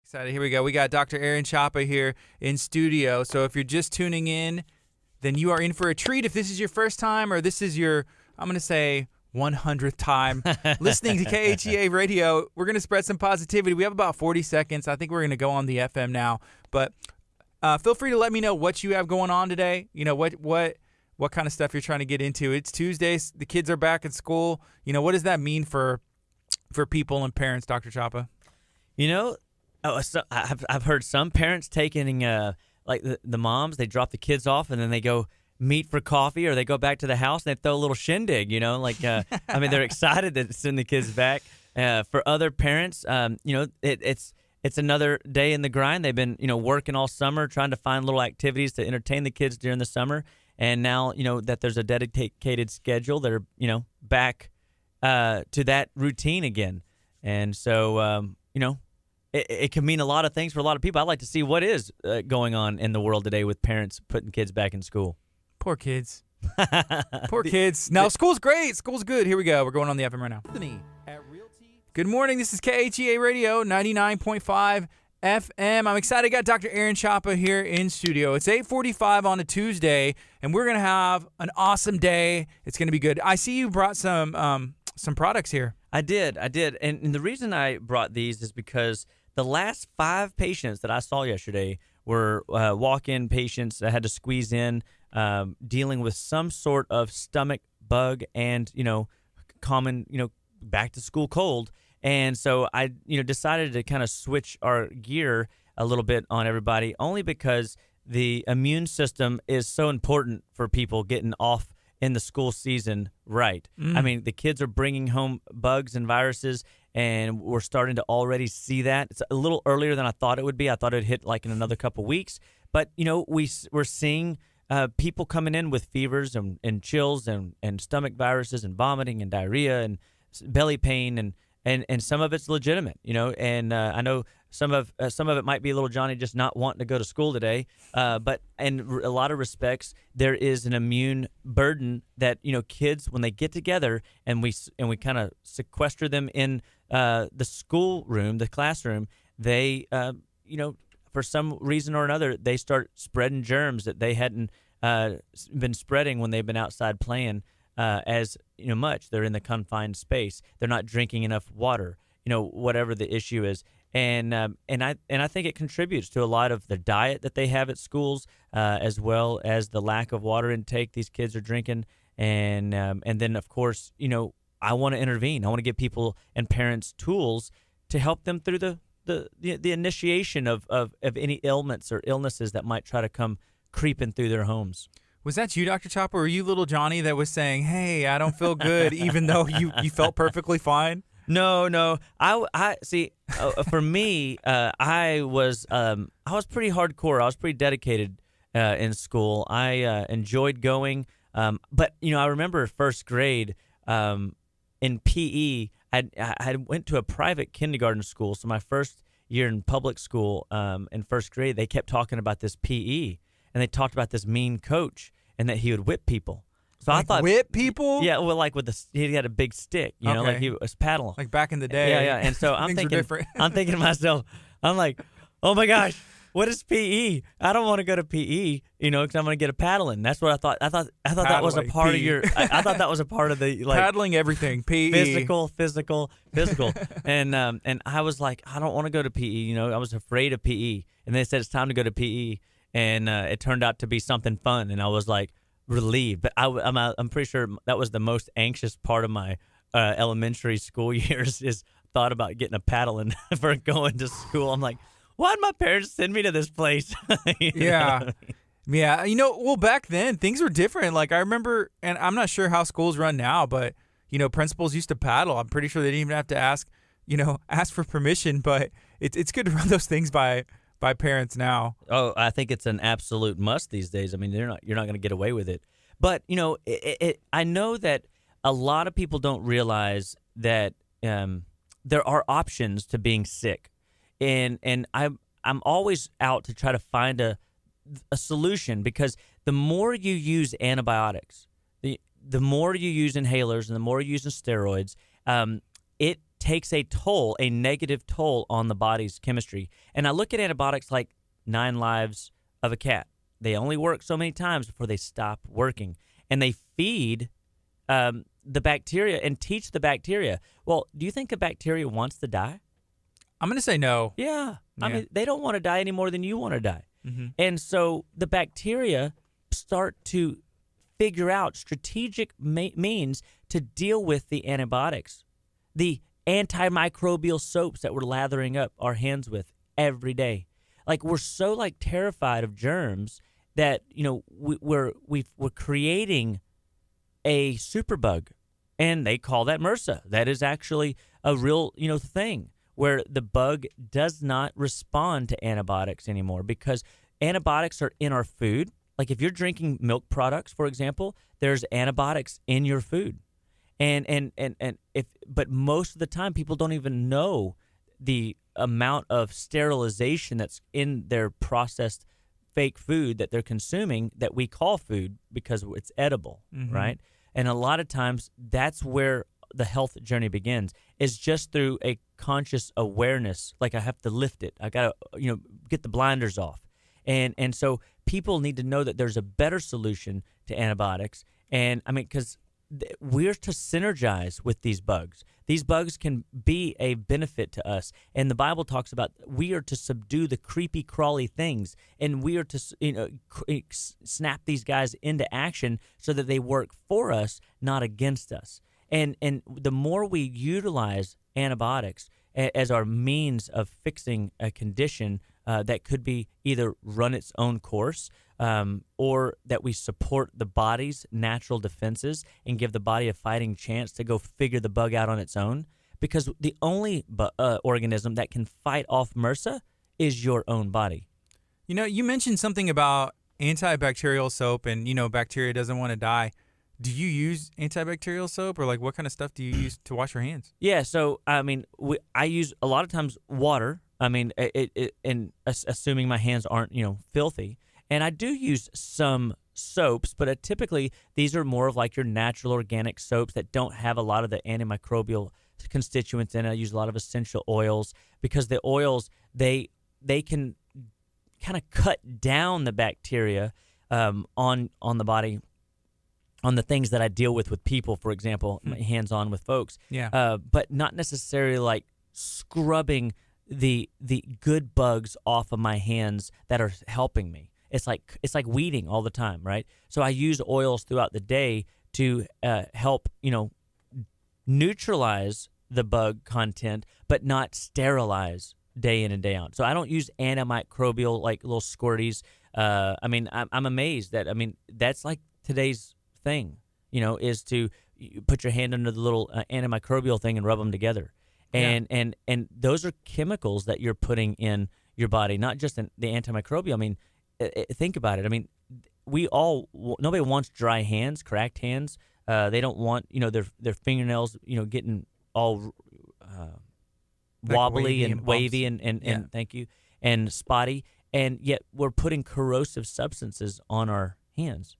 Excited. Here we go. We got Dr. Aaron Chapa here in studio. So if you're just tuning in, then you are in for a treat. If this is your first time or this is your, I'm going to say, 100th time listening to KHEA radio, we're going to spread some positivity. We have about 40 seconds. I think we're going to go on the FM now. But feel free to let me know what you have going on today. You know, what kind of stuff you're trying to get into. It's Tuesdays. The kids are back at school. You know, what does that mean for people and parents, Dr. Chapa? You know, I've heard some parents taking like the moms, they drop the kids off and then they go meet for coffee, or they go back to the house and they throw a little shindig. You know, like I mean, they're excited to send the kids back. For other parents, you know, it's another day in the grind. They've been working all summer trying to find little activities to entertain the kids during the summer, and now that there's a dedicated schedule, they're back to that routine again, and so It can mean a lot of things for a lot of people. I'd like to see what is going on in the world today with parents putting kids back in school. Poor kids. Poor kids. No, school's great. School's good. Here we go. We're going on the FM right now. Good morning. This is KHEA Radio, 99.5 FM. I'm excited. I got Dr. Aaron Chapa here in studio. It's 8:45 on a Tuesday, and we're going to have an awesome day. It's going to be good. I see you brought some products here. I did. And the reason I brought these is because the last 5 patients that I saw yesterday were walk-in patients that had to squeeze in, dealing with some sort of stomach bug and, common, back-to-school cold. And so I, decided to kind of switch our gear a little bit on everybody, only because the immune system is so important for people getting off in the school season right. I mean, the kids are bringing home bugs and viruses, and we're starting to already see that. It's a little earlier than I thought it would be. I thought it would hit like in another couple weeks. But, we're seeing people coming in with fevers and chills and stomach viruses and vomiting and diarrhea and belly pain, and some of it's legitimate, and I know some of it might be little Johnny just not wanting to go to school today, but in a lot of respects, there is an immune burden that kids, when they get together and we kind of sequester them in the school room, the classroom, they for some reason or another they start spreading germs that they hadn't been spreading when they've been outside playing. As much they're in the confined space, they're not drinking enough water, whatever the issue is, and I think it contributes to a lot of the diet that they have at schools, as well as the lack of water intake these kids are drinking, and then of course I want to intervene. I want to give people and parents tools to help them through the initiation of any ailments or illnesses that might try to come creeping through their homes. Was that you, Dr. Chopper, or were you little Johnny that was saying, hey, I don't feel good, even though you felt perfectly fine? No. I see. For me, I was pretty hardcore. I was pretty dedicated in school. I enjoyed going, but I remember first grade in PE. I went to a private kindergarten school, so my first year in public school in first grade, they kept talking about this PE, and they talked about this mean coach and that he would whip people. So I thought, whip people? Yeah, well, like he had a big stick, like he was paddling. Like back in the day. Yeah. And so I'm thinking to myself, I'm like, oh my gosh, what is PE? I don't want to go to PE, because I'm going to get a paddling. That's what I thought. I thought that was a part of your. I thought that was a part of the paddling everything. PE. Physical, and I was like, I don't want to go to PE. I was afraid of PE, and they said it's time to go to PE. And it turned out to be something fun, and I was like relieved. But I'm pretty sure that was the most anxious part of my elementary school years, is thought about getting a paddling for going to school. I'm like, why'd my parents send me to this place? Yeah. Well, back then things were different. Like I remember, and I'm not sure how schools run now, but principals used to paddle. I'm pretty sure they didn't even have to ask for permission. But it's good to run those things by parents now. Oh, I think it's an absolute must these days. I mean, you're not going to get away with it. But I know that a lot of people don't realize that there are options to being sick, and I'm always out to try to find a solution, because the more you use antibiotics, the more you use inhalers, and the more you use steroids, it takes a toll, a negative toll on the body's chemistry. And I look at antibiotics like 9 lives of a cat. They only work so many times before they stop working. And they feed the bacteria and teach the bacteria. Well, do you think a bacteria wants to die? I'm going to say no. Yeah. I mean, they don't want to die any more than you want to die. Mm-hmm. And so the bacteria start to figure out strategic means to deal with the antibiotics, the antimicrobial soaps that we're lathering up our hands with every day. Like, we're so like terrified of germs that, you know, we're creating a superbug, and they call that MRSA. That is actually a real, you know, thing where the bug does not respond to antibiotics anymore because antibiotics are in our food. Like, if you're drinking milk products, for example, there's antibiotics in your food. But most of the time people don't even know the amount of sterilization that's in their processed fake food that they're consuming that we call food because it's edible, right? And a lot of times that's where the health journey begins, is just through a conscious awareness. Like, I have to lift it. I got to, you know, get the blinders off. And so people need to know that there's a better solution to antibiotics. And I mean, because we're to synergize with these bugs. These bugs can be a benefit to us. And the Bible talks about we are to subdue the creepy, crawly things. And we are to, you know, snap these guys into action so that they work for us, not against us. And the more we utilize antibiotics as our means of fixing a condition that could be either run its own course or that we support the body's natural defenses and give the body a fighting chance to go figure the bug out on its own, because the only organism that can fight off MRSA is your own body. You know, you mentioned something about antibacterial soap and, you know, bacteria doesn't want to die. Do you use antibacterial soap, or like what kind of stuff do you use to wash your hands? Yeah, so I mean, I use a lot of times water. I mean, assuming my hands aren't, you know, filthy, and I do use some soaps, but typically these are more of like your natural organic soaps that don't have a lot of the antimicrobial constituents in it. I use a lot of essential oils because the oils they can kind of cut down the bacteria on the body. On the things that I deal with people, for example, hands-on with folks. Yeah. But not necessarily like scrubbing the good bugs off of my hands that are helping me. It's like weeding all the time, right? So I use oils throughout the day to help, you know, neutralize the bug content, but not sterilize day in and day out. So I don't use antimicrobial like little squirties. I mean, I'm amazed that, I mean, that's like today's thing, you know, is to put your hand under the little antimicrobial thing and rub them together. And those are chemicals that you're putting in your body, not just the antimicrobial. I mean, think about it. I mean, nobody wants dry hands, cracked hands. They don't want, you know, their fingernails, you know, getting all wobbly and wavy and thank you, and spotty. And yet we're putting corrosive substances on our hands.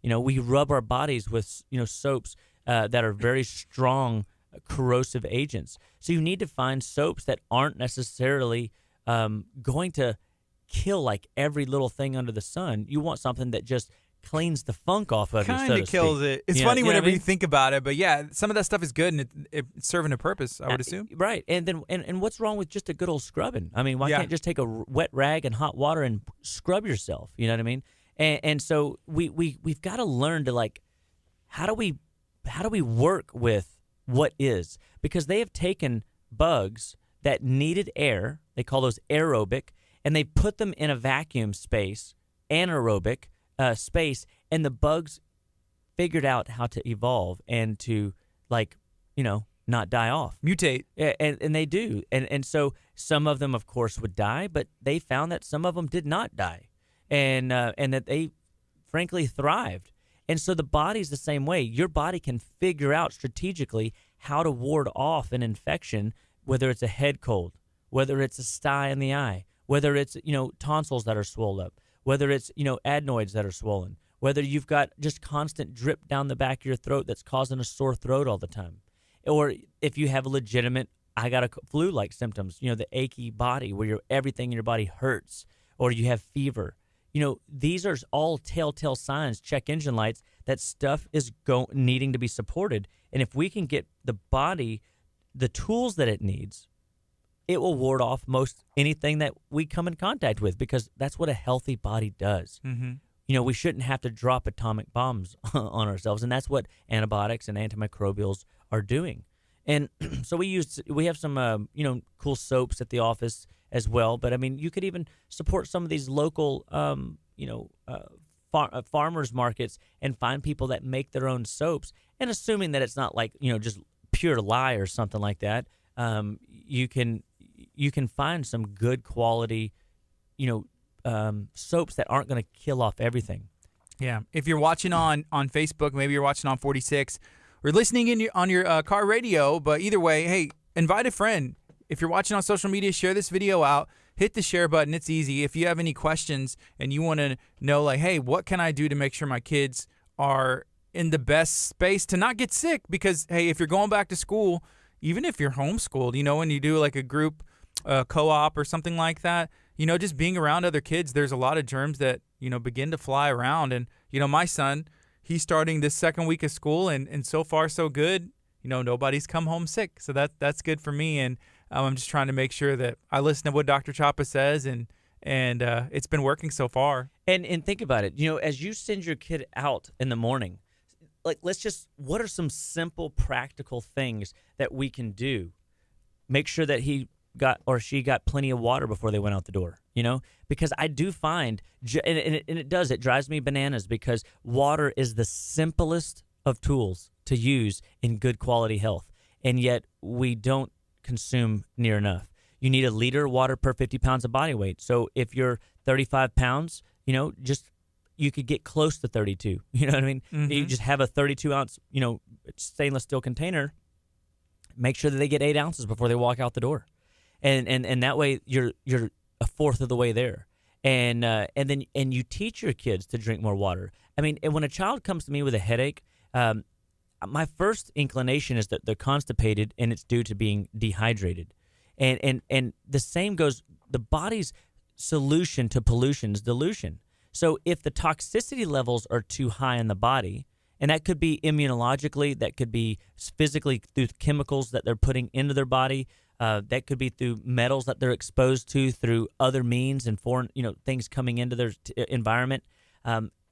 You know, we rub our bodies with, you know, soaps that are very strong corrosive agents. So you need to find soaps that aren't necessarily going to kill like every little thing under the sun. You want something that just cleans the funk off of it. Kind of kills it. It's funny whenever you think about it, but yeah, some of that stuff is good and it's serving a purpose, I would assume. Right. And then and what's wrong with just a good old scrubbing? I mean, why can't you just take a wet rag and hot water and scrub yourself? You know what I mean? And so we've got to learn to, like, how do we work with what is? Because they have taken bugs that needed air, they call those aerobic, and they put them in a vacuum space, anaerobic space, and the bugs figured out how to evolve and to, like, you know, not die off. Mutate. And they do. And so some of them, of course, would die, but they found that some of them did not die. And that they, frankly, thrived. And so the body's the same way. Your body can figure out strategically how to ward off an infection, whether it's a head cold, whether it's a sty in the eye, whether it's, you know, tonsils that are swollen up, whether it's, you know, adenoids that are swollen, whether you've got just constant drip down the back of your throat that's causing a sore throat all the time, or if you have a legitimate I got a flu-like symptoms, the achy body where everything in your body hurts, or you have fever. These are all telltale signs, check engine lights, that stuff is needing to be supported. And if we can get the body the tools that it needs, it will ward off most anything that we come in contact with, because that's what a healthy body does. Mm-hmm. We shouldn't have to drop atomic bombs on ourselves, and that's what antibiotics and antimicrobials are doing. And so we have some cool soaps at the office as well. But I mean, you could even support some of these local farmers markets and find people that make their own soaps. And assuming that it's not like just pure lye or something like that, you can find some good quality soaps that aren't going to kill off everything. Yeah. If you're watching on Facebook, maybe you're watching on 46, or listening on your car radio, but either way, hey, invite a friend. If you're watching on social media, share this video out. Hit the share button. It's easy. If you have any questions and you want to know, like, hey, what can I do to make sure my kids are in the best space to not get sick? Because, hey, if you're going back to school, even if you're homeschooled, when you do like a group co-op or something like that, just being around other kids, there's a lot of germs that, begin to fly around. And, my son, he's starting this second week of school, and so far so good. Nobody's come home sick. So that's good for me. And I'm just trying to make sure that I listen to what Dr. Chapa says, and it's been working so far. And think about it. As you send your kid out in the morning, like, what are some simple, practical things that we can do? Make sure that he got or she got plenty of water before they went out the door, because I do find, and it drives me bananas, because water is the simplest of tools to use in good quality health, and yet we don't consume near enough. You need a liter of water per 50 pounds of body weight. So if you're 35 pounds, you could get close to 32. You know what I mean? Mm-hmm. You just have a 32 ounce, stainless steel container. Make sure that they get 8 ounces before they walk out the door. And that way you're a fourth of the way there. And then you teach your kids to drink more water. I mean, and when a child comes to me with a headache, my first inclination is that they're constipated and it's due to being dehydrated. And the same goes, the body's solution to pollution is dilution. So if the toxicity levels are too high in the body, and that could be immunologically, that could be physically through chemicals that they're putting into their body, that could be through metals that they're exposed to through other means and foreign, things coming into their environment.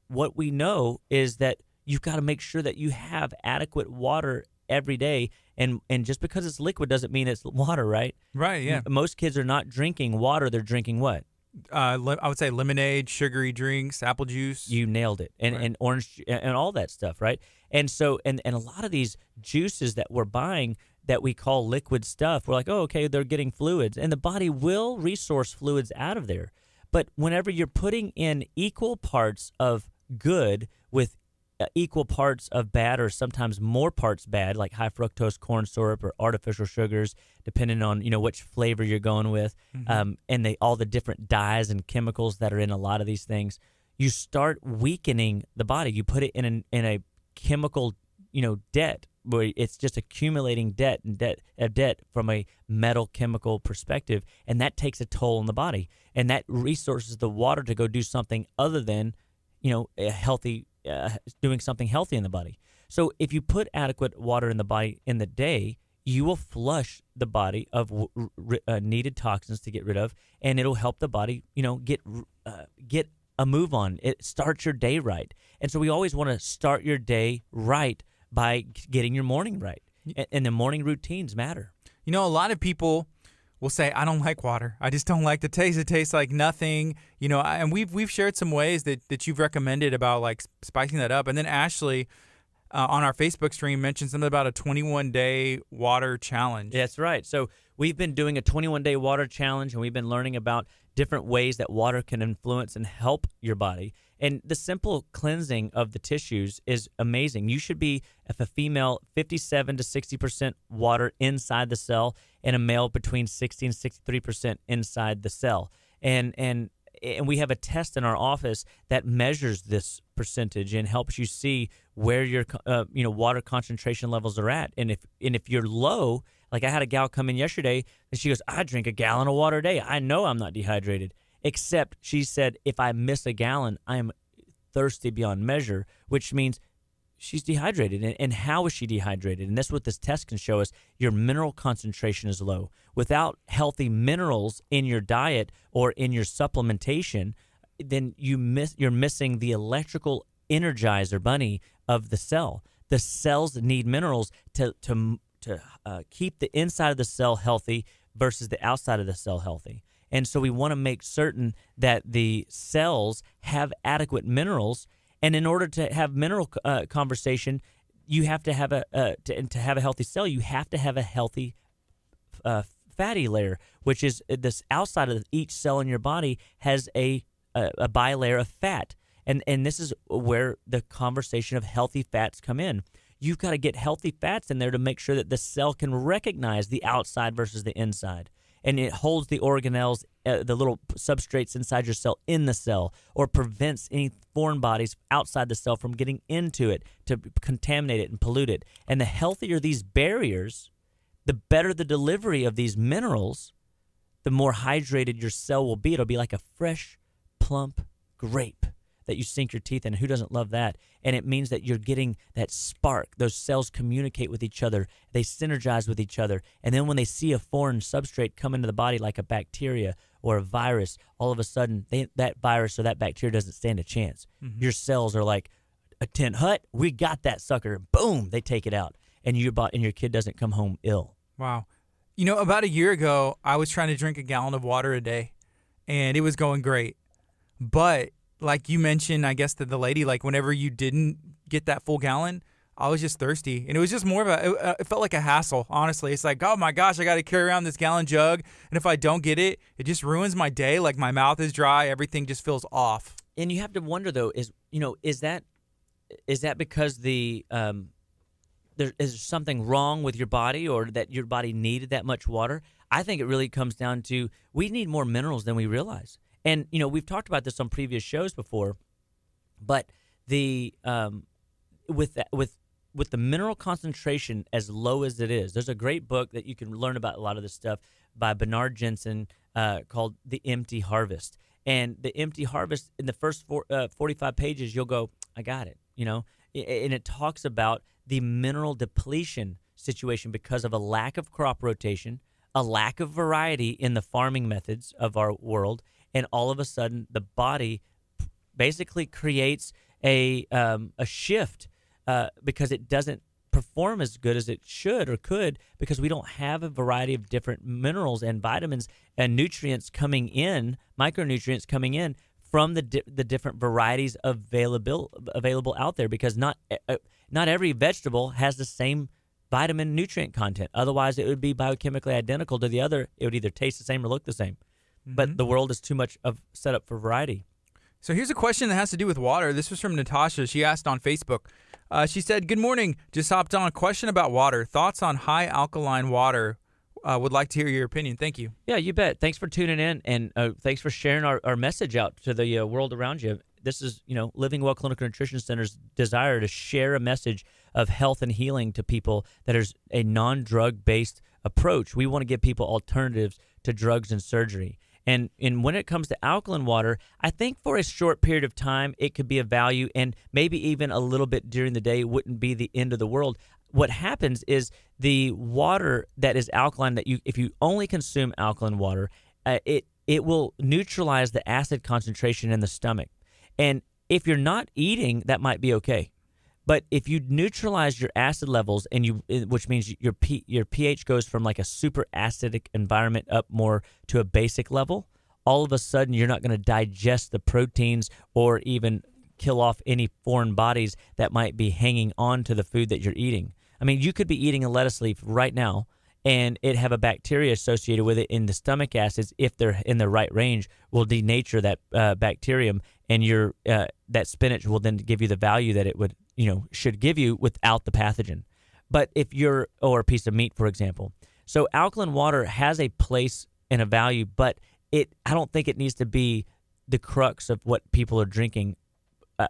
What we know is that you've got to make sure that you have adequate water every day. And just because it's liquid doesn't mean it's water, right? Right, yeah. Most kids are not drinking water. They're drinking what? I would say lemonade, sugary drinks, apple juice. You nailed it. And Right. and orange and all that stuff, right? And so and a lot of these juices that we're buying that we call liquid stuff, we're like, oh, okay, they're getting fluids. And the body will resource fluids out of there. But whenever you're putting in equal parts of good with equal parts of bad, or sometimes more parts bad, like high fructose corn syrup or artificial sugars, depending on which flavor you're going with, Mm-hmm. and all the different dyes and chemicals that are in a lot of these things, you start weakening the body. You put it in a chemical debt, where it's just accumulating debt from a metal chemical perspective, and that takes a toll on the body, and that resources the water to go do something other than a healthy. Doing something healthy in the body. So if you put adequate water in the body in the day, you will flush the body of needed toxins to get rid of, and it'll help the body, get a move on. It starts your day right. And so we always want to start your day right by getting your morning right. And the morning routines matter. A lot of people will say, I don't like water. I just don't like the taste. It tastes like nothing. And we've shared some ways that you've recommended about like spicing that up. And then Ashley on our Facebook stream mentioned something about a 21-day water challenge. That's right. So we've been doing a 21-day water challenge, and we've been learning about different ways that water can influence and help your body. And the simple cleansing of the tissues is amazing. You should be, if a female, 57 to 60% water inside the cell, and a male between 60 and 63% inside the cell. And we have a test in our office that measures this percentage and helps you see where your water concentration levels are at. And if you're low, Like I had a gal come in yesterday and she goes, I drink a gallon of water a day. I know I'm not dehydrated. Except she said, if I miss a gallon, I am thirsty beyond measure, which means she's dehydrated. And how is she dehydrated? And that's what this test can show us. Your mineral concentration is low. Without healthy minerals in your diet or in your supplementation, then you're missing the electrical energizer bunny of the cell. The cells need minerals to keep the inside of the cell healthy versus the outside of the cell healthy. And so we want to make certain that the cells have adequate minerals. And in order to have mineral conversation, you have to have to have a healthy cell. You have to have a healthy fatty layer, which is this outside of each cell in your body has a bilayer of fat. And this is where the conversation of healthy fats come in. You've got to get healthy fats in there to make sure that the cell can recognize the outside versus the inside. And it holds the organelles, the little substrates inside your cell in the cell, or prevents any foreign bodies outside the cell from getting into it to contaminate it and pollute it. And the healthier these barriers, the better the delivery of these minerals, the more hydrated your cell will be. It'll be like a fresh, plump grape that you sink your teeth in. Who doesn't love that? And it means that you're getting that spark. Those cells communicate with each other. They synergize with each other. And then when they see a foreign substrate come into the body like a bacteria or a virus, all of a sudden that virus or that bacteria doesn't stand a chance. Mm-hmm. Your cells are like a tent hut. We got that sucker. Boom, they take it out. And your kid doesn't come home ill. Wow. You know, about a year ago, I was trying to drink a gallon of water a day, and it was going great. But like you mentioned, I guess that the lady, like whenever you didn't get that full gallon, I was just thirsty. And it was just more of it felt like a hassle, honestly. It's like, oh my gosh, I got to carry around this gallon jug. And if I don't get it, it just ruins my day. Like my mouth is dry. Everything just feels off. And you have to wonder though, is that because there is something wrong with your body or that your body needed that much water? I think it really comes down to we need more minerals than we realize. And, we've talked about this on previous shows before, but the with the mineral concentration as low as it is, there's a great book that you can learn about a lot of this stuff by Bernard Jensen called The Empty Harvest. And The Empty Harvest, in the first 45 pages, you'll go, I got it, and it talks about the mineral depletion situation because of a lack of crop rotation, a lack of variety in the farming methods of our world. And all of a sudden, the body basically creates a shift because it doesn't perform as good as it should or could because we don't have a variety of different minerals and vitamins and nutrients coming in, micronutrients coming in from the different varieties available out there because not every vegetable has the same vitamin nutrient content. Otherwise, it would be biochemically identical to the other. It would either taste the same or look the same. But the world is too much of set up for variety. So here's a question that has to do with water. This was from Natasha. She asked on Facebook. She said, good morning. Just hopped on a question about water. Thoughts on high alkaline water. Would like to hear your opinion. Thank you. Yeah, you bet. Thanks for tuning in, and thanks for sharing our message out to the world around you. This is, Living Well Clinical Nutrition Center's desire to share a message of health and healing to people that is a non-drug-based approach. We want to give people alternatives to drugs and surgery. And when it comes to alkaline water, I think for a short period of time, it could be of value, and maybe even a little bit during the day wouldn't be the end of the world. What happens is the water that is alkaline, if you only consume alkaline water, it will neutralize the acid concentration in the stomach. And if you're not eating, that might be okay. But if you neutralize your acid levels, which means your pH goes from like a super acidic environment up more to a basic level, all of a sudden you're not going to digest the proteins or even kill off any foreign bodies that might be hanging on to the food that you're eating. I mean, you could be eating a lettuce leaf right now and it have a bacteria associated with it in the stomach acids, if they're in the right range, will denature that bacterium, and that spinach will then give you the value that it would should give you without the pathogen. But or a piece of meat, for example. So alkaline water has a place and a value, but I don't think it needs to be the crux of what people are drinking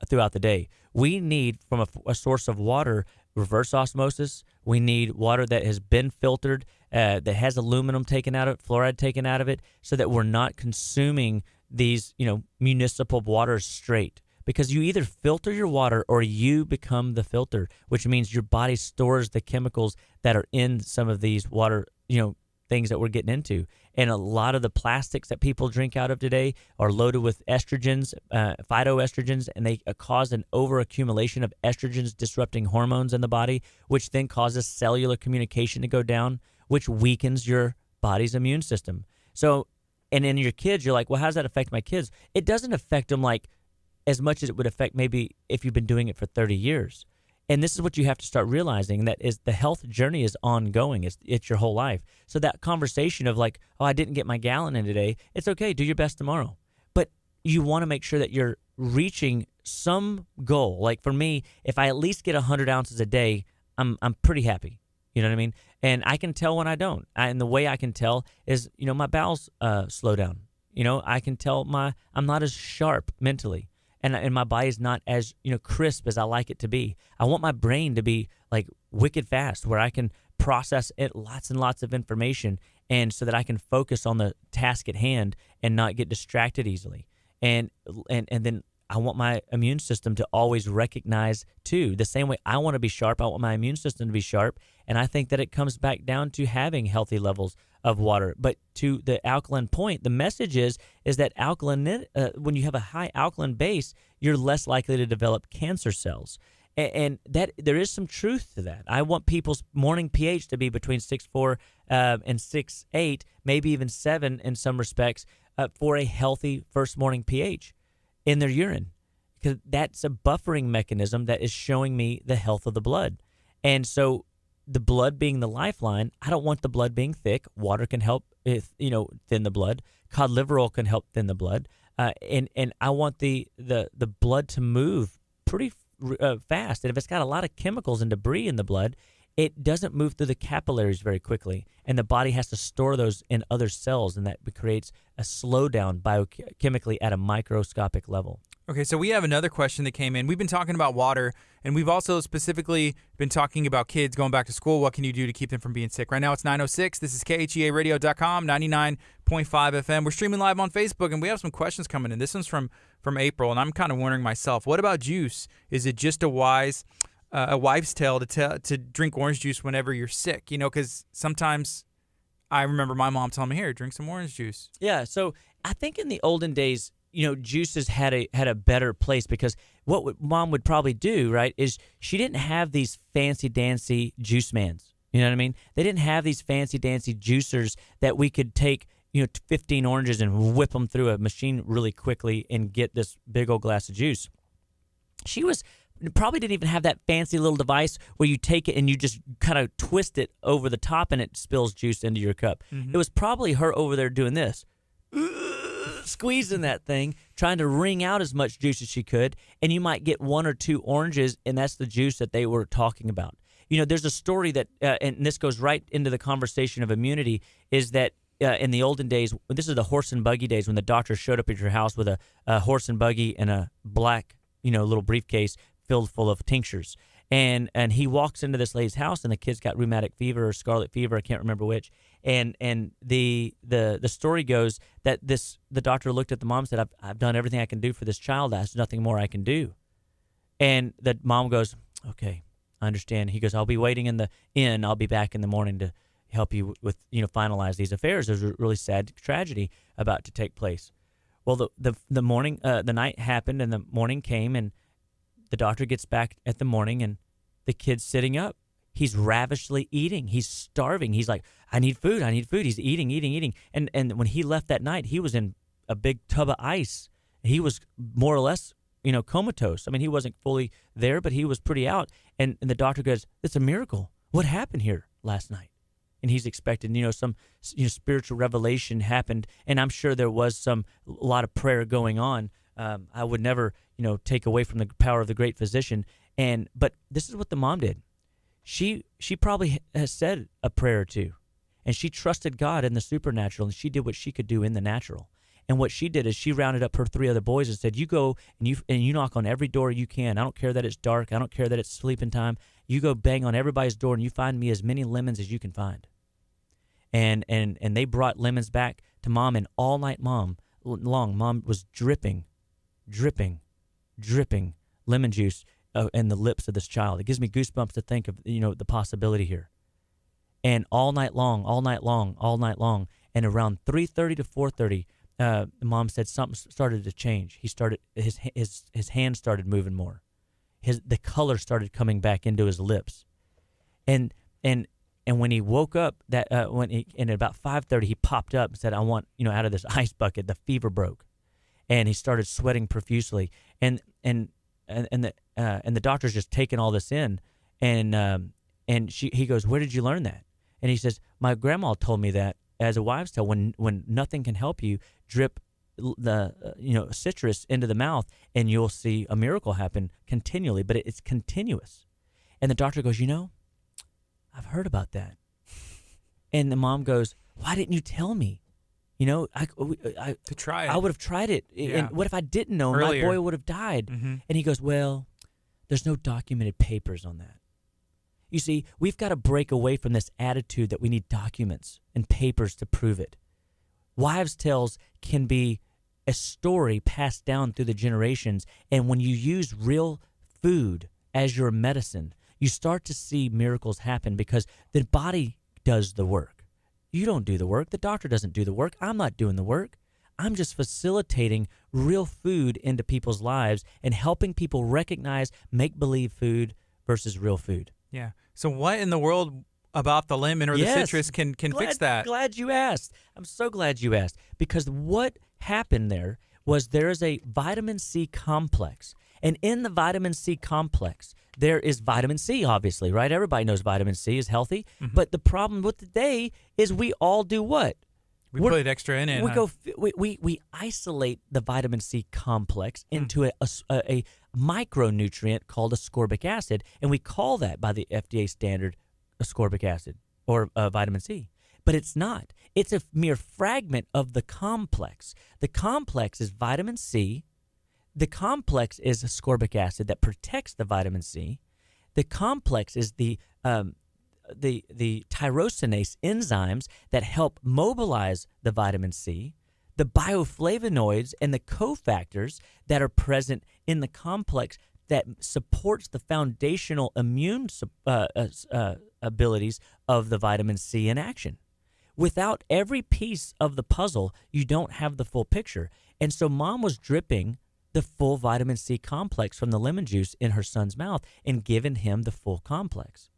throughout the day. We need, from a source of water, reverse osmosis. We need water that has been filtered that has aluminum taken out of it, fluoride taken out of it, so that we're not consuming these, municipal waters straight. Because you either filter your water or you become the filter, which means your body stores the chemicals that are in some of these water, things that we're getting into. And a lot of the plastics that people drink out of today are loaded with estrogens, phytoestrogens, and they cause an overaccumulation of estrogens disrupting hormones in the body, which then causes cellular communication to go down, which weakens your body's immune system. So, and in your kids, you're like, well, how does that affect my kids? It doesn't affect them like as much as it would affect maybe if you've been doing it for 30 years. And this is what you have to start realizing, that is the health journey is ongoing. It's your whole life. So that conversation of like, oh, I didn't get my gallon in today. It's okay. Do your best tomorrow. But you want to make sure that you're reaching some goal. Like for me, if I at least get 100 ounces a day, I'm pretty happy. You know what I mean? And I can tell when I don't. And the way I can tell is, my bowels slow down. I can tell I'm not as sharp mentally. And my body's not as crisp as I like it to be. I want my brain to be like wicked fast, where I can process it lots and lots of information, and so that I can focus on the task at hand and not get distracted easily. And then I want my immune system to always recognize too. The same way I want to be sharp, I want my immune system to be sharp. And I think that it comes back down to having healthy levels of water. But to the alkaline point, the message is that alkaline, when you have a high alkaline base, you're less likely to develop cancer cells. And that there is some truth to that. I want people's morning pH to be between 6.4 and 6.8, maybe even 7 in some respects, for a healthy first morning pH in their urine, because that's a buffering mechanism that is showing me the health of the blood. And so the blood being the lifeline, I don't want the blood being thick. Water can help thin the blood. Cod liver oil can help thin the blood. And I want the blood to move pretty fast. And if it's got a lot of chemicals and debris in the blood, it doesn't move through the capillaries very quickly, and the body has to store those in other cells, and that creates a slowdown biochemically at a microscopic level. Okay, so we have another question that came in. We've been talking about water, and we've also specifically been talking about kids going back to school. What can you do to keep them from being sick? Right now it's 9:06. This is KHEAradio.com, 99.5 FM. We're streaming live on Facebook, and we have some questions coming in. This one's from April, and I'm kind of wondering myself, what about juice? Is it just a wives' tale to drink orange juice whenever you're sick? Because sometimes I remember my mom telling me, here, drink some orange juice. Yeah, so I think in the olden days, juices had a better place, because what mom would probably do, right, is she didn't have these fancy-dancy juice mans. You know what I mean? They didn't have these fancy-dancy juicers that we could take, 15 oranges and whip them through a machine really quickly and get this big old glass of juice. She probably didn't even have that fancy little device where you take it and you just kind of twist it over the top and it spills juice into your cup. Mm-hmm. It was probably her over there doing this, squeezing that thing, trying to wring out as much juice as she could, and you might get 1 or 2 oranges, and that's the juice that they were talking about. There's a story that, and this goes right into the conversation of immunity, is that in the olden days, this is the horse and buggy days, when the doctor showed up at your house with a horse and buggy and a black, little briefcase filled full of tinctures. And he walks into this lady's house, and the kid's got rheumatic fever or scarlet fever, I can't remember which. And the story goes that the doctor looked at the mom and said, I've done everything I can do for this child. There's nothing more I can do. And the mom goes, okay, I understand. He goes, I'll be waiting in the inn. I'll be back in the morning to help you with, finalize these affairs. There's a really sad tragedy about to take place. Well, the morning, the night happened, and the morning came, and the doctor gets back at the morning, and the kid's sitting up. He's ravishly eating. He's starving. He's like, I need food. He's eating. And when he left that night, he was in a big tub of ice. He was more or less, comatose. I mean, he wasn't fully there, but he was pretty out. And the doctor goes, it's a miracle. What happened here last night? And he's expecting, some spiritual revelation happened. And I'm sure there was a lot of prayer going on. I would never, take away from the power of the great physician. But this is what the mom did. She probably has said a prayer or two, and she trusted God in the supernatural, and she did what she could do in the natural. And what she did is she rounded up her 3 other boys and said, you go and you knock on every door you can. I don't care that it's dark. I don't care that it's sleeping time. You go bang on everybody's door, and you find me as many lemons as you can find. and they brought lemons back to Mom, and all night long, Mom was dripping lemon juice in the lips of this child. It gives me goosebumps to think of, the possibility here. And all night long, and around 3:30 to 4:30, Mom said something started to change. He started his hands started moving more. The color started coming back into his lips, and when he woke up, and at about 5:30 he popped up and said, "I want out of this ice bucket." The fever broke, and he started sweating profusely, and the doctor's just taking all this in, and he goes, "Where did you learn that?" And he says, "My grandma told me that as a wives' tale. When nothing can help you, drip the citrus into the mouth, and you'll see a miracle happen continually. But it's continuous." And the doctor goes, "I've heard about that." And the mom goes, "Why didn't you tell me? To try it. I would have tried it. Yeah. And what if I didn't know? Earlier. My boy would have died." Mm-hmm. And he goes, "Well, there's no documented papers on that." You see, we've got to break away from this attitude that we need documents and papers to prove it. Wives' tales can be a story passed down through the generations, and when you use real food as your medicine, you start to see miracles happen because the body does the work. You don't do the work. The doctor doesn't do the work. I'm not doing the work. I'm just facilitating real food into people's lives and helping people recognize make-believe food versus real food. Yeah. So what in the world about the lemon or the citrus can fix that? Glad you asked. I'm so glad you asked, because what happened there was there is a vitamin C complex. And in the vitamin C complex, there is vitamin C, obviously, right? Everybody knows vitamin C is healthy. Mm-hmm. But the problem with today is we all do what? We put extra in it. We isolate the vitamin C complex into a micronutrient called ascorbic acid, and we call that by the FDA standard ascorbic acid or vitamin C. But it's not. It's a mere fragment of the complex. The complex is vitamin C. The complex is ascorbic acid that protects the vitamin C. The complex is the tyrosinase enzymes that help mobilize the vitamin C, the bioflavonoids and the cofactors that are present in the complex that supports the foundational immune abilities of the vitamin C in action. Without every piece of the puzzle, you don't have the full picture. And so Mom was dripping the full vitamin C complex from the lemon juice in her son's mouth and giving him the full complex.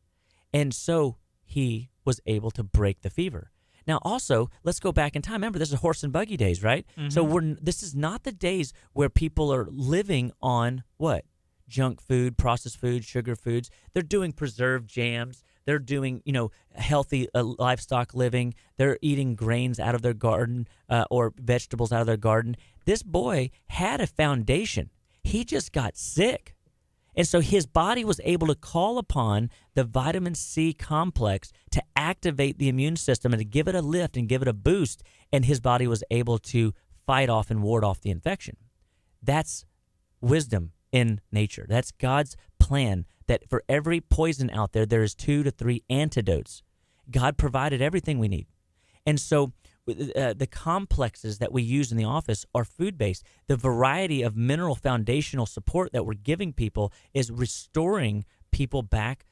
And so he was able to break the fever. Now, also, let's go back in time. Remember, this is horse and buggy days, right? Mm-hmm. So this is not the days where people are living on what? Junk food, processed food, sugar foods. They're doing preserved jams. They're doing, healthy livestock living. They're eating grains out of their garden or vegetables out of their garden. This boy had a foundation. He just got sick. And so his body was able to call upon the vitamin C complex to activate the immune system and to give it a lift and give it a boost, and his body was able to fight off and ward off the infection. That's wisdom in nature. That's God's plan, that for every poison out there, there is 2 to 3 antidotes. God provided everything we need. And so the complexes that we use in the office are food-based. The variety of mineral foundational support that we're giving people is restoring people back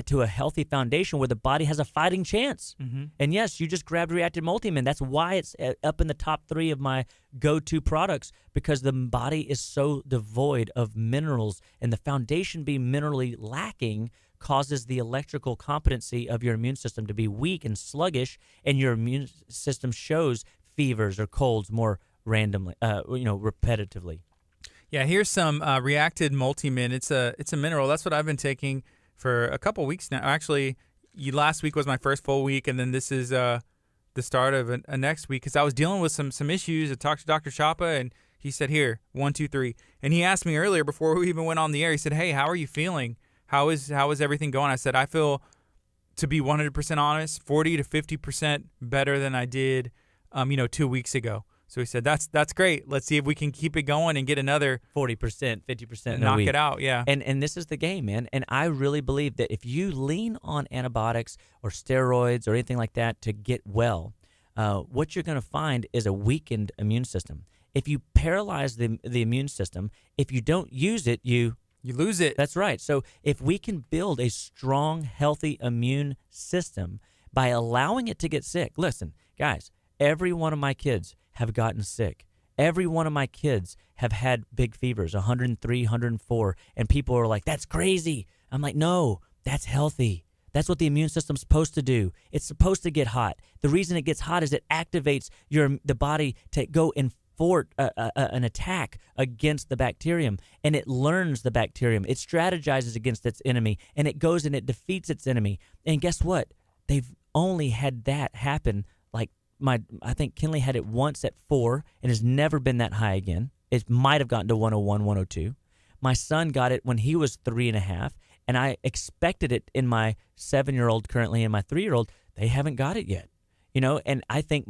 to a healthy foundation where the body has a fighting chance. Mm-hmm. And yes, you just grabbed Reacted Multimin. That's why it's up in the top 3 of my go-to products, because the body is so devoid of minerals, and the foundation being minerally lacking causes the electrical competency of your immune system to be weak and sluggish, and your immune system shows fevers or colds more randomly, repetitively. Yeah, here's some Reacted Multimin. It's a mineral. That's what I've been taking for a couple weeks now. Actually, last week was my first full week, and then this is the start of a next week, because I was dealing with some issues. I talked to Dr. Chapa, and he said, here, 1, 2, 3. And he asked me earlier before we even went on the air, he said, hey, how are you feeling? How is everything going? I said, I feel, to be 100% honest, 40 to 50% better than I did, 2 weeks ago. So he said, that's great. Let's see if we can keep it going and get another 40%, 50% in a knock week. it out. Yeah. And this is the game, man. And I really believe that if you lean on antibiotics or steroids or anything like that to get well, what you're going to find is a weakened immune system. If you paralyze the immune system, if you don't use it, you lose it. That's right. So if we can build a strong, healthy immune system by allowing it to get sick. Listen, guys, every one of my kids have gotten sick. Every one of my kids have had big fevers, 103, 104, and people are like, that's crazy. I'm like, no, that's healthy. That's what the immune system's supposed to do. It's supposed to get hot. The reason it gets hot is it activates the body to go and an attack against the bacterium, and it learns the bacterium. It strategizes against its enemy, and it goes and it defeats its enemy. And guess what? They've only had that happen. Like I think Kinley had it once at 4 and has never been that high again. It might have gotten to 101, 102. My son got it when he was 3.5, and I expected it in my 7-year-old currently and my 3-year-old. They haven't got it yet. And I think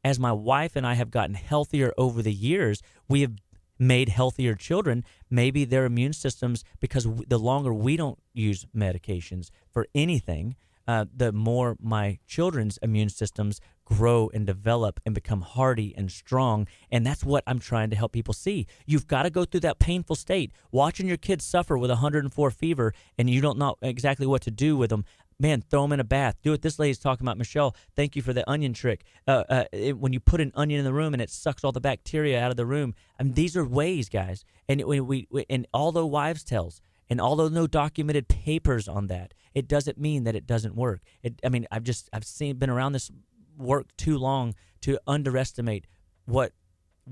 as my wife and I have gotten healthier over the years, we have made healthier children. Maybe their immune systems, because the longer we don't use medications for anything, the more my children's immune systems grow and develop and become hardy and strong. And that's what I'm trying to help people see. You've got to go through that painful state. Watching your kids suffer with 104 fever and you don't know exactly what to do with them. Man, throw them in a bath. Do what this lady's talking about. Michelle, thank you for the onion trick. When you put an onion in the room and it sucks all the bacteria out of the room. I mean, these are ways, guys. And and although wives' tales, and although no documented papers on that, it doesn't mean that it doesn't work. I've been around this work too long to underestimate what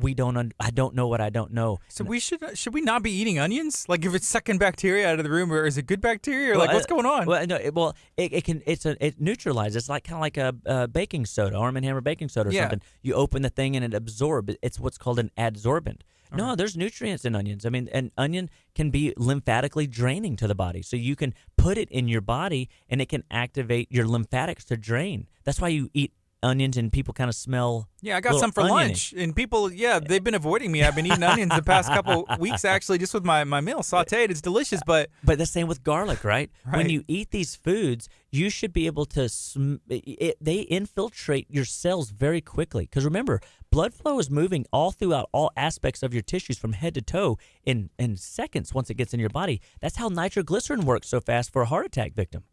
I don't know what I don't know. So should we not be eating onions? Like if it's sucking bacteria out of the room, or is it good bacteria, or what's going on? It neutralizes. It's like kind of like a baking soda, Arm & Hammer baking soda or something. You open the thing and it absorbs. It's what's called an adsorbent. No, there's nutrients in onions. I mean, an onion can be lymphatically draining to the body. So you can put it in your body and it can activate your lymphatics to drain. That's why you eat onions and people kind of smell. Yeah, I got some for lunch, and people, they've been avoiding me. I've been eating onions the past couple weeks, actually, just with my meal. Sauteed, it's delicious, but the same with garlic, right? When you eat these foods, you should be able to. They infiltrate your cells very quickly, because remember, blood flow is moving all throughout all aspects of your tissues from head to toe in seconds once it gets in your body. That's how nitroglycerin works so fast for a heart attack victim.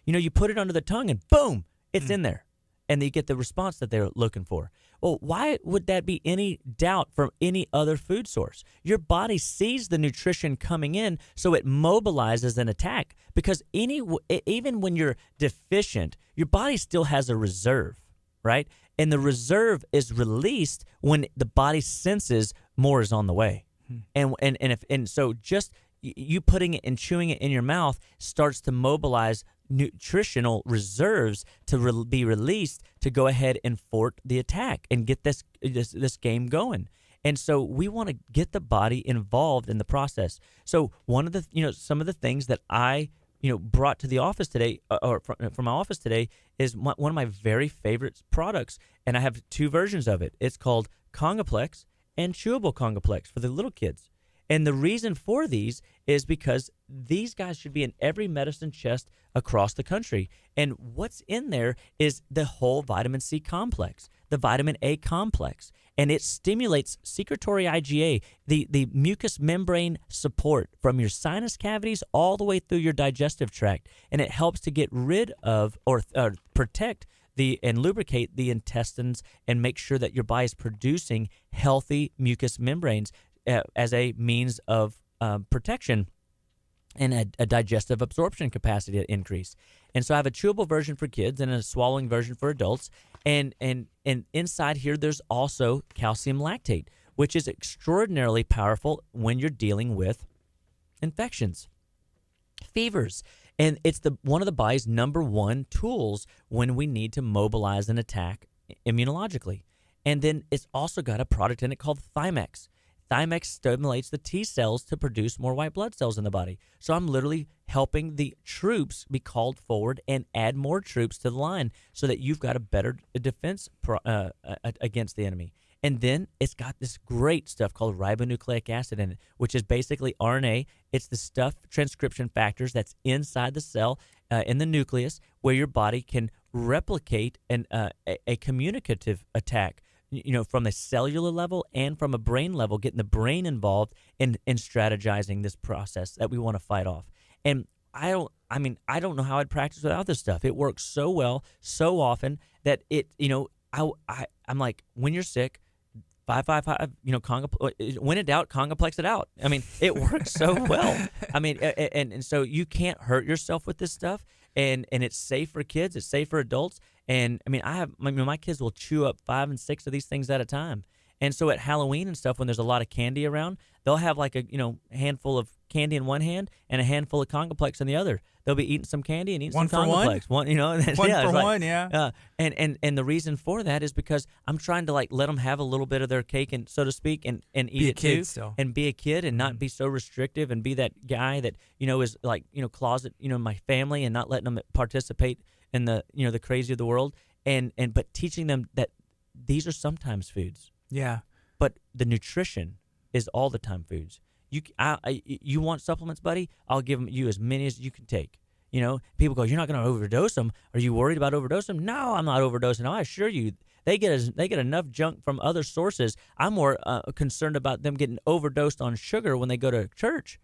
You put it under the tongue and boom, it's in there. And you get the response that they're looking for. Well, why would that be any doubt from any other food source? Your body sees the nutrition coming in, so it mobilizes an attack. Because even when you're deficient, your body still has a reserve, right? And the reserve is released when the body senses more is on the way. So just you putting it and chewing it in your mouth starts to mobilize nutritional reserves to be released to go ahead and thwart the attack and get this game going. And so we want to get the body involved in the process. So one of the some of the things that I brought to the office today, or from my office today, is one of my very favorite products, and I have 2 versions of it. It's called Congaplex and Chewable Congaplex for the little kids. And the reason for these is because these guys should be in every medicine chest across the country. And what's in there is the whole vitamin C complex, the vitamin A complex. And it stimulates secretory IgA, the mucous membrane support from your sinus cavities all the way through your digestive tract. And it helps to get rid of or protect and lubricate the intestines and make sure that your body is producing healthy mucous membranes as a means of protection and a digestive absorption capacity increase. And so I have a chewable version for kids and a swallowing version for adults. And inside here, there's also calcium lactate, which is extraordinarily powerful when you're dealing with infections, fevers. And it's one of the body's number 1 tools when we need to mobilize an attack immunologically. And then it's also got a product in it called Thymex. Thymex stimulates the T cells to produce more white blood cells in the body. So I'm literally helping the troops be called forward and add more troops to the line so that you've got a better defense against the enemy. And then it's got this great stuff called ribonucleic acid in it, which is basically RNA. It's the stuff, transcription factors that's inside the cell in the nucleus where your body can replicate a communicative attack, from a cellular level and from a brain level, getting the brain involved in strategizing this process that we want to fight off. And I don't know how I'd practice without this stuff. It works so well, so often that I'm like, when you're sick, 555, when in doubt, congoplex it out. I mean, it works so well. I mean, and so you can't hurt yourself with this stuff, and it's safe for kids, it's safe for adults. And I mean, my kids will chew up 5 and 6 of these things at a time. And so at Halloween and stuff, when there's a lot of candy around, they'll have like a handful of candy in one hand and a handful of congoplex in the other. They'll be eating some candy and eating some congoplex. One for one, yeah. And the reason for that is because I'm trying to like let them have a little bit of their cake and so to speak and eat it too, still. And be a kid and not be so restrictive and be that guy that is like closet my family and not letting them participate in the the crazy of the world but teaching them that these are sometimes foods. Yeah. But the nutrition is all the time foods. You want supplements, buddy? I'll give you as many as you can take. People go, you're not going to overdose them. Are you worried about overdosing them? No, I'm not overdosing. I assure you, they get enough junk from other sources. I'm more concerned about them getting overdosed on sugar when they go to church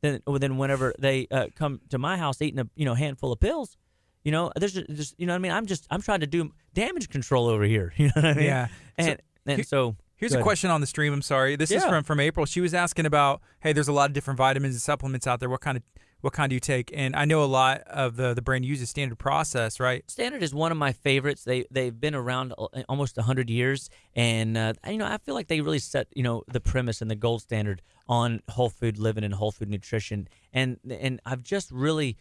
than whenever they come to my house eating a handful of pills. There's just what I mean. I'm trying to do damage control over here. You know what I mean? Yeah. So here's a question on the stream. I'm sorry. This is from April. She was asking about, hey, there's a lot of different vitamins and supplements out there. What kind do you take? And I know a lot of the brand uses Standard Process, right? Standard is one of my favorites. They've been around almost 100 years, and I feel like they really set the premise and the gold standard on whole food living and whole food nutrition. And I've just really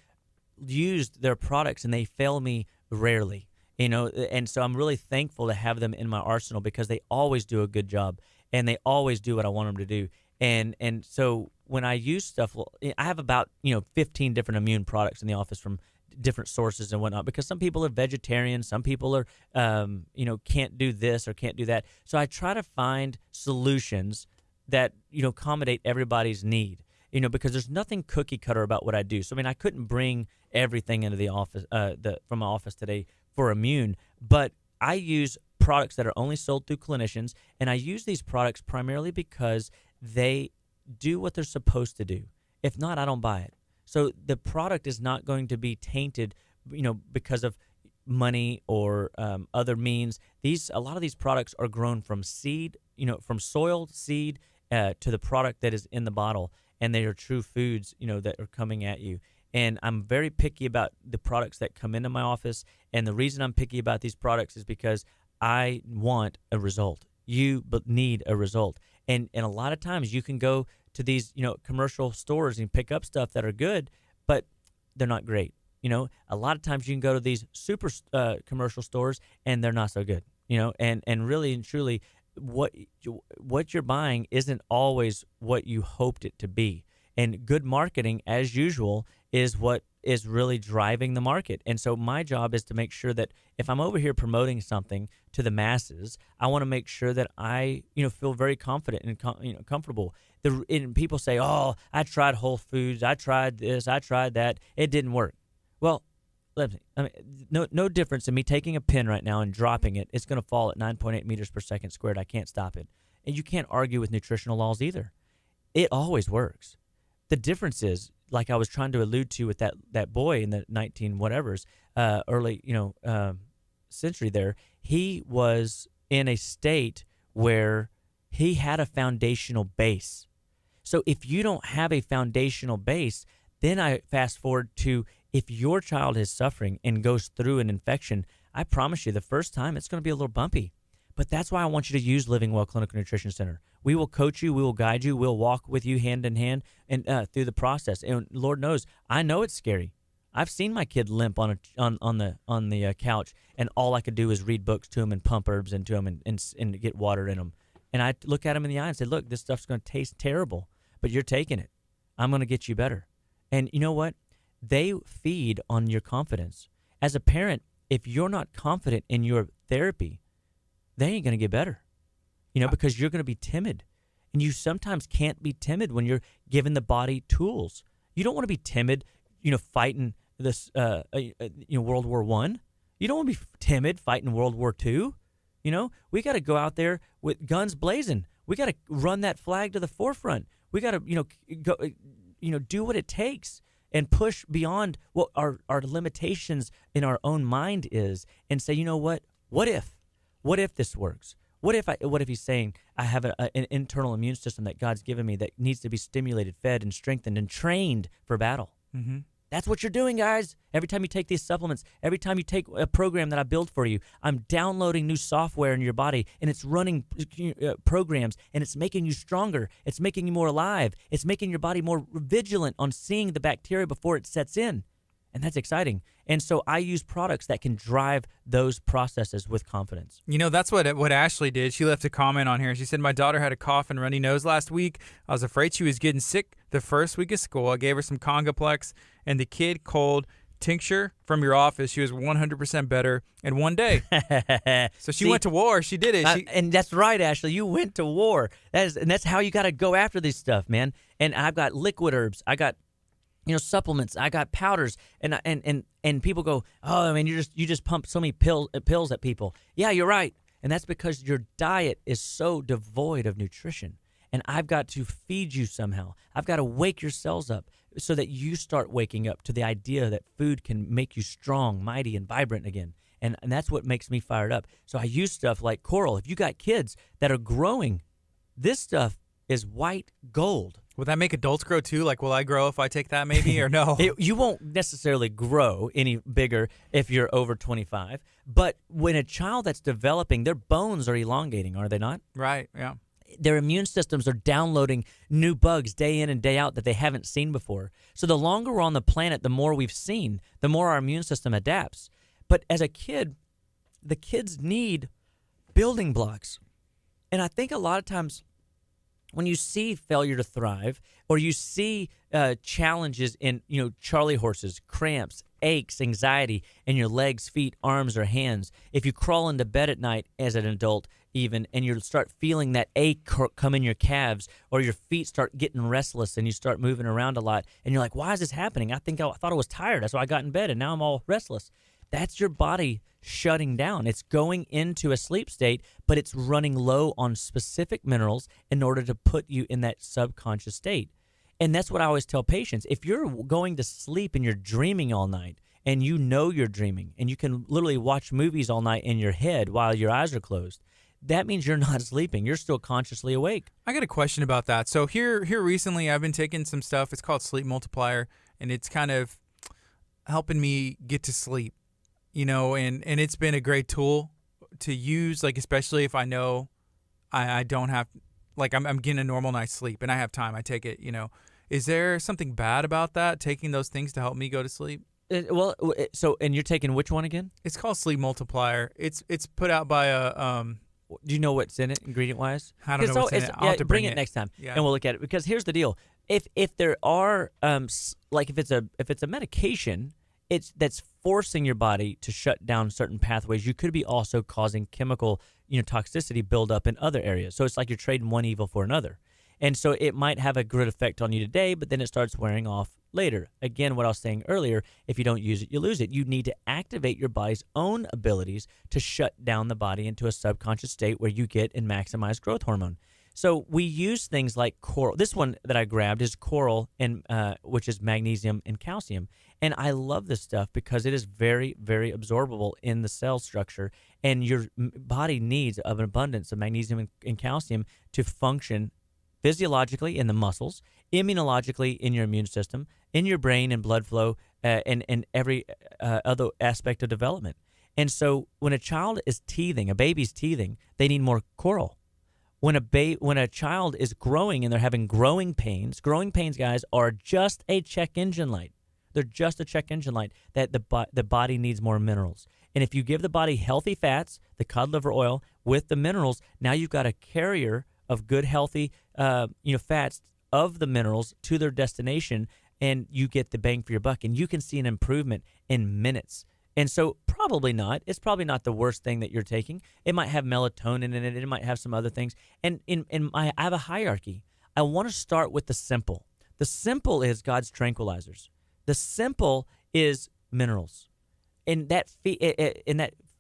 used their products, and they fail me rarely. And so I'm really thankful to have them in my arsenal because they always do a good job and they always do what I want them to do. And so when I use stuff, I have about 15 different immune products in the office from different sources and whatnot because some people are vegetarian, some people are can't do this or can't do that. So I try to find solutions that accommodate everybody's need. Because there's nothing cookie cutter about what I do. So I mean, I couldn't bring everything into the office from my office today for immune, but I use products that are only sold through clinicians, and I use these products primarily because they do what they're supposed to do. If not, I don't buy it. So the product is not going to be tainted, because of money or other means. A lot of these products are grown from seed, from soil seed to the product that is in the bottle, and they are true foods, that are coming at you. And I'm very picky about the products that come into my office. And the reason I'm picky about these products is because I want a result. You need a result. And a lot of times you can go to these, commercial stores and pick up stuff that are good, but they're not great. A lot of times you can go to these super commercial stores and they're not so good, and really and truly what you're buying isn't always what you hoped it to be. And good marketing, as usual, is what is really driving the market. And so my job is to make sure that if I'm over here promoting something to the masses, I want to make sure that I, feel very confident and comfortable. And people say, "Oh, I tried Whole Foods, I tried this, I tried that, it didn't work." Well, no difference in me taking a pin right now and dropping it. It's going to fall at 9.8 meters per second squared. I can't stop it. And you can't argue with nutritional laws either. It always works. The difference is, like I was trying to allude to with that boy in the 19 whatevers, early century there, he was in a state where he had a foundational base. So if you don't have a foundational base, then I fast forward to if your child is suffering and goes through an infection, I promise you the first time it's going to be a little bumpy. But that's why I want you to use Living Well Clinical Nutrition Center. We will coach you. We will guide you. We'll walk with you hand in hand and through the process. And Lord knows, I know it's scary. I've seen my kid limp on the couch, and all I could do is read books to him and pump herbs into him and get water in him. And I look at him in the eye and say, "Look, this stuff's going to taste terrible, but you're taking it. I'm going to get you better." And you know what? They feed on your confidence. As a parent, if you're not confident in your therapy, they ain't going to get better. because you're going to be timid. And you sometimes can't be timid when you're giving the body tools. You don't want to be timid, fighting this, World War I. You don't want to be timid fighting World War II. We got to go out there with guns blazing. We got to run that flag to the forefront. We got to, go, do what it takes and push beyond what our limitations in our own mind is, and say, you know what? What if this works? What if he's saying I have an internal immune system that God's given me that needs to be stimulated, fed, and strengthened and trained for battle? Mm-hmm. That's what you're doing, guys. Every time you take these supplements, every time you take a program that I build for you, I'm downloading new software in your body, and it's running programs, and it's making you stronger. It's making you more alive. It's making your body more vigilant on seeing the bacteria before it sets in. And that's exciting. And so I use products that can drive those processes with confidence. That's what Ashley did. She left a comment on here. She said, my daughter had a cough and runny nose last week. I was afraid she was getting sick the first week of school. I gave her some Congaplex and the kid cold tincture from your office. She was 100% better in one day. So she went to war. She did it. And that's right, Ashley. You went to war. That's how you got to go after this stuff, man. And I've got liquid herbs. I got supplements. I got powders, and people go, oh, I mean, you just pump so many pills at people. Yeah, you're right, and that's because your diet is so devoid of nutrition, and I've got to feed you somehow. I've got to wake your cells up so that you start waking up to the idea that food can make you strong, mighty, and vibrant again, and that's what makes me fired up. So I use stuff like coral. If you got kids that are growing, this stuff is white gold. Will that make adults grow too? Like, will I grow if I take that maybe, or no? You won't necessarily grow any bigger if you're over 25. But when a child that's developing, their bones are elongating, are they not? Right, yeah. Their immune systems are downloading new bugs day in and day out that they haven't seen before. So the longer we're on the planet, the more we've seen, the more our immune system adapts. But as a kid, the kids need building blocks. And I think a lot of times, when you see failure to thrive, or you see challenges in, Charlie horses, cramps, aches, anxiety in your legs, feet, arms, or hands, if you crawl into bed at night as an adult even, and you start feeling that ache come in your calves, or your feet start getting restless and you start moving around a lot, and you're like, why is this happening? I thought I was tired. That's why I got in bed, and now I'm all restless. That's your body shutting down. It's going into a sleep state, but it's running low on specific minerals in order to put you in that subconscious state. And that's what I always tell patients. If you're going to sleep and you're dreaming all night, and you're dreaming, and you can literally watch movies all night in your head while your eyes are closed, that means you're not sleeping. You're still consciously awake. I got a question about that. So here recently, I've been taking some stuff. It's called Sleep Multiplier, and it's kind of helping me get to sleep. And it's been a great tool to use, like, especially if I know I don't have, like, I'm getting a normal night's sleep and I have time. I take it, Is there something bad about that, taking those things to help me go to sleep? And you're taking which one again? It's called Sleep Multiplier. It's put out by a Do you know what's in it, ingredient-wise? I don't know what's in it. I'll have to bring it next time, and we'll look at it. Because here's the deal: if there are if it's a medication, that's forcing your body to shut down certain pathways, you could be also causing chemical toxicity buildup in other areas. So it's like you're trading one evil for another. And so it might have a good effect on you today, but then it starts wearing off later. Again, what I was saying earlier, if you don't use it, you lose it. You need to activate your body's own abilities to shut down the body into a subconscious state where you get and maximize growth hormone. So we use things like coral. This one that I grabbed is coral, and which is magnesium and calcium. And I love this stuff because it is very, very absorbable in the cell structure. And your body needs an abundance of magnesium and calcium to function physiologically in the muscles, immunologically in your immune system, in your brain and blood flow, and every other aspect of development. And so when a child is teething, a baby's teething, they need more coral. When a child is growing and they're having growing pains, guys, are just a check engine light. They're just a check engine light that the body needs more minerals. And if you give the body healthy fats, the cod liver oil with the minerals, now you've got a carrier of good, healthy, fats of the minerals to their destination, and you get the bang for your buck. And you can see an improvement in minutes And so probably not. It's probably not the worst thing that you're taking. It might have melatonin in it. It might have some other things. And I have a hierarchy. I want to start with the simple. The simple is God's tranquilizers. The simple is minerals. And that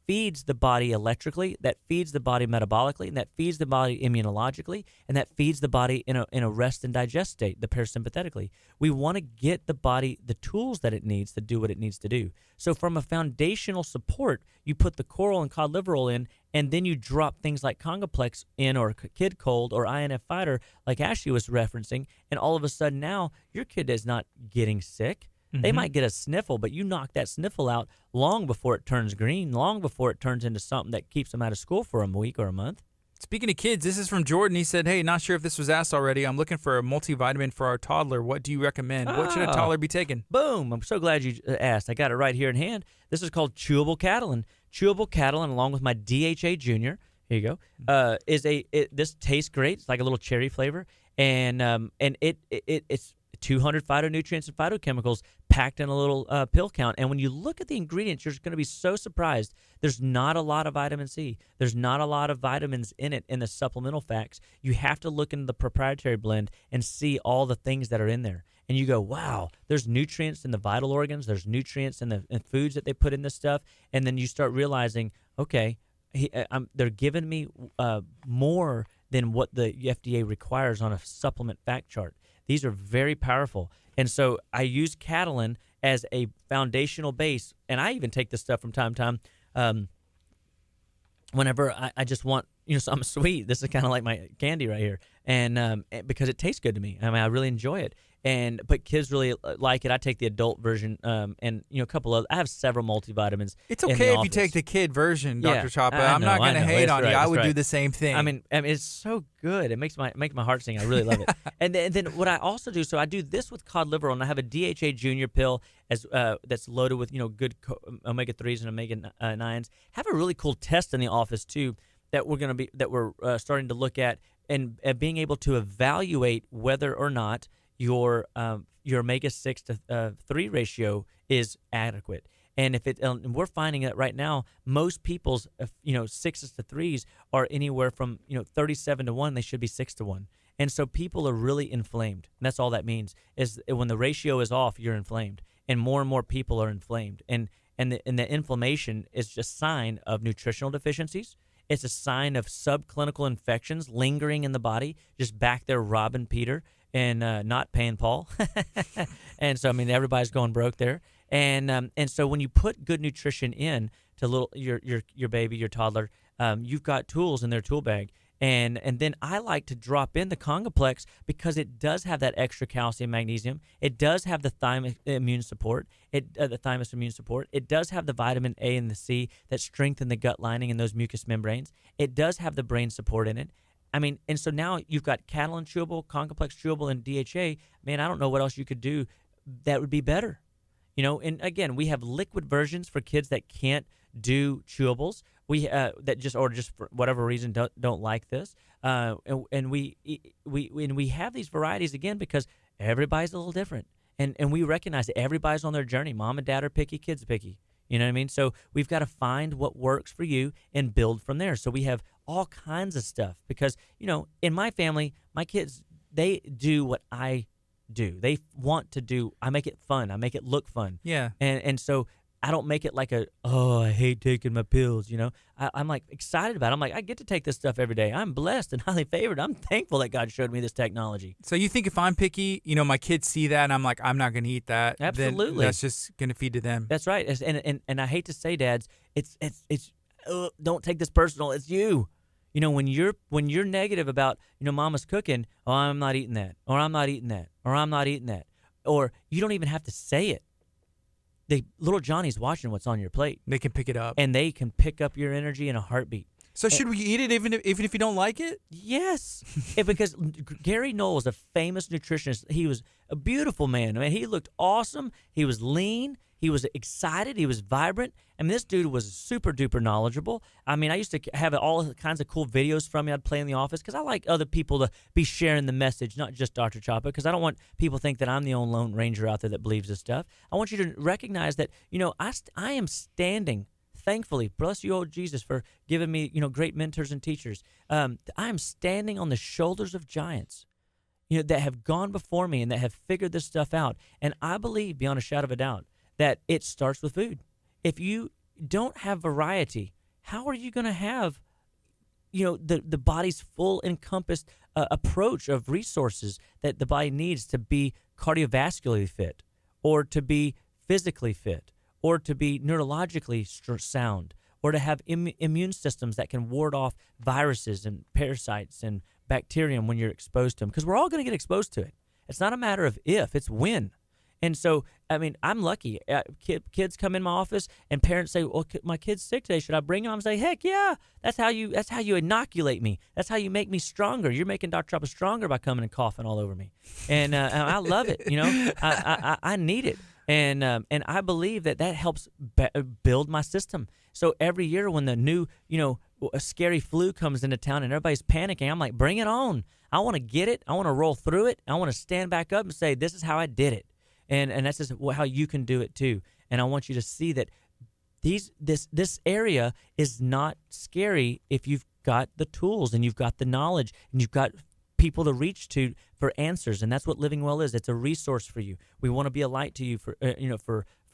feeds the body electrically, that feeds the body metabolically, and that feeds the body immunologically, and that feeds the body in a rest and digest state, the parasympathetically. We want to get the body the tools that it needs to do what it needs to do. So from a foundational support, you put the coral and cod liver oil in, and then you drop things like Congoplex in, or Kid Cold, or INF Fighter, like Ashley was referencing, and all of a sudden now your kid is not getting sick. They might get a sniffle, but you knock that sniffle out long before it turns green, long before it turns into something that keeps them out of school for a week or a month. Speaking of kids, this is from Jordan. He said, hey, not sure if this was asked already. I'm looking for a multivitamin for our toddler. What do you recommend? What should a toddler be taking? Boom. I'm so glad you asked. I got it right here in hand. This is called Chewable Catalin. Chewable Catalin, along with my DHA Junior, here you go, this tastes great. It's like a little cherry flavor. And it's 200 phytonutrients and phytochemicals packed in a little pill count. And when you look at the ingredients, you're going to be so surprised. There's not a lot of vitamin C. There's not a lot of vitamins in it in the supplemental facts. You have to look into the proprietary blend and see all the things that are in there. And you go, wow, there's nutrients in the vital organs. There's nutrients in the foods that they put in this stuff. And then you start realizing, okay, they're giving me more than what the FDA requires on a supplement fact chart. These are very powerful. And so I use Catalin as a foundational base. And I even take this stuff from time to time whenever I just want, something sweet. This is kind of like my candy right here. And because it tastes good to me. I mean, I really enjoy it. But kids really like it. I take the adult version, and a couple of. I have several multivitamins. It's okay if you take the kid version, Dr. Chapa. I'm not going to hate on you. I would do the same thing. I mean, it's so good. It makes my heart sing. I really love it. And then what I also do, so I do this with cod liver oil, and I have a DHA Junior pill that's loaded with good omega 3s and omega 9s. Have a really cool test in the office too that we're starting to look at, and being able to evaluate whether or not your omega-6 to 3 ratio is adequate. And and we're finding that right now, most people's 6s to 3s are anywhere from 37 to 1. They should be 6 to 1. And so people are really inflamed. And that's all that means, is when the ratio is off, you're inflamed. And more people are inflamed. And the inflammation is just a sign of nutritional deficiencies. It's a sign of subclinical infections lingering in the body, just back there robbing Peter and not paying Paul. And so, I mean, everybody's going broke there. And so when you put good nutrition in to your baby, your toddler, you've got tools in their tool bag. And then I like to drop in the Congoplex because it does have that extra calcium, magnesium. It does have the thymus immune support. It does have the vitamin A and the C that strengthen the gut lining and those mucous membranes. It does have the brain support in it. I mean, and so now you've got Catalin chewable, Congoplex chewable, and DHA. Man, I don't know what else you could do that would be better. And again, we have liquid versions for kids that can't do chewables. We that just for whatever reason don't like this. And we have these varieties again because everybody's a little different. And we recognize that everybody's on their journey. Mom and dad are picky, kids are picky. You know what I mean? So we've got to find what works for you and build from there. So we have all kinds of stuff because, in my family, my kids, they do what I do. They want to do. I make it fun. I make it look fun. Yeah. And so I don't make it like I hate taking my pills, I'm like excited about it. I'm like, I get to take this stuff every day. I'm blessed and highly favored. I'm thankful that God showed me this technology. So you think if I'm picky, my kids see that and I'm like, I'm not going to eat that. Absolutely. Then that's just going to feed to them. That's right. And I hate to say, dads, it's don't take this personal. It's you. When you're negative about, mama's cooking, oh, I'm not eating that, or I'm not eating that, or I'm not eating that, or you don't even have to say it. Little Johnny's watching what's on your plate. They can pick it up. And they can pick up your energy in a heartbeat. So should we eat it even if you don't like it? Yes. Because Gary Knoll is a famous nutritionist. He was a beautiful man. I mean, he looked awesome. He was lean. He was excited. He was vibrant. I mean, this dude was super duper knowledgeable. I mean, I used to have all kinds of cool videos from me I'd play in the office because I like other people to be sharing the message, not just Dr. Chapa, because I don't want people to think that I'm the only lone ranger out there that believes this stuff. I want you to recognize that, I am standing, thankfully, bless you, old Jesus, for giving me, great mentors and teachers. I am standing on the shoulders of giants, that have gone before me and that have figured this stuff out. And I believe, beyond a shadow of a doubt, that it starts with food. If you don't have variety, how are you going to have, the body's full encompassed approach of resources that the body needs to be cardiovascularly fit, or to be physically fit, or to be neurologically sound, or to have immune systems that can ward off viruses and parasites and bacterium when you're exposed to them? Because we're all going to get exposed to it. It's not a matter of if, it's when. And so, I mean, I'm lucky. Kids come in my office and parents say, "Well, my kid's sick today. Should I bring him?" I'm say, "Heck yeah! That's how you inoculate me. That's how you make me stronger. You're making Dr. Chapa stronger by coming and coughing all over me." And I love it. I need it. And I believe that helps build my system. So every year when the new, a scary flu comes into town and everybody's panicking, I'm like, bring it on. I want to get it. I want to roll through it. I want to stand back up and say, this is how I did it. And that's just how you can do it too. And I want you to see that this area is not scary if you've got the tools and you've got the knowledge and you've got people to reach to for answers. And that's what Living Well is. It's a resource for you. We want to be a light to you for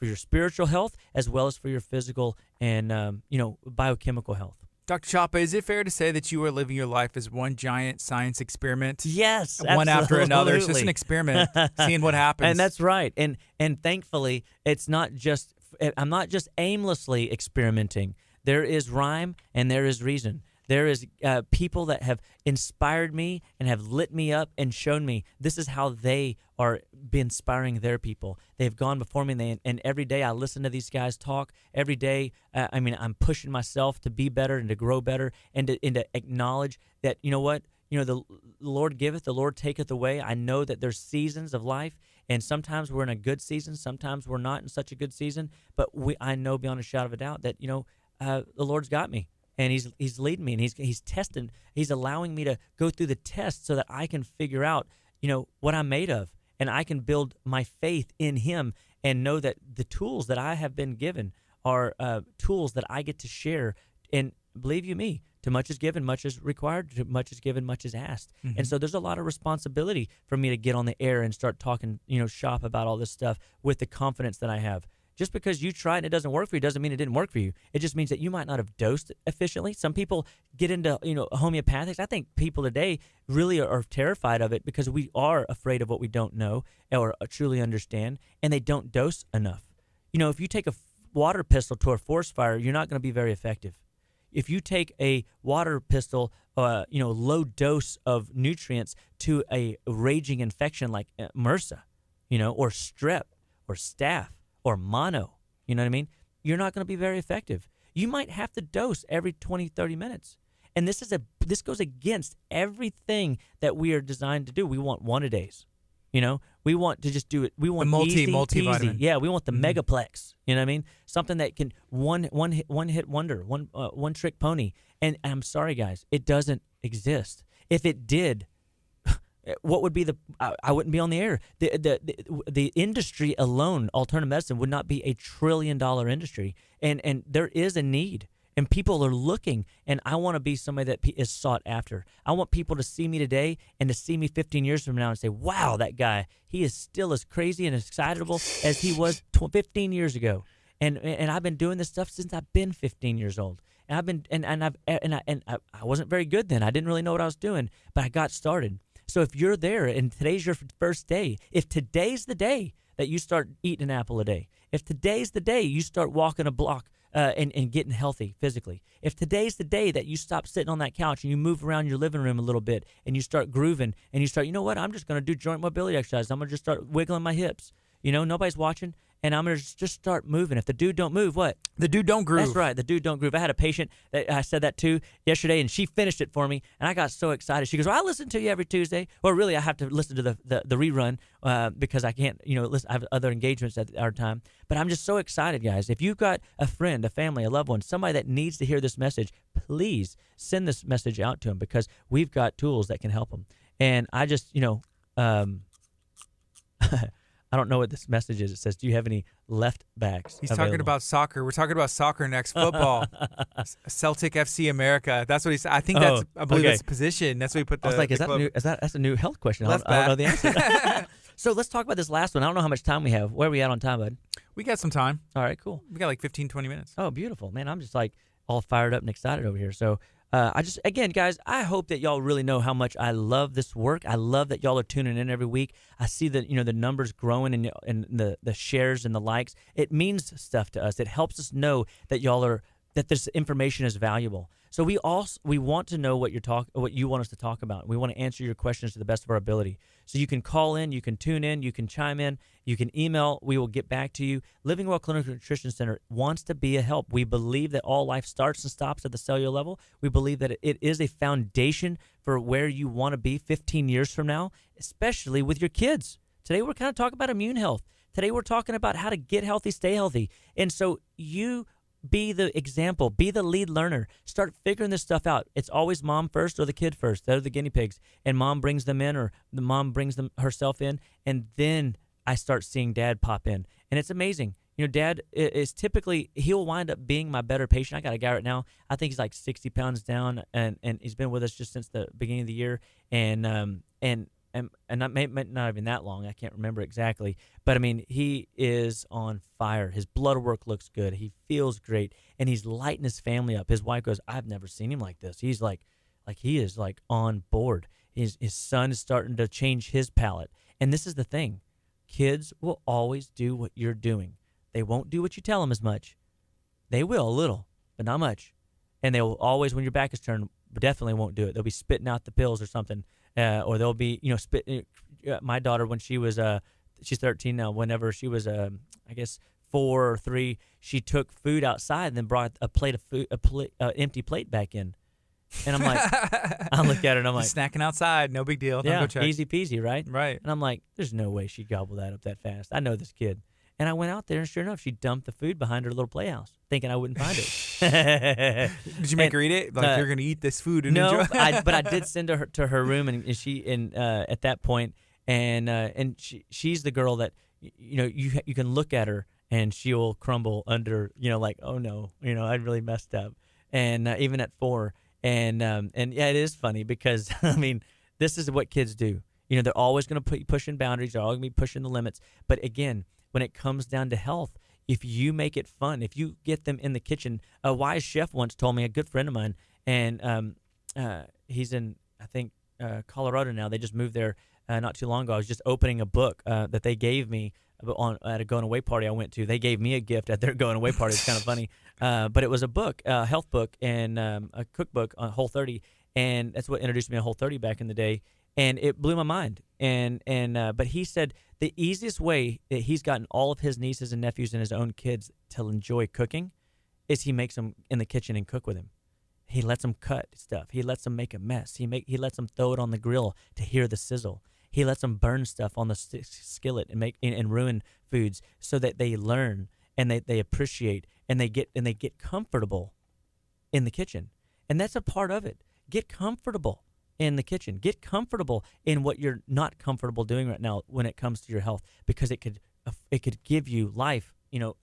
your spiritual health as well as for your physical and biochemical health. Dr. Chapa, is it fair to say that you are living your life as one giant science experiment? Yes, one after another. It's absolutely. just an experiment, seeing what happens. And that's right. And thankfully, I'm not just aimlessly experimenting. There is rhyme and there is reason. There is people that have inspired me and have lit me up and shown me this is how they are inspiring their people. They've gone before me, and every day I listen to these guys talk. Every day, I'm pushing myself to be better and to grow better and to acknowledge that, the Lord giveth, the Lord taketh away. I know that there's seasons of life, and sometimes we're in a good season, sometimes we're not in such a good season, but I know beyond a shadow of a doubt that, the Lord's got me. And he's leading me, and he's testing. He's allowing me to go through the test so that I can figure out, what I'm made of, and I can build my faith in Him and know that the tools that I have been given are tools that I get to share. And believe you me, to much is given, much is required. To much is given, much is asked. Mm-hmm. And so there's a lot of responsibility for me to get on the air and start talking, shop about all this stuff with the confidence that I have. Just because you try and it doesn't work for you doesn't mean it didn't work for you. It just means that you might not have dosed efficiently. Some people get into, homeopathics. I think people today really are terrified of it because we are afraid of what we don't know or truly understand, and they don't dose enough. If you take a water pistol to a forest fire, you're not going to be very effective. If you take a water pistol, low dose of nutrients to a raging infection like MRSA, or strep or staph, or mono, you know what I mean? You're not going to be very effective. You might have to dose every 20, 30 minutes. And this goes against everything that we are designed to do. We want one-a-days. We want to just do it. We want multivitamin. Yeah, we want the megaplex. You know what I mean? Something that can one hit wonder, one trick pony. And I'm sorry, guys, it doesn't exist. If it did, what would be I wouldn't be on the air. The industry alone, alternative medicine, would not be $1 trillion industry. And there is a need. And people are looking, and I want to be somebody that is sought after. I want people to see me today and to see me 15 years from now and say, wow, that guy, he is still as crazy and excitable as he was 15 years ago. And I've been doing this stuff since I've been 15 years old. And I wasn't very good then. I didn't really know what I was doing, but I got started. So if you're there and today's your first day, if today's the day that you start eating an apple a day, if today's the day you start walking a block and getting healthy physically, if today's the day that you stop sitting on that couch and you move around your living room a little bit and you start grooving and you start, I'm just going to do joint mobility exercise. I'm going to just start wiggling my hips. Nobody's watching. and I'm going to just start moving. If the dude don't move, what? The dude don't groove. That's right. The dude don't groove. I had a patient that I said that to yesterday, and she finished it for me, and I got so excited. She goes, "Well, I listen to you every Tuesday." Well, really, I have to listen to the rerun because I can't, listen. I have other engagements at our time. But I'm just so excited, guys. If you've got a friend, a family, a loved one, somebody that needs to hear this message, please send this message out to them because we've got tools that can help them. And I just, I don't know what this message is. It says, "Do you have any left backs?" He's available? talking about soccer. We're talking about soccer next. Football. Celtic FC America. That's what he said. I think I believe that's the position. That's what he put the. I was like, that's a new health question? I don't know the answer. So let's talk about this last one. I don't know how much time we have. Where are we at on time, bud? We got some time. All right, cool. We got like 15, 20 minutes. Oh, beautiful, man. I'm just like all fired up and excited over here. So again, guys, I hope that y'all really know how much I love this work. I love that y'all are tuning in every week. I see that, the numbers growing and the shares and the likes. It means stuff to us. It helps us know that that this information is valuable. So we want to know what you want us to talk about. We want to answer your questions to the best of our ability. So you can call in, you can tune in, you can chime in, you can email. We will get back to you. Living Well Clinical Nutrition Center wants to be a help. We believe that all life starts and stops at the cellular level. We believe that it is a foundation for where you want to be 15 years from now, especially with your kids. Today we're kind of talking about immune health. Today we're talking about how to get healthy, stay healthy. And so you be the example. Be the lead learner. Start figuring this stuff out. It's always mom first or the kid first. They're the guinea pigs. And mom brings them in or the mom brings them herself in. And then I start seeing dad pop in. And it's amazing. Dad is typically, he'll wind up being my better patient. I got a guy right now. I think he's like 60 pounds down. And he's been with us just since the beginning of the year. And not even that long. I can't remember exactly. But, I mean, he is on fire. His blood work looks good. He feels great. And he's lighting his family up. His wife goes, "I've never seen him like this." He's like he is like on board. His son is starting to change his palate. And this is the thing. Kids will always do what you're doing. They won't do what you tell them as much. They will a little, but not much. And they will always, when your back is turned, definitely won't do it. They'll be spitting out the pills or something. Or they'll be, spit. My daughter, when she was, she's 13 now. Whenever she was, I guess 4 or 3, she took food outside and then brought a plate of food, empty plate back in. And I'm like, I look at her and I'm like, snacking outside, no big deal. Yeah, go check. Easy peasy, right? Right. And I'm like, there's no way she'd gobble that up that fast. I know this kid. And I went out there, and sure enough, she dumped the food behind her little playhouse, thinking I wouldn't find it. Did you make her eat it? Like you're gonna eat this food and no, enjoy? but I did send her to her room, and she at that point, and she's the girl that you can look at her and she'll crumble under like, oh no, I really messed up, and even at 4, and yeah, it is funny because I mean this is what kids do. They're always gonna put pushing boundaries. They're always gonna be pushing the limits. But again, when it comes down to health, if you make it fun, if you get them in the kitchen, a wise chef once told me, a good friend of mine, and he's in, I think, Colorado now. They just moved there not too long ago. I was just opening a book that they gave me at a going away party I went to. They gave me a gift at their going away party. It's kind of funny. But it was a book, a health book, and a cookbook on Whole30, and that's what introduced me to Whole30 back in the day. And it blew my mind. But he said the easiest way that he's gotten all of his nieces and nephews and his own kids to enjoy cooking is he makes them in the kitchen and cook with him. He lets them cut stuff. He lets them make a mess. He lets them throw it on the grill to hear the sizzle. He lets them burn stuff on the skillet and ruin foods so that they learn and they appreciate and they get comfortable in the kitchen. And that's a part of it. Get comfortable in the kitchen. Get comfortable in what you're not comfortable doing right now when it comes to your health, because it could give you life,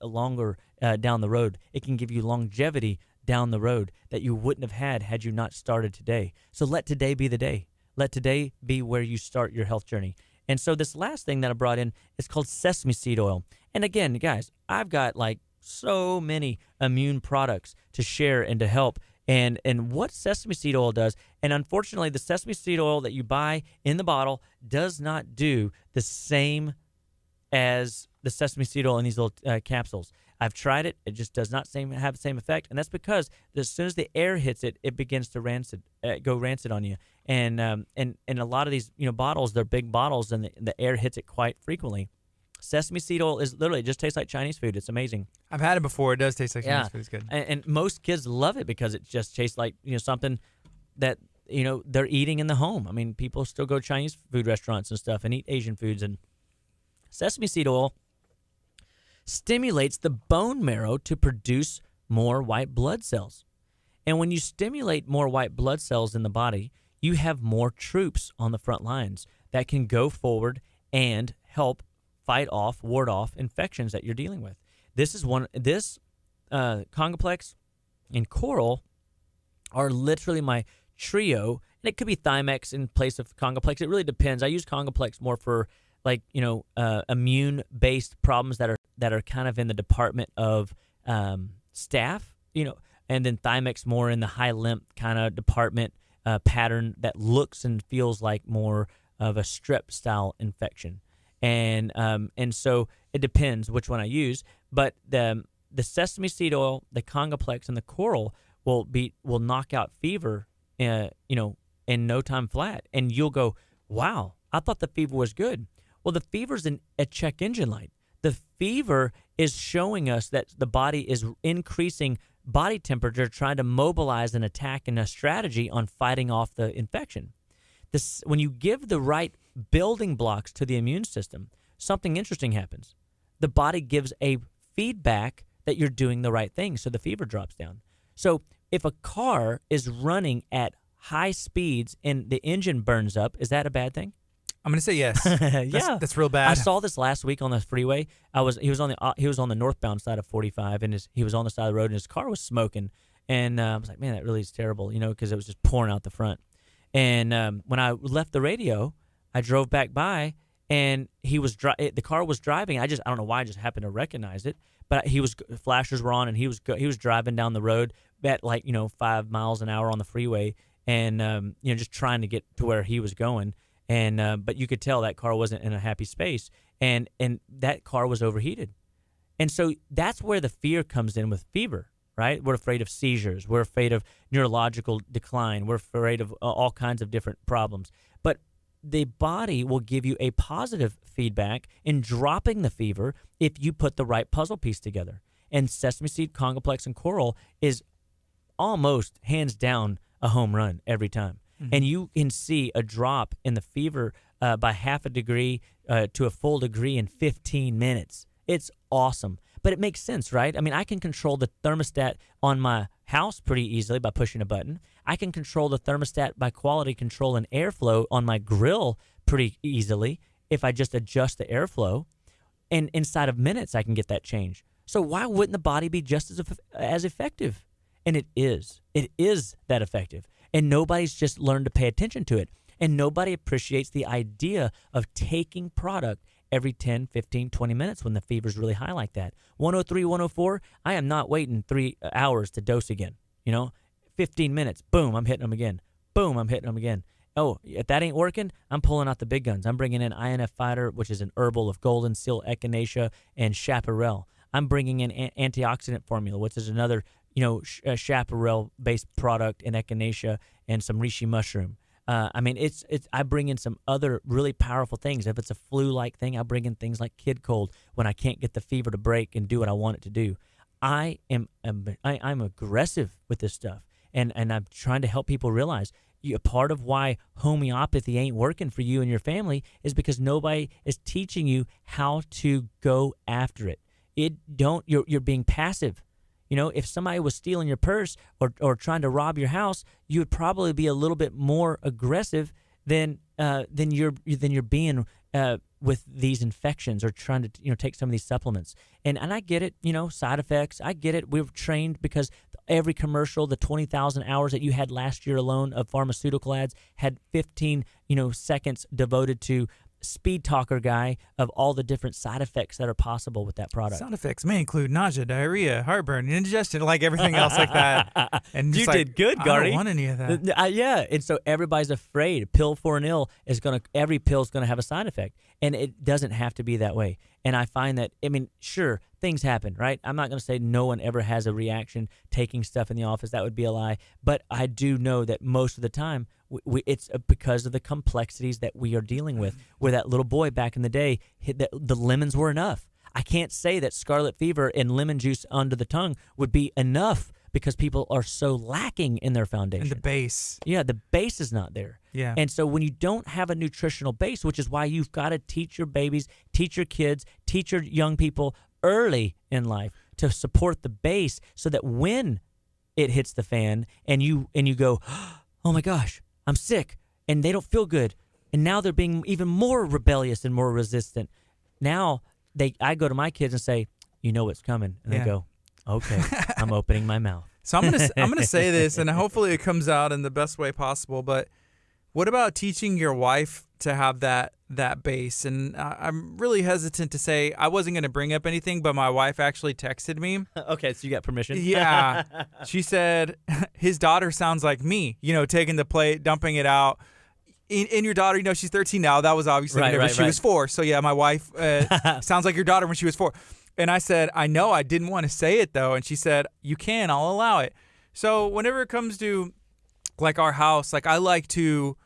longer down the road. It can give you longevity down the road that you wouldn't have had you not started today. So let today be the day. Let today be where you start your health journey. And so this last thing that I brought in is called sesame seed oil. And again, guys, I've got like so many immune products to share and to help. And what sesame seed oil does, and unfortunately the sesame seed oil that you buy in the bottle does not do the same as the sesame seed oil in these little capsules. I've tried it. It just does not have the same effect, and that's because as soon as the air hits it, it begins to go rancid on you. And a lot of these bottles, they're big bottles, and the air hits it quite frequently. Sesame seed oil is literally, it just tastes like Chinese food. It's amazing. I've had it before. It does taste like Chinese food. It's good. And most kids love it because it just tastes like, something that, they're eating in the home. I mean, people still go to Chinese food restaurants and stuff and eat Asian foods. And sesame seed oil stimulates the bone marrow to produce more white blood cells. And when you stimulate more white blood cells in the body, you have more troops on the front lines that can go forward and help ward off infections that you're dealing with. This Congoplex and Coral are literally my trio, and it could be Thymex in place of Congoplex. It really depends. I use Congoplex more for immune-based problems that are kind of in the department of staph, and then Thymex more in the high lymph kind of department pattern that looks and feels like more of a strep style infection. And so it depends which one I use, but the sesame seed oil, the Congoplex, and the Coral will knock out fever, in no time flat. And you'll go, wow, I thought the fever was good. Well, the fever's a check engine light. The fever is showing us that the body is increasing body temperature, trying to mobilize an attack and a strategy on fighting off the infection. When you give the right building blocks to the immune system, something interesting happens. The body gives a feedback that you're doing the right thing, so the fever drops down. So if a car is running at high speeds and the engine burns up, is that a bad thing? I'm gonna say yes. Yeah, that's real bad. I saw this last week on the freeway. He was on the northbound side of 45, and he was on the side of the road, and his car was smoking. And I was like, man, that really is terrible, because it was just pouring out the front. And when I left the radio, I drove back by, and the car was driving. I don't know why I just happened to recognize it, but flashers were on, and he was driving down the road at 5 miles an hour on the freeway, and just trying to get to where he was going. And but you could tell that car wasn't in a happy space, and that car was overheated. And so that's where the fear comes in with fever, right? We're afraid of seizures. We're afraid of neurological decline. We're afraid of all kinds of different problems. But the body will give you a positive feedback in dropping the fever if you put the right puzzle piece together. And sesame seed, Congoplex, and Coral is almost hands down a home run every time. Mm-hmm. And you can see a drop in the fever by half a degree to a full degree in 15 minutes. It's awesome. But it makes sense, right? I mean, I can control the thermostat on my house pretty easily by pushing a button. I can control the thermostat by quality control and airflow on my grill pretty easily if I just adjust the airflow. And inside of minutes, I can get that change. So why wouldn't the body be just as effective? And it is. It is that effective. And nobody's just learned to pay attention to it. And nobody appreciates the idea of taking product every 10, 15, 20 minutes when the fever's really high like that. 103, 104, I am not waiting 3 hours to dose again. 15 minutes, boom, I'm hitting them again. Boom, I'm hitting them again. Oh, if that ain't working, I'm pulling out the big guns. I'm bringing in INF Fighter, which is an herbal of golden seal, echinacea, and chaparral. I'm bringing in antioxidant formula, which is another chaparral-based product, and echinacea, and some reishi mushroom. I bring in some other really powerful things. If it's a flu-like thing, I bring in things like Kid Cold when I can't get the fever to break and do what I want it to do. I'm aggressive with this stuff, and I'm trying to help people realize a part of why homeopathy ain't working for you and your family is because nobody is teaching you how to go after it. You're being passive. If somebody was stealing your purse or trying to rob your house, you would probably be a little bit more aggressive than you're being with these infections or trying to take some of these supplements. And I get it, side effects. I get it. We're trained because every commercial, the 20,000 hours that you had last year alone of pharmaceutical ads had 15 seconds devoted to speed talker guy of all the different side effects that are possible with that product. Side effects may include nausea, diarrhea, heartburn, indigestion, like everything else like that. And you did good, Gardy. I don't want any of that. Yeah, and so everybody's afraid. Pill for an ill every pill is gonna have a side effect, and it doesn't have to be that way. And I find that, sure, things happen, right? I'm not going to say no one ever has a reaction taking stuff in the office. That would be a lie. But I do know that most of the time, it's because of the complexities that we are dealing with. Where that little boy back in the day, the lemons were enough. I can't say that scarlet fever and lemon juice under the tongue would be enough because people are so lacking in their foundation. And the base. Yeah, the base is not there. Yeah. And so when you don't have a nutritional base, which is why you've got to teach your babies, teach your kids, teach your young people early in life to support the base so that when it hits the fan and you go, oh my gosh, I'm sick, and they don't feel good, and now they're being even more rebellious and more resistant. Now I go to my kids and say, you know what's coming, and they go, okay, I'm opening my mouth. So I'm gonna say this, and hopefully it comes out in the best way possible. But what about teaching your wife to have that base? And I'm really hesitant to say I wasn't gonna bring up anything, but my wife actually texted me. Okay, so you got permission. Yeah, she said his daughter sounds like me. Taking the plate, dumping it out. In your daughter, she's 13 now. That was obviously whenever she was 4. So yeah, my wife sounds like your daughter when she was 4. And I said, I know, I didn't want to say it though. And she said, you can, I'll allow it. So whenever it comes to like our house, like I like to,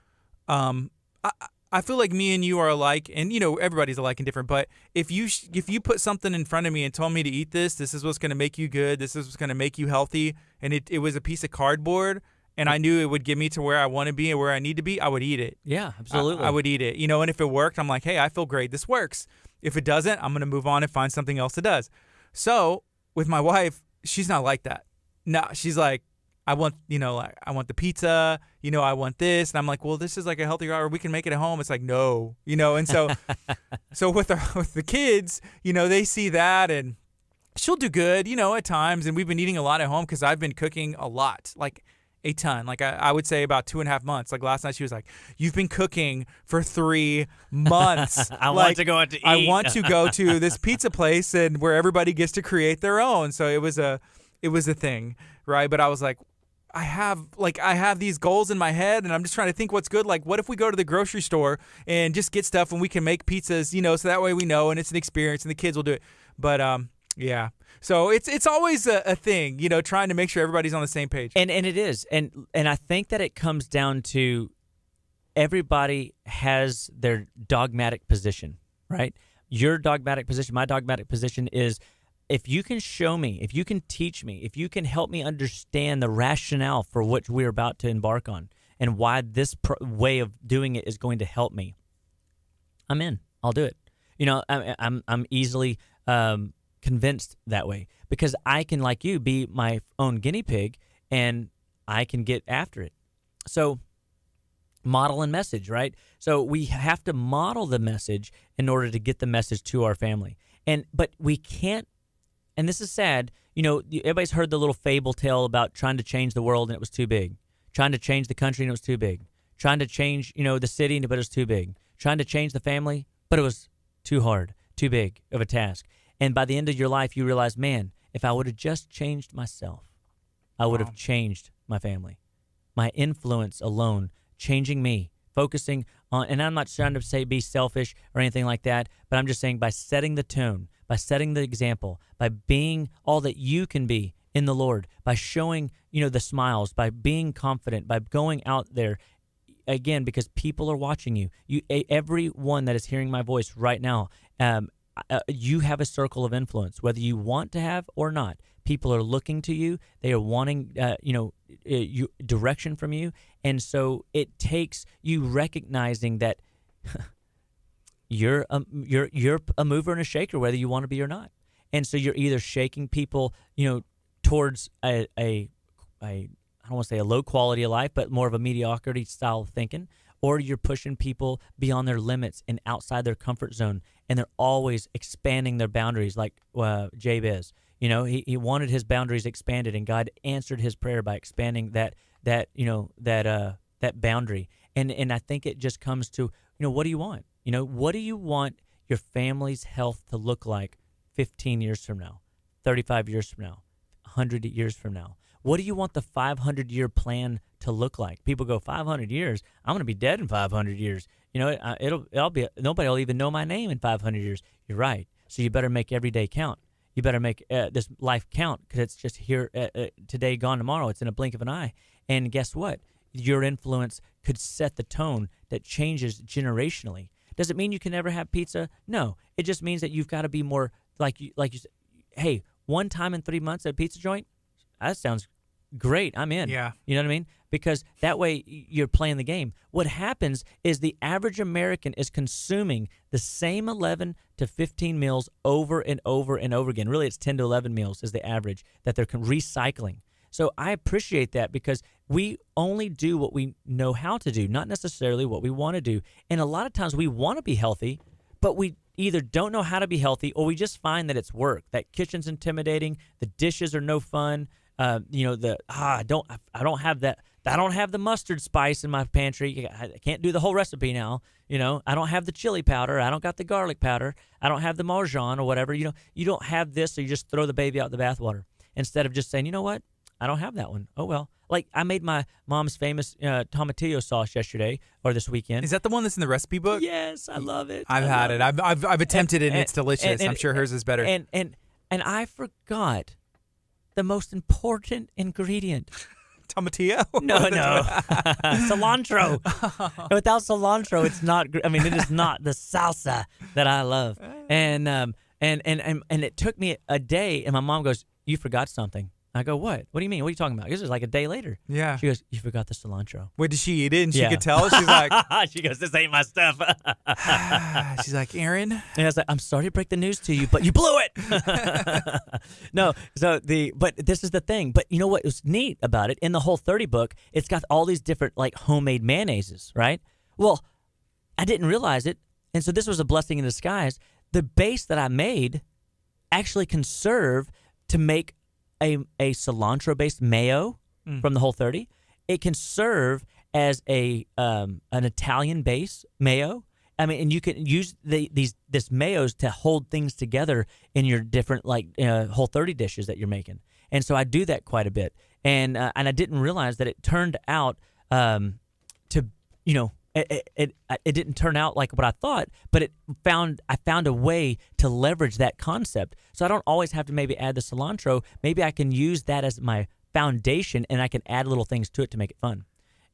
I feel like me and you are alike, and everybody's alike and different. But if you put something in front of me and told me to eat this is what's going to make you good. This is what's going to make you healthy. And it was a piece of cardboard, and I knew it would get me to where I want to be and where I need to be, I would eat it. Yeah, absolutely. I would eat it. And if it worked, I'm like, hey, I feel great. This works. If it doesn't, I'm going to move on and find something else that does. So with my wife, she's not like that. No, she's like, I want the pizza, I want this. And I'm like, well, this is like a healthier, or we can make it at home. It's like, no, and so, so with the kids, they see that, and she'll do good, at times. And we've been eating a lot at home because I've been cooking a lot, like a ton. Like I would say about 2.5 months. Like last night she was like, you've been cooking for 3 months. I want to go out to eat. I want to go to this pizza place and where everybody gets to create their own. So it was a thing, right? But I was like, I have these goals in my head, and I'm just trying to think what's good. Like, what if we go to the grocery store and just get stuff and we can make pizzas, so that way we know, and it's an experience and the kids will do it. But yeah. So it's always a thing, trying to make sure everybody's on the same page. And it is. And I think that it comes down to everybody has their dogmatic position, right? Your dogmatic position, my dogmatic position is, if you can show me, if you can teach me, if you can help me understand the rationale for what we're about to embark on and why this way of doing it is going to help me, I'm in. I'll do it. I'm easily convinced that way because I can, like you, be my own guinea pig and I can get after it. So model and message, right? So we have to model the message in order to get the message to our family. But we can't, and this is sad, everybody's heard the little fable tale about trying to change the world and it was too big. Trying to change the country and it was too big. Trying to change, the city, but it was too big. Trying to change the family, but it was too hard, too big of a task. And by the end of your life, you realize, man, if I would have just changed myself, I would have changed my family. My influence alone, changing me, focusing on, and I'm not trying to say be selfish or anything like that, but I'm just saying by setting the tone, by setting the example, by being all that you can be in the Lord, by showing, the smiles, by being confident, by going out there, again, because people are watching you. Everyone that is hearing my voice right now, you have a circle of influence, whether you want to have or not. People are looking to you. They are wanting, direction from you. And so it takes you recognizing that you're a mover and a shaker, whether you want to be or not. And so you're either shaking people, towards I don't want to say a low quality of life, but more of a mediocrity style of thinking, or you're pushing people beyond their limits and outside their comfort zone, and they're always expanding their boundaries, like Jabez. He wanted his boundaries expanded, and God answered his prayer by expanding that boundary. And I think it just comes to, what do you want? What do you want your family's health to look like 15 years from now, 35 years from now, 100 years from now? What do you want the 500-year plan to look like? People go, 500 years? I'm going to be dead in 500 years. Nobody will even know my name in 500 years. You're right. So you better make every day count. You better make this life count because it's just here today, gone tomorrow. It's in a blink of an eye. And guess what? Your influence could set the tone that changes generationally. Does it mean you can never have pizza? No. It just means that you've got to be more like you said, hey, one time in 3 months at a pizza joint? That sounds great. I'm in. Yeah. You know what I mean? Because that way you're playing the game. What happens is the average American is consuming the same 11 to 15 meals over and over and over again. Really, it's 10 to 11 meals is the average that they're recycling. So I appreciate that because we only do what we know how to do, not necessarily what we want to do. And a lot of times we want to be healthy, but we either don't know how to be healthy or we just find that it's work. That kitchen's intimidating. The dishes are no fun. I don't have that. I don't have the mustard spice in my pantry. I can't do the whole recipe now. I don't have the chili powder. I don't got the garlic powder. I don't have the Marjan or whatever. You don't have this, so you just throw the baby out the bathwater instead of just saying, you know what? I don't have that one. Oh, well. Like I made my mom's famous tomatillo sauce yesterday or this weekend. Is that the one that's in the recipe book? Yes, I love it. I've had it. I've attempted it, and it's delicious. I'm sure hers is better. And I forgot the most important ingredient. Tomatillo? No. Cilantro. Without cilantro, it's not. It is not the salsa that I love. And it took me a day. And my mom goes, "You forgot something." I go, "What? What do you mean? What are you talking about?" This is like a day later. Yeah. She goes, "You forgot the cilantro." Wait, did she eat it? And she Yeah. could tell. She's like, she goes, "This ain't my stuff." she's like, Aaron. And I was like, "I'm sorry to break the news to you, but you blew it." No, but this is the thing. But you know what was neat about it? In the Whole30 book, it's got all these different like homemade mayonnaises, right? Well, I didn't realize it, and so this was a blessing in disguise. The base that I made actually can serve to make a cilantro-based mayo from the Whole30. It can serve as an Italian base mayo. And you can use this mayos to hold things together in your different Whole30 dishes that you're making. And so I do that quite a bit. And I didn't realize that it turned out it didn't turn out like what I thought, but I found a way to leverage that concept. So I don't always have to maybe add the cilantro. Maybe I can use that as my foundation, and I can add little things to it to make it fun.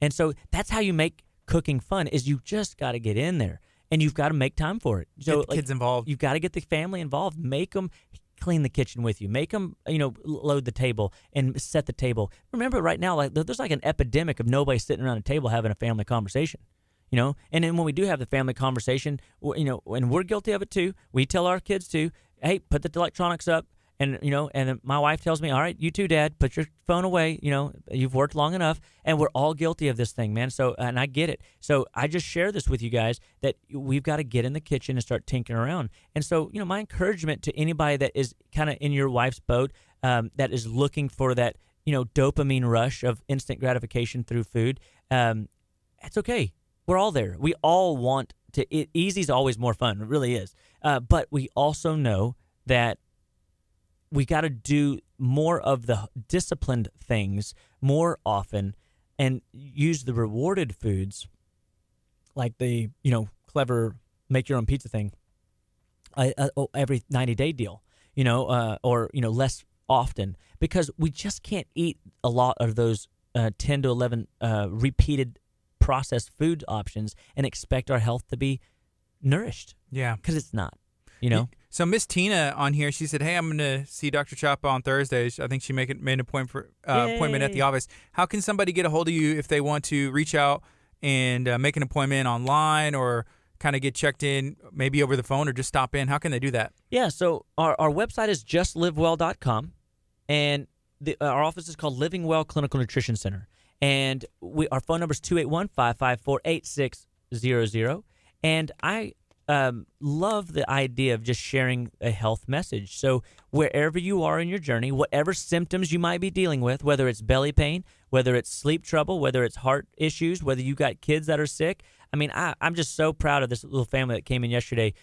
And so that's how you make cooking fun. Is you just got to get in there, and you've got to make time for it. So Get the kids involved. You've got to get the family involved. Make them clean the kitchen with you. Make them, load the table and set the table. Remember, right now, there's like an epidemic of nobody sitting around a table having a family conversation. And then when we do have the family conversation, and we're guilty of it too, we tell our kids to, hey, put the electronics up. And, and then my wife tells me, all right, you too, Dad, put your phone away. You've worked long enough. And we're all guilty of this thing, man. So, and I get it. So I just share this with you guys that we've got to get in the kitchen and start tinkering around. And so, my encouragement to anybody that is kind of in your wife's boat, that is looking for that, dopamine rush of instant gratification through food, it's okay. We're all there. We all want to. Easy's always more fun. It really is. But we also know that we got to do more of the disciplined things more often, and use the rewarded foods, like the clever make your own pizza thing, every 90-day deal, or less often, because we just can't eat a lot of those 10 to 11 repeated processed food options and expect our health to be nourished. Yeah. Because it's not, So Miss Tina on here, she said, hey, I'm going to see Dr. Chapa on Thursday. I think she made an appointment at the office. How can somebody get a hold of you if they want to reach out and make an appointment online, or kind of get checked in maybe over the phone, or just stop in? How can they do that? Yeah, so our website is justlivewell.com, and our office is called Living Well Clinical Nutrition Center. And our phone number is 281-554-8600. And I love the idea of just sharing a health message. So wherever you are in your journey, whatever symptoms you might be dealing with, whether it's belly pain, whether it's sleep trouble, whether it's heart issues, whether you got kids that are sick. I'm just so proud of this little family that came in yesterday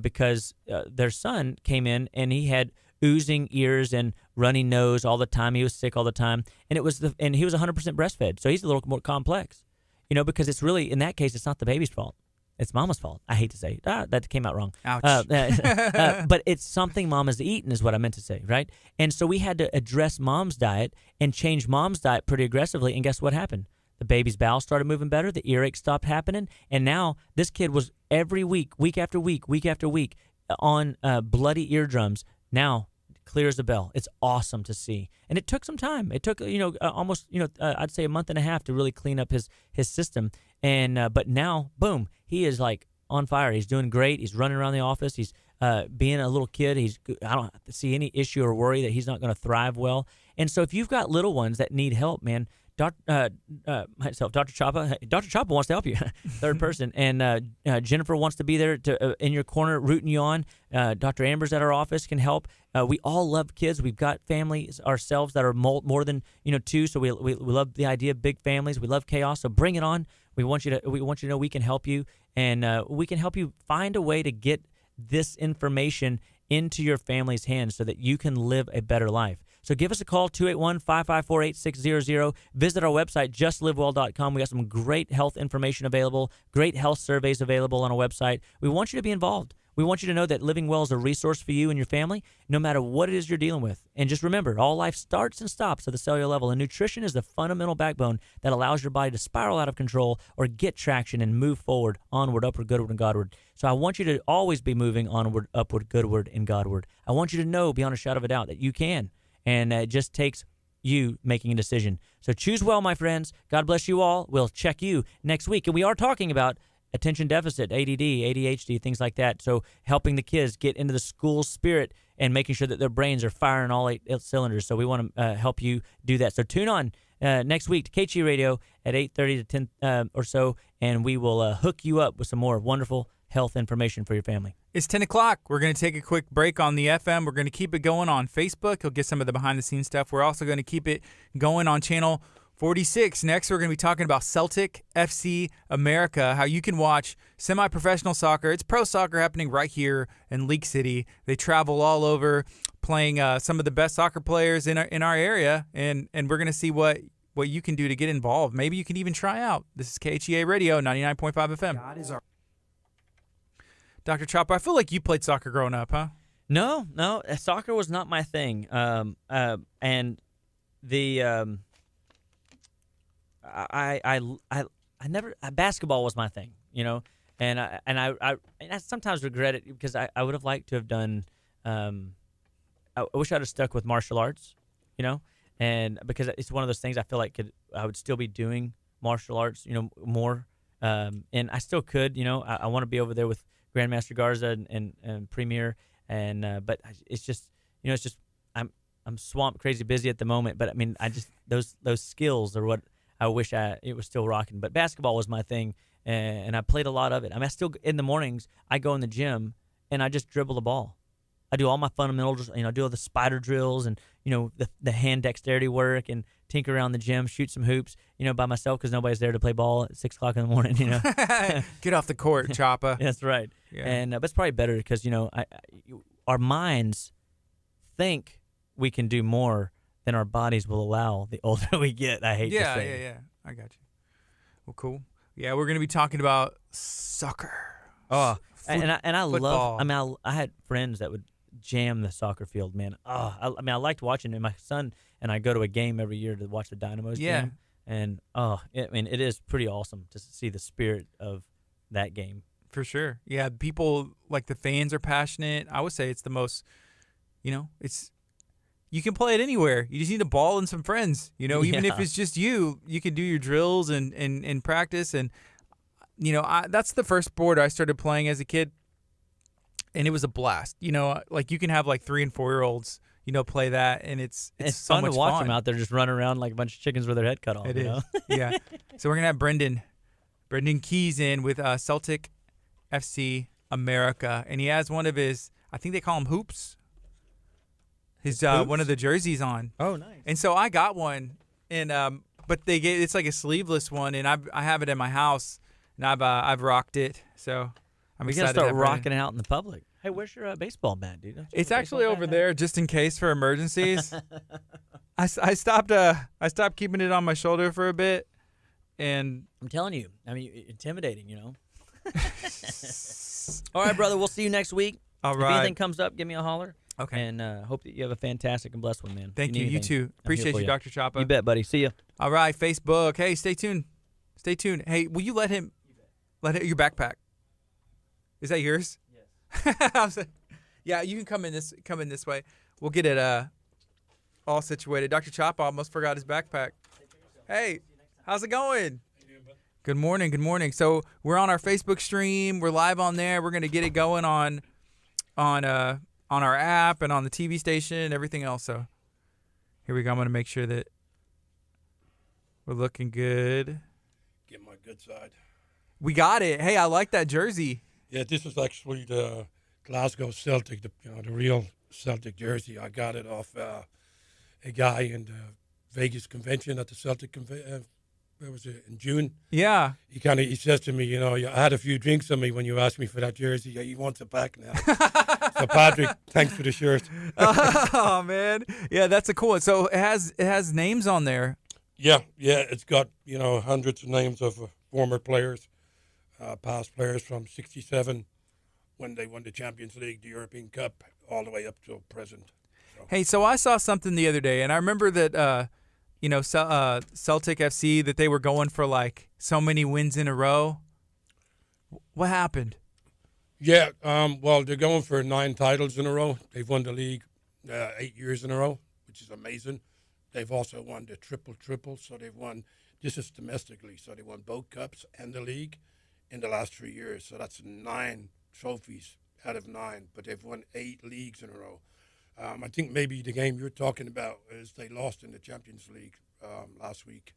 because their son came in and he had oozing ears and runny nose all the time. He was sick all the time, and he was 100% breastfed, so he's a little more complex, because it's really, in that case, it's not the baby's fault. It's mama's fault. I hate to say it. That came out wrong. Ouch. But it's something mama's eaten is what I meant to say, right? And so we had to address mom's diet and change mom's diet pretty aggressively. And guess what happened? The baby's bowels started moving better. The earache stopped happening. And now this kid was every week, week after week, week after week on bloody eardrums. Now clear as a bell. It's awesome to see. And it took some time. It took, almost, I'd say a month and a half to really clean up his system. And but now, boom, he is like on fire. He's doing great. He's running around the office. He's being a little kid. I don't see any issue or worry that he's not going to thrive well. And so if you've got little ones that need help, man, myself, Dr. Chapa wants to help you, third person, and Jennifer wants to be there in your corner, rooting you on. Dr. Amber's at our office can help. We all love kids. We've got families ourselves that are more than 2, so we love the idea of big families. We love chaos, so bring it on. We want you to know we can help you, and we can help you find a way to get this information into your family's hands so that you can live a better life. So give us a call, 281-554-8600. Visit our website, justlivewell.com. We got some great health information available, great health surveys available on our website. We want you to be involved. We want you to know that living well is a resource for you and your family, no matter what it is you're dealing with. And just remember, all life starts and stops at the cellular level, and nutrition is the fundamental backbone that allows your body to spiral out of control or get traction and move forward, onward, upward, goodward, and Godward. So I want you to always be moving onward, upward, goodward, and Godward. I want you to know beyond a shadow of a doubt that you can. And it just takes you making a decision. So choose well, my friends. God bless you all. We'll check you next week. And we are talking about attention deficit, ADD, ADHD, things like that. So helping the kids get into the school spirit and making sure that their brains are firing all eight cylinders. So we want to help you do that. So tune on next week to KHEA Radio at 8:30 to 10 or so, and we will hook you up with some more wonderful health information for your family. It's 10 o'clock. We're going to take a quick break on the FM. We're going to keep it going on Facebook. You'll get some of the behind-the-scenes stuff. We're also going to keep it going on Channel 46. Next, we're going to be talking about Celtic FC America, how you can watch semi-professional soccer. It's pro soccer happening right here in League City. They travel all over playing some of the best soccer players in our area, and we're going to see what you can do to get involved. Maybe you can even try out. This is KHEA Radio, 99.5 FM. God is our Dr. Chopper, I feel like you played soccer growing up, huh? No, soccer was not my thing. And the I never basketball was my thing, and I sometimes regret it because I would have liked to have done. I wish I'd have stuck with martial arts, and because it's one of those things I feel like I would still be doing martial arts, more, and I still could, I want to be over there with Grandmaster Garza and Premier, and but it's just I'm swamped, crazy busy at the moment. But I mean, I just those skills are what I wish it was still rocking. But basketball was my thing, and I played a lot of it. I mean, I still in the mornings I go in the gym and I just dribble the ball. I do all my fundamentals, do all the spider drills and the hand dexterity work and tinker around the gym, shoot some hoops, by myself because nobody's there to play ball at 6 o'clock in the morning. Get off the court, Choppa. That's right. Yeah. And but it's probably better because our minds think we can do more than our bodies will allow the older we get. I hate to say. Yeah. I got you. Well, cool. Yeah, we're gonna be talking about soccer. Oh, and I football. love. I mean, I had friends that would jam the soccer field, man. Oh, I liked watching it. My son and I go to a game every year to watch the Dynamos game. And it is pretty awesome to see the spirit of that game. For sure. Yeah, people, like the fans are passionate. I would say it's the most, it's, you can play it anywhere. You just need a ball and some friends, even if it's just you can do your drills and practice. And, that's the first sport I started playing as a kid. And it was a blast. Like you can have like 3 and 4-year-olds, play that. And it's so fun much to watch fun. them out there just running around like a bunch of chickens with their head cut off. It is. Yeah. So we're going to have Brendan Keys in with Celtic FC America, and he has one of his, I think they call them hoops. His one of the jerseys on. Oh, nice. And so I got one, and but it's like a sleeveless one, and I have it in my house, and I've rocked it. So I'm We excited. gotta start to have rocking Brendan. it out in the public. Hey, where's your baseball bat, dude? It's actually over there, just in case for emergencies. I stopped keeping it on my shoulder for a bit, and I'm telling you, I mean, intimidating, All right, brother. We'll see you next week. All If right. anything comes up, give me a holler. Okay. And hope that you have a fantastic and blessed one, man. Thank If you. need You anything, too. I'm here Appreciate for you, Dr. Chapa. You bet, buddy. See ya. All right, Facebook. Hey, stay tuned. Stay tuned. Hey, will you let him your backpack? Is that yours? Yes. Yeah, you can come in this way. We'll get it all situated. Dr. Chapa almost forgot his backpack. Hey, how's it going? Good morning. Good morning. So we're on our Facebook stream. We're live on there. We're gonna get it going on our app and on the TV station and everything else. So here we go. I'm gonna make sure that we're looking good. Get my good side. We got it. Hey, I like that jersey. Yeah, this is actually the Glasgow Celtic, the real Celtic jersey. I got it off a guy in the Vegas convention at the Celtic convention. Where was it? In June. Yeah. He says to me, I had a few drinks on me when you asked me for that jersey. Yeah, he wants it back now. So Patrick, thanks for the shirt. Oh man, yeah, that's a cool one. So it has names on there. Yeah, it's got hundreds of names of former players, past players from '67 when they won the Champions League, the European Cup, all the way up till present. So. Hey, so I saw something the other day, and I remember that Celtic FC, that they were going for like so many wins in a row. What happened? Yeah, well, they're going for 9 titles in a row. They've won the league 8 years in a row, which is amazing. They've also won the triple, so they've won, this is domestically, so they won both cups and the league in the last 3 years. So that's 9 trophies out of 9, but they've won 8 leagues in a row. I think maybe the game you're talking about is they lost in the Champions League last week.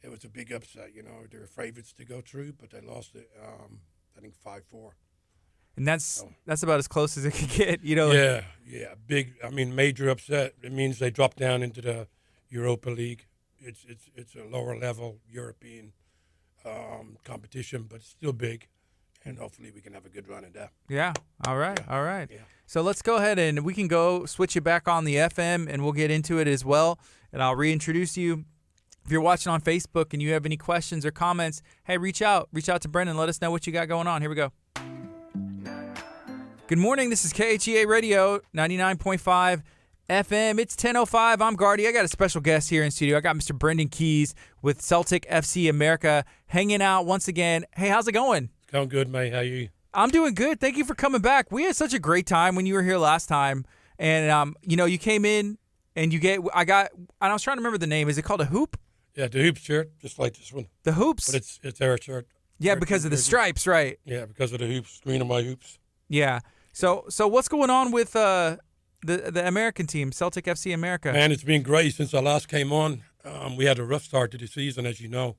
It was a big upset, they were favorites to go through, but they lost it, I think 5-4. And that's about as close as it could get, Yeah, big. Major upset. It means they drop down into the Europa League. It's a lower level European competition, but it's still big, and hopefully we can have a good run at that. Yeah. All right. Yeah. All right. Yeah. So let's go ahead and we can go switch it back on the FM, and we'll get into it as well. And I'll reintroduce you. If you're watching on Facebook and you have any questions or comments, hey, reach out to Brendan. Let us know what you got going on. Here we go. Good morning. This is KHEA Radio 99.5 FM. It's 10:05. I'm Gardy. I got a special guest here in studio. I got Mr. Brendan Keys with Celtic FC America hanging out once again. Hey, how's it going? It's going good, mate. How are you? I'm doing good. Thank you for coming back. We had such a great time when you were here last time, and you came in and I was trying to remember the name. Is it called a hoop? Yeah, the hoops shirt, just like this one. The hoops. But it's our shirt. Yeah, because of the stripes, right? Yeah, because of the hoops, green on my hoops. Yeah. So what's going on with the American team, Celtic FC America? Man, it's been great since I last came on. We had a rough start to the season, as you know,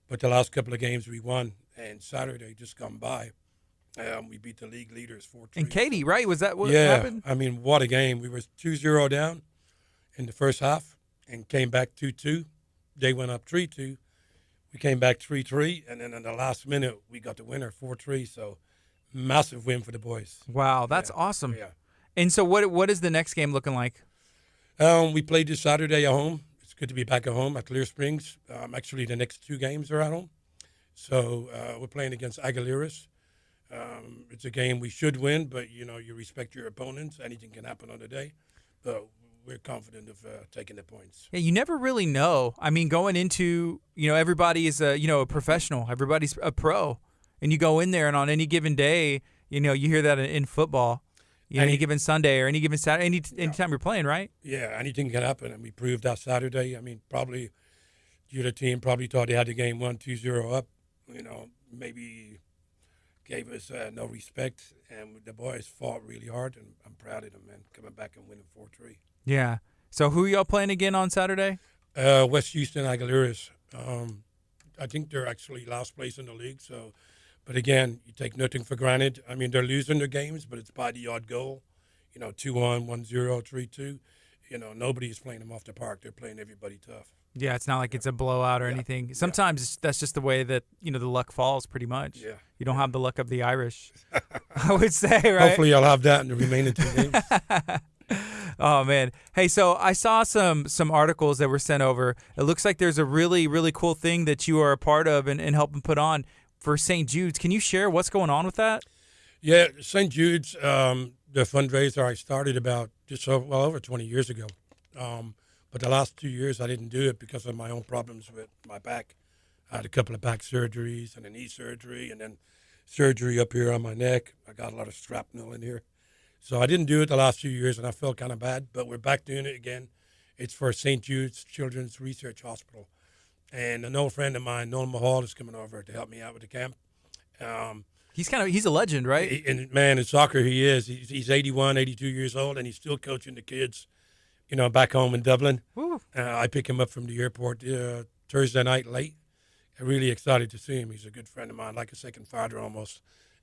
but the last couple of games we won, and Saturday just gone by. We beat the league leaders 4-3. And Katie, right? Was that what happened? Yeah, what a game. We were 2-0 down in the first half and came back 2-2. They went up 3-2. We came back 3-3, and then in the last minute, we got the winner 4-3. So massive win for the boys. Wow, that's awesome. Yeah. And so what is the next game looking like? We played this Saturday at home. It's good to be back at home at Clear Springs. Actually, the next 2 games are at home. So we're playing against Aguileras. It's a game we should win, but, you respect your opponents. Anything can happen on the day. But we're confident of taking the points. Yeah, you never really know. Going into, everybody is a professional. Everybody's a pro. And you go in there, and on any given day, you hear that in football. Any given Sunday or any given Saturday, anytime you're playing, right? Yeah, anything can happen, and we proved that Saturday. Probably the other team probably thought they had the game 1-2-0 up. Maybe gave us no respect, and the boys fought really hard, and I'm proud of them, man, coming back and winning 4-3. Yeah. So who are y'all playing again on Saturday? West Houston Aguileras. I think they're actually last place in the league, so... But again, you take nothing for granted. They're losing their games, but it's by the odd goal. 2-1, 1-0, 3-2. Nobody's playing them off the park. They're playing everybody tough. Yeah, it's not like it's a blowout or anything. Sometimes that's just the way that, the luck falls pretty much. Yeah. You don't have the luck of the Irish, I would say, right? Hopefully I'll have that in the remaining 2 games. Oh, man. Hey, so I saw some articles that were sent over. It looks like there's a really, really cool thing that you are a part of and helping put on for St. Jude's. Can you share what's going on with that? Yeah, St. Jude's, the fundraiser I started about over 20 years ago. But the last 2 years I didn't do it because of my own problems with my back. I had a couple of back surgeries and a knee surgery and then surgery up here on my neck. I got a lot of shrapnel in here. So I didn't do it the last few years, and I felt kind of bad, but we're back doing it again. It's for St. Jude's Children's Research Hospital. And an old friend of mine, Nolan Mahal, is coming over to help me out with the camp. He's a legend, right? And man, in soccer he is. He's 81, 82 years old, and he's still coaching the kids, back home in Dublin. I pick him up from the airport Thursday night late. I'm really excited to see him. He's a good friend of mine, like a second father almost.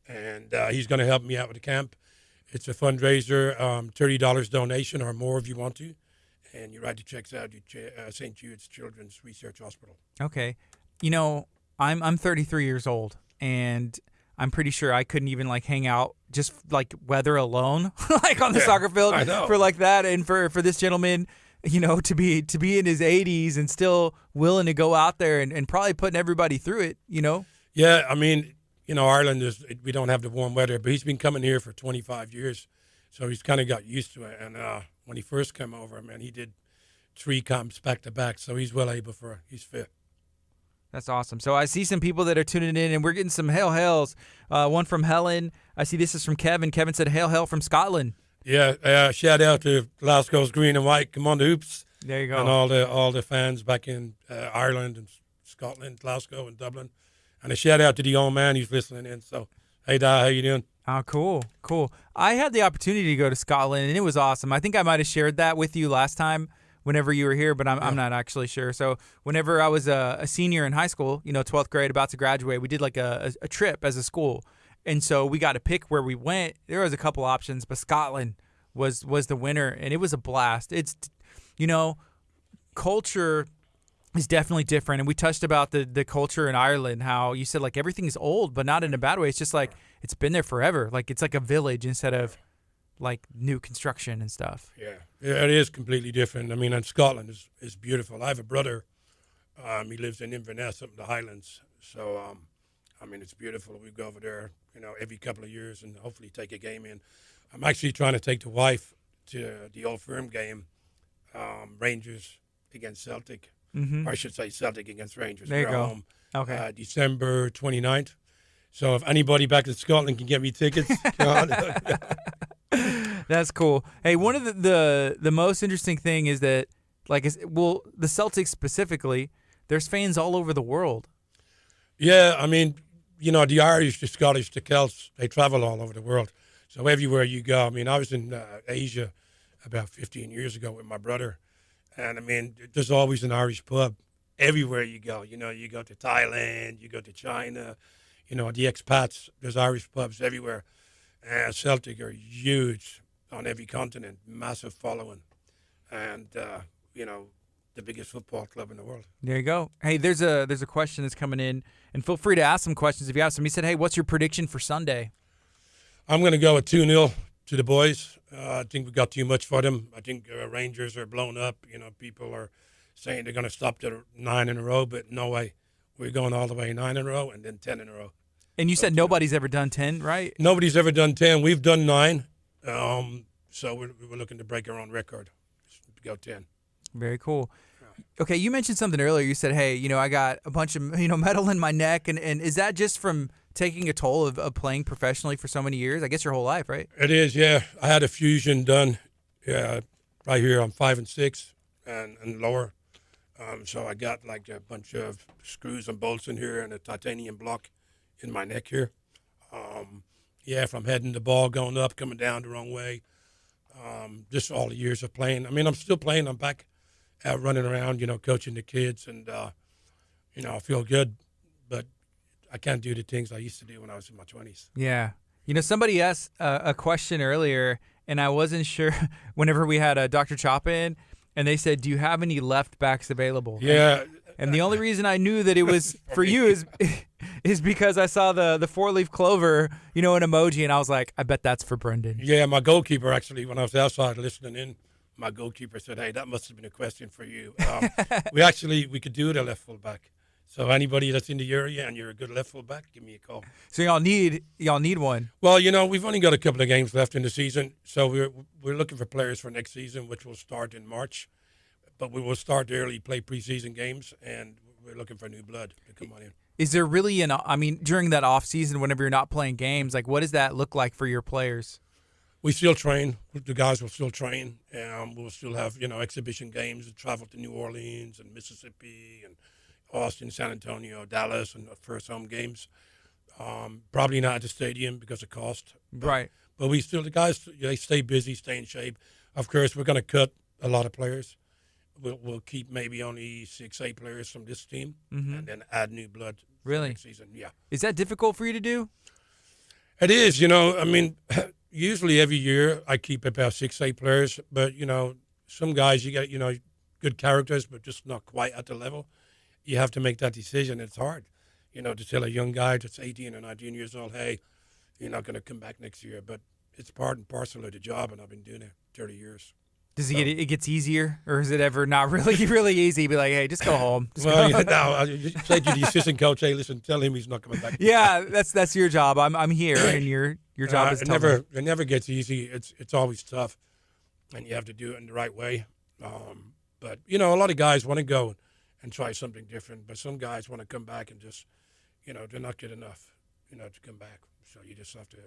And he's going to help me out with the camp. It's a fundraiser, $30 donation or more if you want to. And you write the checks out to St. Jude's Children's Research Hospital. Okay. I'm 33 years old, and I'm pretty sure I couldn't even hang out just weather alone, on the soccer field for that. And for this gentleman, to be in his 80s and still willing to go out there and probably putting everybody through it, Yeah, I mean, Ireland we don't have the warm weather, but he's been coming here for 25 years. So he's kind of got used to it. And when he first came over, man, he did 3 camps back to back. So he's well able he's fit. That's awesome. So I see some people that are tuning in, and we're getting some hails. One from Helen. I see this is from Kevin. Kevin said, hail from Scotland. Yeah, shout out to Glasgow's Green and White. Come on, the hoops. There you go. And all the fans back in Ireland and Scotland, Glasgow and Dublin. And a shout out to the old man who's listening in. So, hey, Da, how you doing? Oh, cool. I had the opportunity to go to Scotland, and it was awesome. I think I might have shared that with you last time whenever you were here, but I'm not actually sure. So whenever I was a senior in high school, 12th grade, about to graduate, we did a trip as a school. And so we got to pick where we went. There was a couple options, but Scotland was the winner, and it was a blast. It's, culture is definitely different. And we touched about the culture in Ireland, how you said everything is old, but not in a bad way. It's just it's been there forever. It's like a village instead of new construction and stuff. Yeah, it is completely different. I mean, and Scotland is beautiful. I have a brother. He lives in Inverness up in the Highlands. So, it's beautiful. We go over there, every couple of years and hopefully take a game in. I'm actually trying to take the wife to the Old Firm game, Rangers against Celtic. Mm-hmm. Or I should say Celtic against Rangers. There you go. Home, okay. December 29th. So if anybody back in Scotland can get me tickets, That's cool. Hey, one of the most interesting thing is that, the Celtics specifically, there's fans all over the world. Yeah, I mean, the Irish, the Scottish, the Celts, they travel all over the world. So everywhere you go, I mean, I was in Asia about 15 years ago with my brother. And, I mean, there's always an Irish pub everywhere you go. You go to Thailand, you go to China, the expats, there's Irish pubs everywhere. And Celtic are huge on every continent, massive following. And, the biggest football club in the world. There you go. Hey, there's a question that's coming in, and feel free to ask some questions if you have some. He said, hey, what's your prediction for Sunday? I'm going to go with 2-0 to the boys. I think we got too much for them. I think Rangers are blown up. People are saying they're going to stop to 9 in a row, but no way. We're going all the way 9 in a row and then 10 in a row. And you said nobody's ever done 10, right? Nobody's ever done 10. We've done 9. So we're looking to break our own record. Go 10. Very cool. Okay, you mentioned something earlier. You said, hey, I got a bunch of, metal in my neck. And is that just from taking a toll of playing professionally for so many years? I guess your whole life, right? It is, yeah. I had a fusion done right here on 5 and 6 and lower. So I got a bunch of screws and bolts in here and a titanium block in my neck here. From heading the ball, going up, coming down the wrong way. Just all the years of playing. I mean, I'm still playing. I'm back out running around, coaching the kids, and, I feel good, but I can't do the things I used to do when I was in my 20s. Yeah. Somebody asked a question earlier, and I wasn't sure whenever we had Dr. Choppa in, and they said, do you have any left backs available? Yeah. And the only reason I knew that it was for you is because I saw the 4-leaf clover, an emoji, and I was like, I bet that's for Brendan. Yeah, my goalkeeper, actually, when I was outside listening in, my goalkeeper said, hey, that must have been a question for you. We could do it a left fullback. So anybody that's in the area and you're a good left fullback, give me a call. So y'all need one. Well, we've only got a couple of games left in the season, so we're looking for players for next season, which will start in March. But we will start early, play preseason games, and we're looking for new blood to come on in. Is there really during that off season, whenever you're not playing games, like what does that look like for your players? We still train. The guys will still train. We'll still have, exhibition games, travel to New Orleans and Mississippi and Austin, San Antonio, Dallas, and the first home games. Probably not at the stadium because of cost. Right. But the guys, they stay busy, stay in shape. Of course, we're going to cut a lot of players. We'll keep maybe only 6-8 players from this team and then add new blood really? Next season. Yeah. Is that difficult for you to do? It is. Usually every year I keep about 6-8 players. But, some guys, you get, good characters, but just not quite at the level. You have to make that decision. It's hard, to tell a young guy that's 18 or 19 years old, hey, you're not going to come back next year. But it's part and parcel of the job, and I've been doing it 30 years. Does it gets easier, or is it ever not really, really easy? Be like, hey, just go home. No, I say to the assistant coach, hey, listen, tell him he's not coming back. Yeah, that's your job. I'm here, and your job is tough. It never gets easy. It's always tough, and you have to do it in the right way. But a lot of guys want to go and try something different, but some guys want to come back and just, they're not good enough, to come back. So you just have to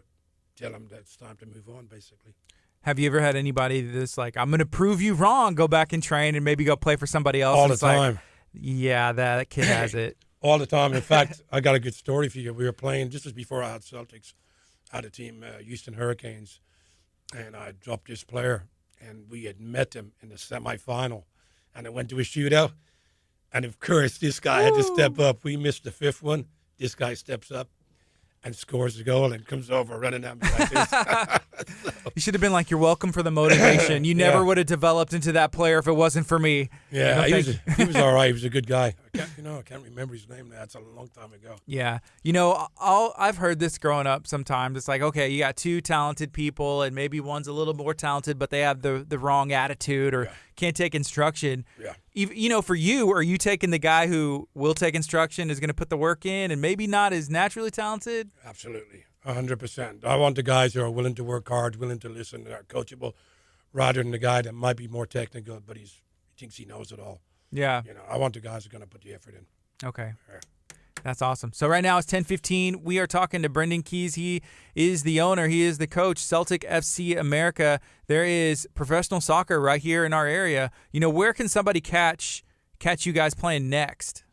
tell them that it's time to move on, basically. Have you ever had anybody that's like, I'm going to prove you wrong, go back and train and maybe go play for somebody else? All the time. Like, yeah, that kid has it. All the time. In fact, I got a good story for you. We were playing, this was before I had Celtics, I had a team, Houston Hurricanes, and I dropped this player, and we had met him in the semifinal, and it went to a shootout. And, of course, this guy had to step up. We missed the fifth one. This guy steps up and scores the goal and comes over running at me like this. You should have been like, you're welcome for the motivation. You never would have developed into that player if it wasn't for me. Yeah, he was all right. He was a good guy. I can't remember his name now. It's a long time ago. Yeah. I've heard this growing up sometimes. It's like, okay, you got two talented people, and maybe one's a little more talented, but they have the wrong attitude or can't take instruction. Yeah. For you, are you taking the guy who will take instruction, is going to put the work in, and maybe not as naturally talented? Absolutely. 100%. I want the guys who are willing to work hard, willing to listen, that are coachable, rather than the guy that might be more technical, but he thinks he knows it all. Yeah. I want the guys who are going to put the effort in. Okay. Yeah. That's awesome. So right now it's 10:15. We are talking to Brendan Keys. He is the owner. He is the coach, Celtic FC America. There is professional soccer right here in our area. Where can somebody catch you guys playing next?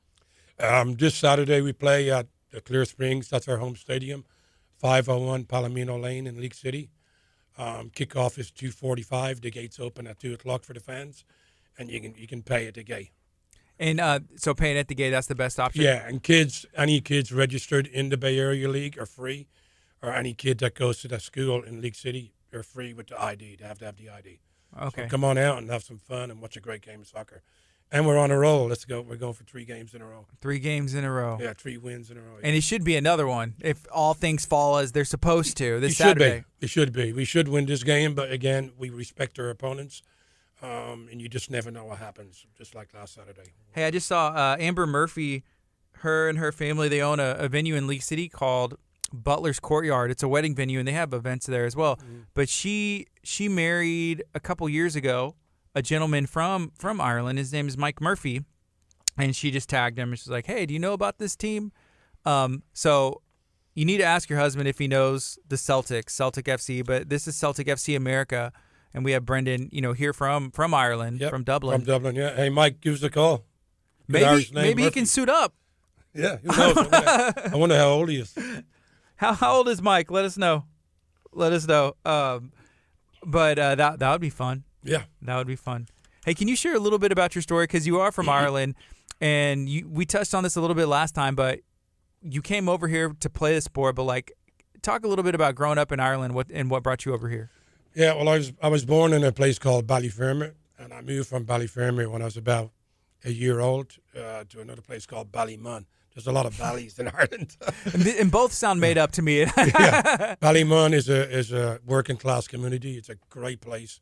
This Saturday we play at the Clear Springs. That's our home stadium, 501 Palomino Lane in League City. Kickoff is 2:45. The gates open at 2 o'clock for the fans, and you can pay at the gate. And so paying at the gate, that's the best option? Yeah, and any kids registered in the Bay Area League are free, or any kid that goes to that school in League City are free with the ID. They have to have the ID. Okay. So come on out and have some fun and watch a great game of soccer. And we're on a roll. Let's go. We're going for 3 games in a row. 3 games in a row. Yeah, 3 wins in a row. Yeah. And it should be another one if all things fall as they're supposed to this Saturday. It should be. We should win this game, but again, we respect our opponents. And you just never know what happens, just like last Saturday. Hey, I just saw Amber Murphy, her and her family, they own a venue in League City called Butler's Courtyard. It's a wedding venue, and they have events there as well. Mm-hmm. But she married a couple years ago a gentleman from Ireland. His name is Mike Murphy, and she just tagged him, and she's like, hey, do you know about this team? So you need to ask your husband if he knows the Celtic FC, but this is Celtic FC America. And we have Brendan, here from Ireland, from Dublin. From Dublin, yeah. Hey, Mike, give us a call. Maybe he can suit up. Yeah, who knows? I wonder how old he is. How old is Mike? Let us know. But that would be fun. Yeah. That would be fun. Hey, can you share a little bit about your story? Because you are from Ireland, and we touched on this a little bit last time, but you came over here to play the sport. But, talk a little bit about growing up in Ireland and what brought you over here. Yeah, well, I was born in a place called Ballyfermot, and I moved from Ballyfermot when I was about a year old to another place called Ballymun. There's a lot of valleys in Ireland. And both sound made up to me. Yeah. Ballymun is a working class community. It's a great place.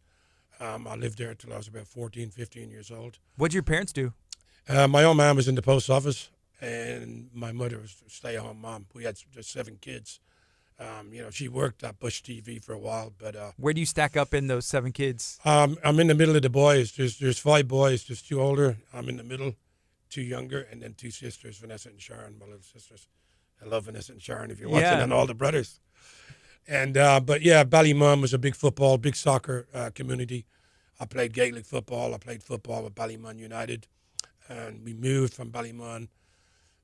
I lived there until I was about 14, 15 years old. What did your parents do? My old man was in the post office, and my mother was a stay-at-home mom. We had just 7 kids. She worked at Bush TV for a while, but Where do you stack up in those 7 kids? I'm in the middle of the boys. There's 5 boys. There's 2 older. I'm in the middle, 2 younger, and then 2 sisters, Vanessa and Sharon, my little sisters. I love Vanessa and Sharon if you're watching, and all the brothers. And but yeah, Ballymun was a big football, big soccer community. I played Gaelic football. I played football with Ballymun United, and we moved from Ballymun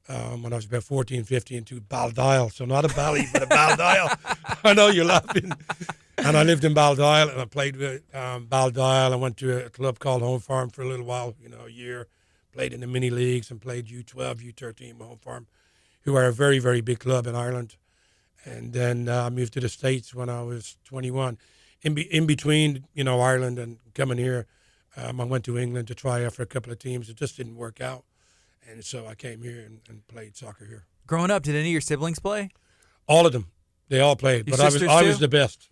when I was about 14, 15 to Baldial. So not a Bally, but a Baldial. I know you're laughing. And I lived in Baldial, and I played with Baldial. I went to a club called Home Farm for a little while, a year. Played in the mini leagues and played U12, U13 with Home Farm, who are a very, very big club in Ireland. And then I moved to the States when I was 21. In between, Ireland and coming here, I went to England to try out for a couple of teams. It just didn't work out. And so I came here and played soccer here. Growing up, did any of your siblings play? All of them. They all played. Your but sisters I too? was the best.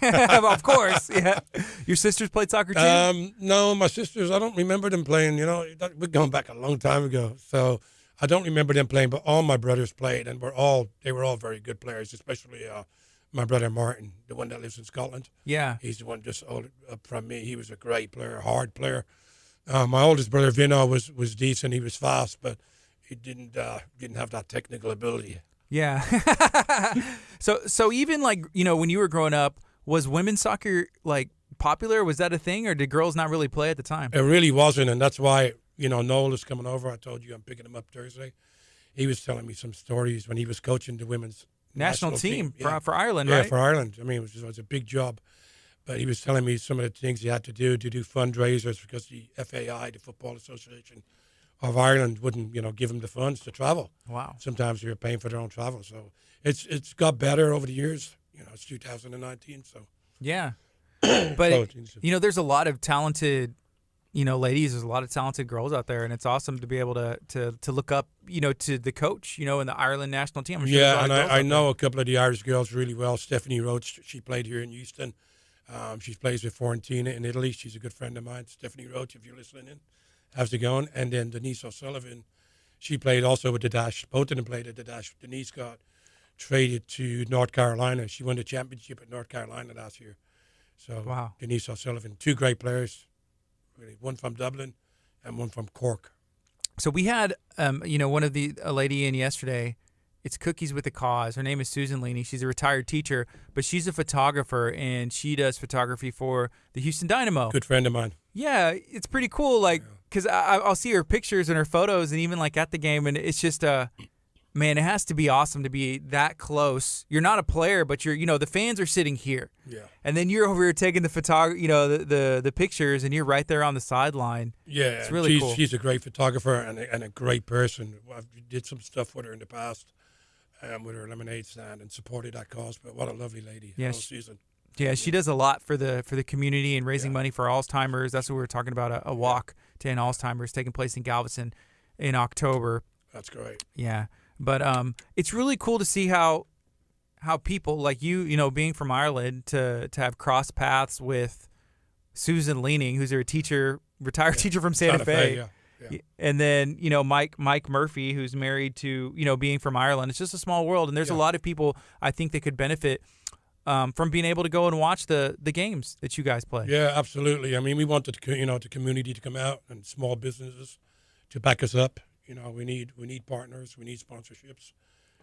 Of course, yeah. Your sisters played soccer too? No, my sisters, I don't remember them playing. We're going back a long time ago. So I don't remember them playing, but all my brothers played, and they were all very good players, especially my brother Martin, the one that lives in Scotland. Yeah. He's the one just up from me. He was a great player, hard player. My oldest brother Vino was decent. He was fast, but he didn't have that technical ability. Yeah. So even when you were growing up, was women's soccer popular? Was that a thing, or did girls not really play at the time? It really wasn't, and that's why Noel is coming over. I told you I'm picking him up Thursday. He was telling me some stories when he was coaching the women's national team yeah. for Ireland, yeah, right? for Ireland. I mean, it was a big job. But he was telling me some of the things he had to do fundraisers because the FAI, the Football Association of Ireland, wouldn't give him the funds to travel. Wow. Sometimes they were paying for their own travel. So it's got better over the years. It's 2019. So yeah. But there's a lot of talented ladies. There's a lot of talented girls out there, and it's awesome to be able to look up to the coach in the Ireland national team. I'm sure and I know a couple of the Irish girls really well. Stephanie Roach, she played here in Houston. She plays with Fiorentina in Italy. She's a good friend of mine. Stephanie Roach, if you're listening in, how's it going? And then Denise O'Sullivan, she played also with the Dash. Both of them played at the Dash. Denise got traded to North Carolina. She won the championship at North Carolina last year. So wow. Denise O'Sullivan, 2 great players, really, one from Dublin and one from Cork. So we had a lady in yesterday. It's Cookies with a Cause. Her name is Susan Leaney. She's a retired teacher, but she's a photographer, and she does photography for the Houston Dynamo. Good friend of mine. Yeah, it's pretty cool. Because I'll see her pictures and her photos, and even at the game, and it's just man, it has to be awesome to be that close. You're not a player, but you're the fans are sitting here. Yeah. And then you're over here taking the the pictures, and you're right there on the sideline. Yeah, it's really cool. She's a great photographer and a great person. I did some stuff with her in the past. With her lemonade stand and supported that cause. But what a lovely lady! Yeah, Susan. Yeah, she does a lot for the community and raising money for Alzheimer's. That's what we were talking about. A walk to end Alzheimer's taking place in Galveston in October. That's great. Yeah, but it's really cool to see how people like you, being from Ireland, to have cross paths with Susan Leaning, who's a retired teacher from Santa Fe. Yeah. And then, Mike Murphy, who's married to, being from Ireland. It's just a small world. And there's a lot of people I think that could benefit from being able to go and watch the games that you guys play. Yeah, absolutely. I mean, we wanted, the community to come out and small businesses to back us up. We need partners. We need sponsorships.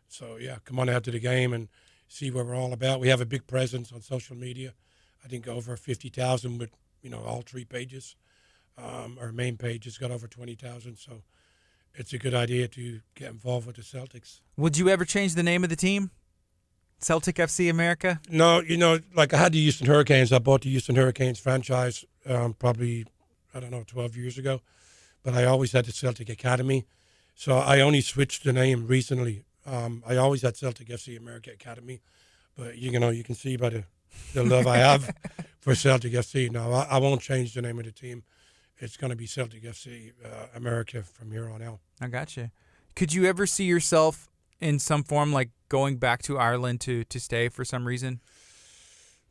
So, yeah, come on out to the game and see what we're all about. We have a big presence on social media. I think over 50,000 with, all 3 pages. Our main page has got over 20,000, so it's a good idea to get involved with the Celtics. Would you ever change the name of the team? Celtic FC America? No, I had the Houston Hurricanes. I bought the Houston Hurricanes franchise probably, 12 years ago, but I always had the Celtic Academy, so I only switched the name recently. I always had Celtic FC America Academy, but you can see by the love I have for Celtic FC. No, I won't change the name of the team. It's going to be Celtic FC America from here on out. I got you. Could you ever see yourself in some form, going back to Ireland to stay for some reason?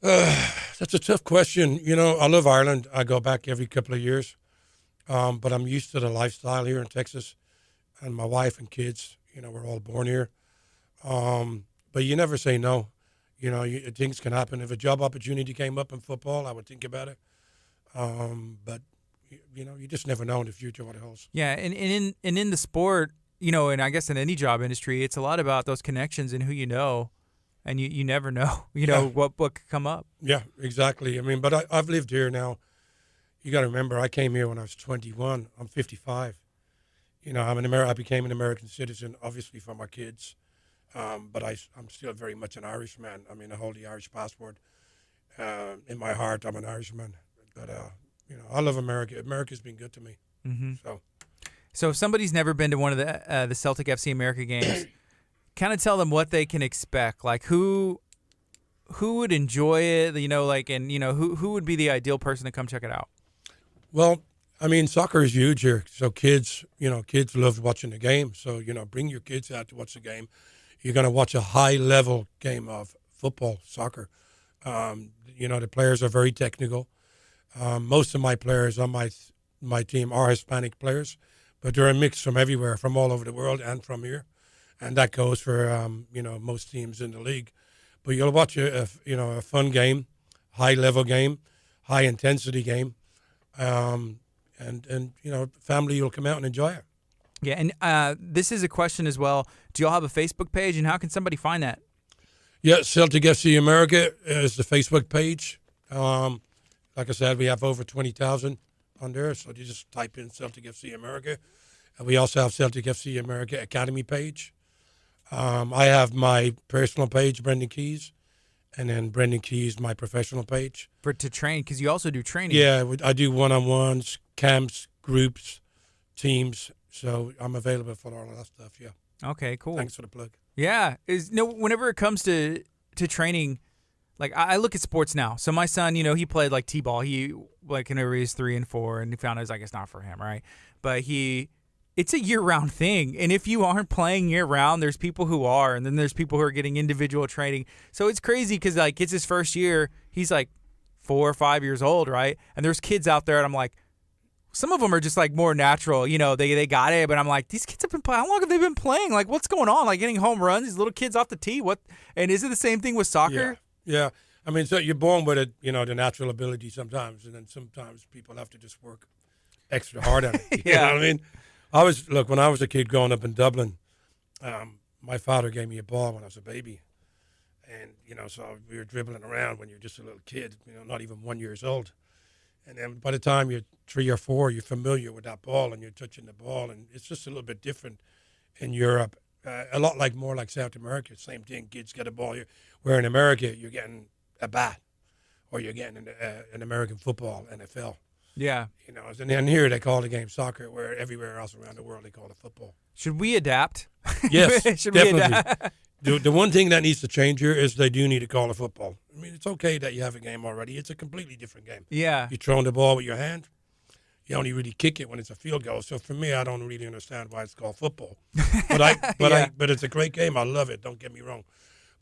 That's a tough question. I love Ireland. I go back every couple of years, but I'm used to the lifestyle here in Texas. and my wife and kids, we're all born here. But you never say no. Things can happen. If a job opportunity came up in football, I would think about it. But you just never know in the future what it holds. Yeah, and in the sport, and I guess in any job industry, it's a lot about those connections and who you know, and you never know, what could come up. Yeah, exactly. I mean, but I've lived here now. You got to remember, I came here when I was 21. I'm 55. I became an American citizen, obviously for my kids, but I'm still very much an Irishman. I mean, I hold the Irish passport. In my heart, I'm an Irishman. But I love America. America's been good to me. Mm-hmm. So if somebody's never been to one of the Celtic FC America games, kind of tell them what they can expect. Like who would enjoy it, who would be the ideal person to come check it out? Well, I mean, soccer is huge here. So kids love watching the game. So, bring your kids out to watch the game. You're going to watch a high-level game of football, soccer. The players are very technical. Most of my players on my team are Hispanic players, but they're a mix from everywhere, from all over the world and from here. And that goes for, most teams in the league. But you'll watch a fun game, high-level game, high-intensity game. And family will come out and enjoy it. Yeah, and this is a question as well. Do y'all have a Facebook page, and how can somebody find that? Yeah, Celtic FC America is the Facebook page. Like I said, we have over 20,000 on there, so you just type in Celtic FC America. And we also have Celtic FC America Academy page. I have my personal page, Brendan Keys, and then Brendan Keys, my professional page. To train, because you also do training. Yeah, I do one-on-ones, camps, groups, teams. So I'm available for all of that stuff, yeah. Okay, cool. Thanks for the plug. Yeah. Whenever it comes to training, like I look at sports now. So my son, he played like T-ball. He whenever he was 3 and 4, and he found out it's not for him, right? But it's a year-round thing. And if you aren't playing year-round, there's people who are, and then there's people who are getting individual training. So it's crazy because it's his first year. He's 4 or 5 years old, right? And there's kids out there, and I'm like, some of them are just more natural, they got it, but I'm like, these kids have been playing. How long have they been playing? What's going on? Getting home runs, these little kids off the tee. What? And is it the same thing with soccer? Yeah. I mean, so you're born with it, the natural ability sometimes, and then sometimes people have to just work extra hard at it. You know what I mean? When I was a kid growing up in Dublin, my father gave me a ball when I was a baby. And, so we were dribbling around when you're just a little kid, not even 1 year old. And then by the time you're 3 or 4, you're familiar with that ball and you're touching the ball. And it's just a little bit different in Europe. A lot more like South America. Same thing, kids get a ball. Where in America, you're getting a bat or you're getting an American football, NFL. Yeah. And then here they call the game soccer, where everywhere else around the world they call it football. Should we adapt? Yes, definitely. We adapt? The one thing that needs to change here is they do need to call it football. I mean, it's okay that you have a game already. It's a completely different game. Yeah. You're throwing the ball with your hand. You only really kick it when it's a field goal. So for me, I don't really understand why it's called football. But it's a great game. I love it. Don't get me wrong.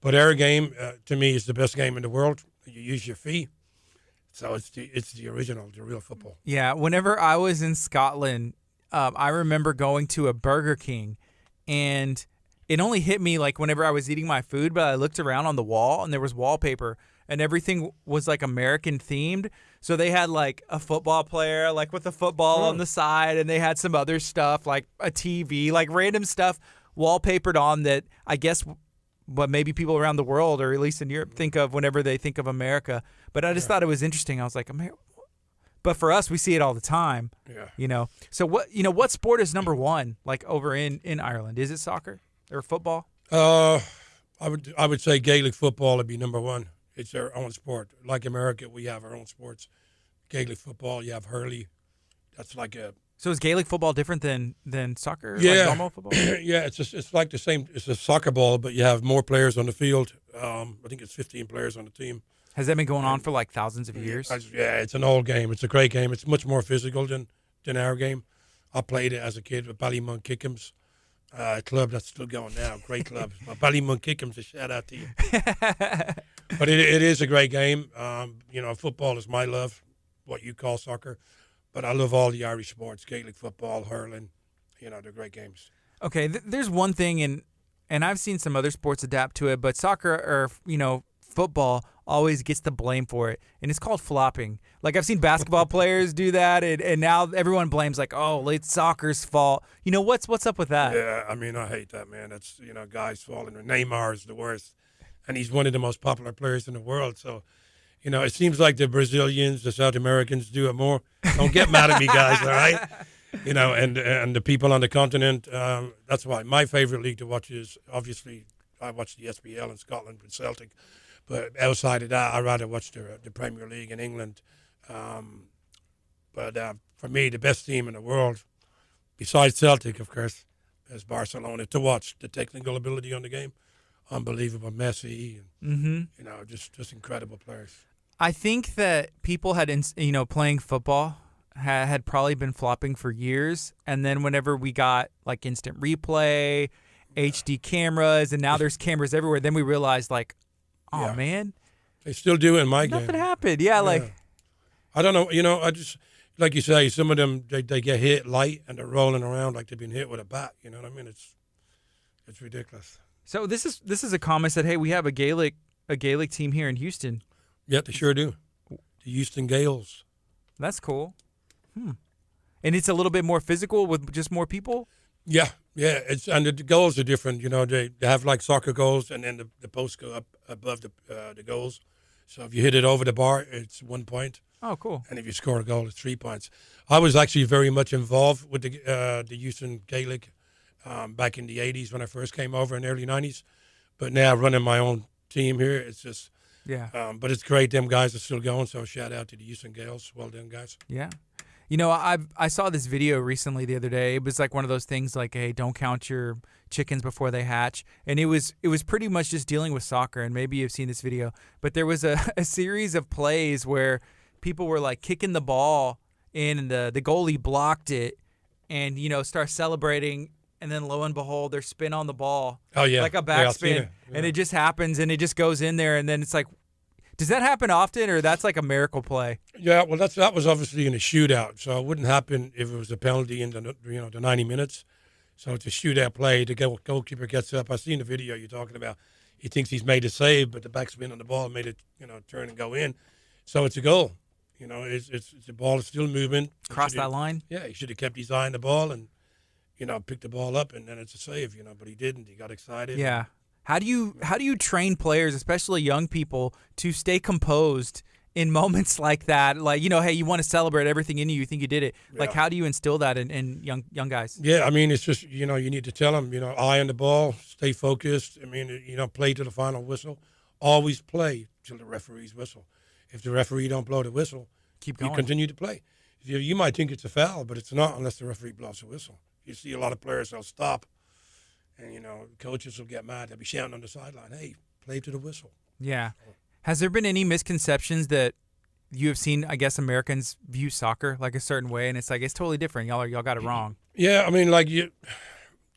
But our game, to me, is the best game in the world. You use your feet. So it's the original, the real football. Yeah. Whenever I was in Scotland, I remember going to a Burger King, and it only hit me whenever I was eating my food, but I looked around on the wall and there was wallpaper and everything was American themed. So they had a football player with a football on the side, and they had some other stuff a TV, random stuff wallpapered on that I guess what maybe people around the world, or at least in Europe, think of whenever they think of America. But I just thought it was interesting. I was like, but for us, we see it all the time. Yeah. So what sport is number one over in Ireland? Is it soccer? Or football? I would say Gaelic football would be number one. It's their own sport. Like America, we have our own sports. Gaelic football, you have hurley. That's So is Gaelic football different than soccer? Yeah. Normal football? Yeah, it's like the same. It's a soccer ball, but you have more players on the field. I think it's 15 players on the team. Has that been going on for thousands of years? Yeah, it's an old game. It's a great game. It's much more physical than our game. I played it as a kid with Ballymun Kickham's. A club that's still going now. Great club. Ballymun Kickham's, a shout out to you. But it is a great game. Football is my love, what you call soccer. But I love all the Irish sports, Gaelic football, hurling. They're great games. Okay, there's one thing, and I've seen some other sports adapt to it, but soccer or football always gets the blame for it, and it's called flopping. Like I've seen basketball players do that, and now everyone blames like, oh, it's soccer's fault. What's up with that? Yeah, I mean, I hate that, man. That's guys falling. Neymar is the worst, and he's one of the most popular players in the world. So, it seems like the Brazilians, the South Americans do it more. Don't get mad at me, guys. All right. And the people on the continent. That's why my favorite league to watch is obviously I watch the SPL in Scotland with Celtic, but outside of that, I rather watch the Premier League in England. But for me, the best team in the world, besides Celtic, of course, is Barcelona to watch. The technical ability on the game, unbelievable. Messi, and just incredible players. I think that people had, playing football had probably been flopping for years, and then whenever we got like instant replay, HD cameras, and now there's cameras everywhere, then we realized like, oh man, they still do it in my game. Nothing happened. Yeah, like I don't know. I just like you say, some of them they get hit light and they're rolling around like they've been hit with a bat. You know what I mean? It's ridiculous. So this is a comment that, hey, we have a Gaelic team here in Houston. Yeah, they sure do. The Houston Gales. That's cool. And it's a little bit more physical with just more people? Yeah. And the goals are different. They have like soccer goals, and then the posts go up above the goals. So if you hit it over the bar, it's 1 point. Oh, cool. And if you score a goal, it's 3 points. I was actually very much involved with the Houston Gaelic back in the 80s when I first came over in the early 90s. But now running my own team here, it's just but it's great. Them guys are still going, so shout out to the Houston Gales. Well done, guys. Yeah. I saw this video recently the other day. It was like one of those things like, hey, don't count your chickens before they hatch. And it was pretty much just dealing with soccer, and maybe you've seen this video. But there was a series of plays where people were like kicking the ball in, and the goalie blocked it and, start celebrating. And then lo and behold, there's spin on the ball. Oh, yeah. Like a backspin. Yeah. And it just happens, and it just goes in there. And then it's like, does that happen often, or that's like a miracle play? Yeah, well, that was obviously in a shootout, so it wouldn't happen if it was a penalty in the 90 minutes. So it's a shootout play. The goalkeeper gets up. I've seen the video you're talking about. He thinks he's made a save, but the backspin on the ball made it turn and go in. So it's a goal. It's the ball is still moving. Cross that line. Yeah, he should have kept his eye on the ball and picked the ball up, and then it's a save. But he didn't. He got excited. Yeah. How do you train players, especially young people, to stay composed in moments like that? Like, hey, you want to celebrate everything in you. You think you did it. Yeah. Like, how do you instill that in young guys? Yeah, I mean, it's just, you need to tell them, eye on the ball, stay focused. I mean, play to the final whistle. Always play till the referee's whistle. If the referee don't blow the whistle, keep going. You continue to play. You might think it's a foul, but it's not unless the referee blows the whistle. You see a lot of players, they'll stop. And, coaches will get mad. They'll be shouting on the sideline, hey, play to the whistle. Yeah. Has there been any misconceptions that you have seen, I guess, Americans view soccer like a certain way, and it's like, it's totally different. Y'all got it wrong. Yeah, I mean, like, you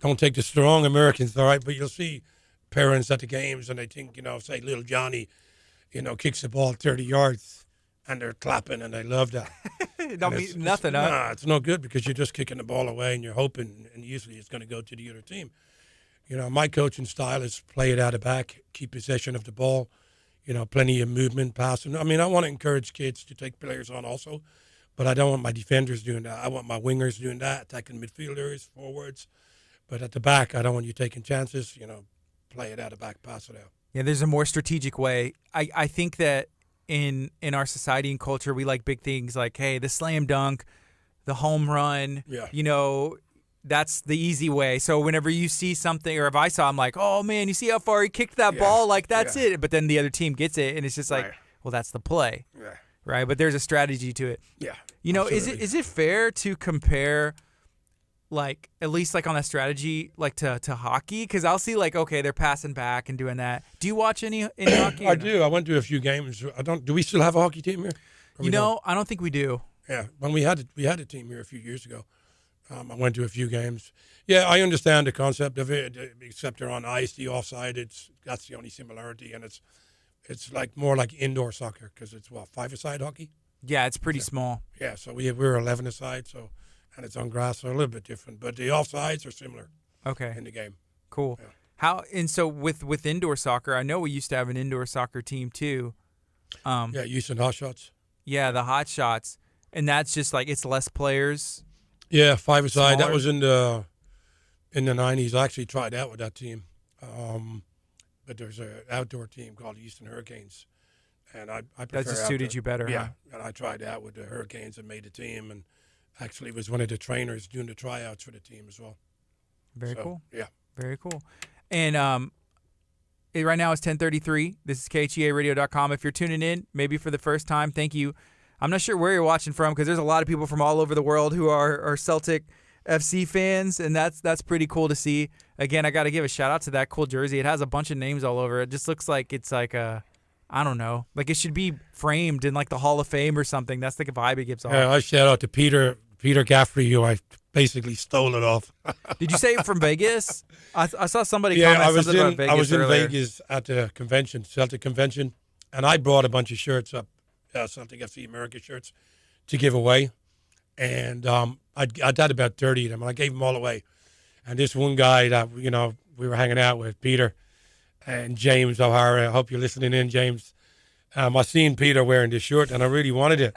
don't take the strong Americans, all right, but you'll see parents at the games, and they think, say little Johnny, kicks the ball 30 yards, and they're clapping, and they love that. Don't mean nothing, huh? Nah, it's no good because you're just kicking the ball away, and you're hoping, and usually it's going to go to the other team. My coaching style is play it out of back, keep possession of the ball, plenty of movement, passing. I mean, I want to encourage kids to take players on also, but I don't want my defenders doing that. I want my wingers doing that, attacking midfielders, forwards. But at the back, I don't want you taking chances, play it out of back, pass it out. Yeah, there's a more strategic way. I think that in our society and culture, we like big things like, hey, the slam dunk, the home run, that's the easy way. So whenever you see something, or if I saw, I'm like, oh, man, you see how far he kicked that ball? Like, that's it. But then the other team gets it, and it's just like, well, that's the play. Yeah. Right? But there's a strategy to it. Yeah. Is it fair to compare, like, at least like on that strategy, like to hockey? Because I'll see, like, okay, they're passing back and doing that. Do you watch any hockey? I do. I went to a few games. Do we still have a hockey team here? I don't think we do. Yeah. When we had a team here a few years ago. I went to a few games. Yeah, I understand the concept of it, except they're on ice, the offside. That's the only similarity, and it's like more like indoor soccer because it's 5-a-side hockey. Yeah, it's pretty small. Yeah, so we're 11-a-side, and it's on grass, so a little bit different. But the offsides are similar. Okay. in the game. Cool. Yeah. So with indoor soccer, I know we used to have an indoor soccer team too. Yeah, Houston Hot Shots. Yeah, the Hot Shots, and that's just like it's less players. Yeah, 5-a-side. That Smaller? was in the 90s. I actually tried out with that team. But there's an outdoor team called Houston Hurricanes, and I prefer That just suited outdoor. you better. Yeah, Huh? and I tried out with the Hurricanes and made the team, and actually was one of the trainers doing the tryouts for the team as well. Very So, cool. Yeah. Very cool. And right now it's 10:33. This is KHEARadio.com. If you're tuning in, maybe for the first time, thank you. I'm not sure where you're watching from because there's a lot of people from all over the world who are Celtic FC fans, and that's pretty cool to see. Again, I got to give a shout out to that cool jersey. It has a bunch of names all over it. Just looks like it's like I don't know, like it should be framed in like the Hall of Fame or something. That's the vibe it gives off. I shout out to Peter Gaffrey, who I basically stole it off. Did you say it from Vegas? I saw somebody Yeah, comment something about Vegas I was in earlier. Vegas at the convention, Celtic convention, and I brought a bunch of shirts up, Celtic FC America shirts, to give away. And I'd had about 30 of them, and I gave them all away. And this one guy that, we were hanging out with, Peter and James O'Hara, I hope you're listening in, James. I seen Peter wearing this shirt, and I really wanted it.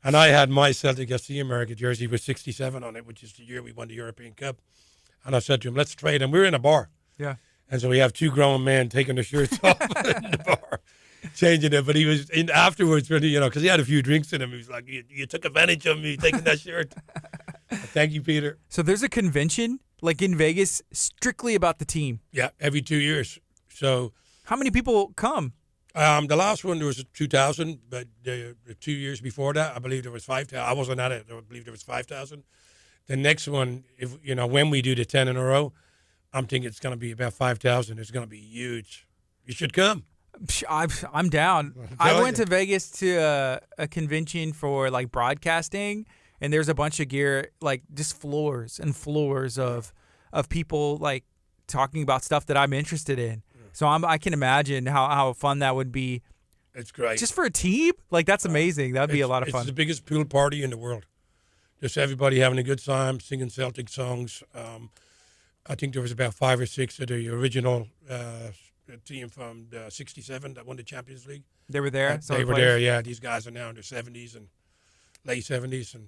And I had my Celtic FC America jersey with 67 on it, which is the year we won the European Cup. And I said to him, let's trade. And we were in a bar. Yeah. And so we have two grown men taking their shirts off in the bar, changing it. But he was in afterwards, really, because he had a few drinks in him. He was like, you took advantage of me taking that shirt. Thank you, Peter. So there's a convention like in Vegas strictly about the team. Yeah, every 2 years. So How many people come? the last one, there was 2,000, but the 2 years before that, I believe there was 5,000. I wasn't at it. I believe there was 5,000. The next one, when we do the 10 in a row, I'm thinking it's going to be about 5,000. It's going to be huge. You should come. I'm down. I telling went you. to Vegas to a convention for like broadcasting, and there's a bunch of gear, like just floors and floors of people like talking about stuff that I'm interested in. So I can imagine how fun that would be It's great. just for a team. Like that's amazing. That'd be a lot of It's fun. the biggest pool party in the world. Just everybody having a good time, singing Celtic songs. I think there was about 5 or 6 of the original team from the '67 that won the Champions League. They were there. Some They of the were players? there, yeah. These guys are now in their 70s and late 70s, and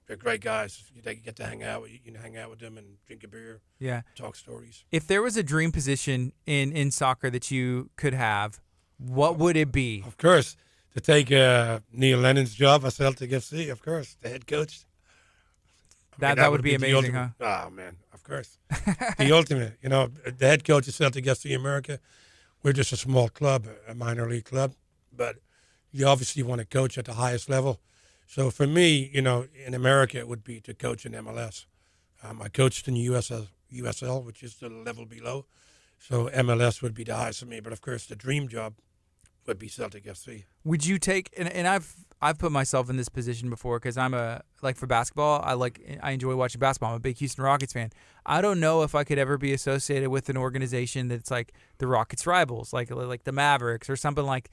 they're great guys. They get to hang out with them and drink a beer, Yeah. talk stories. If there was a dream position in soccer that you could have, what would it be? Of course, to take Neil Lennon's job at Celtic FC, of course, the head coach. That would be the amazing, ultimate. Oh, man, of course. The ultimate. The head coach of Celtic FC America, we're just a small club, a minor league club, but you obviously want to coach at the highest level. So for me, in America, it would be to coach in MLS. I coached in USL, which is the level below. So MLS would be the highest for me. But, of course, the dream job would be Celtic FC. Would you take and I've put myself in this position before because I'm for basketball, I enjoy watching basketball. I'm a big Houston Rockets fan. I don't know if I could ever be associated with an organization that's like the Rockets rivals, like the Mavericks or something like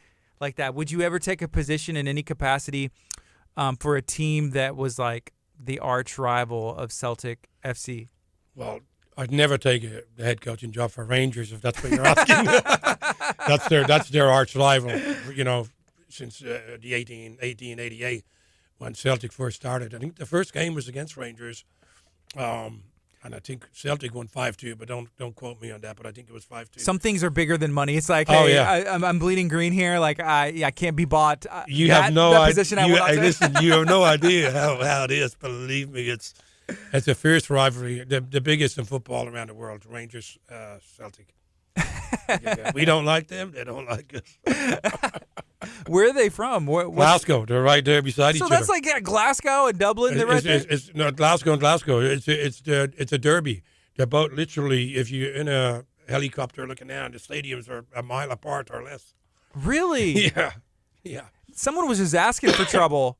that. Would you ever take a position in any capacity for a team that was like the arch rival of Celtic FC? Well, I'd never take the head coaching job for Rangers if that's what you're asking. That's their arch rival, since the 1888 when Celtic first started. I think the first game was against Rangers, and I think Celtic won 5-2. But don't quote me on that. But I think it was 5-2. Some things are bigger than money. It's like, Oh, hey, yeah. I'm bleeding green here. Like I can't be bought. You have no that idea. position I will not take. Listen, you have no idea how it is. Believe me, it's a fierce rivalry. The biggest in football around the world. Rangers, Celtic. Yeah. We don't like them. They don't like us. Where are they from? Glasgow. They're right there beside each So other. that's like Glasgow and Dublin. They're right there. It's no, Glasgow and Glasgow. It's a derby. They're both literally, if you're in a helicopter looking down, the stadiums are a mile apart or less. Really? Yeah. Someone was just asking for trouble.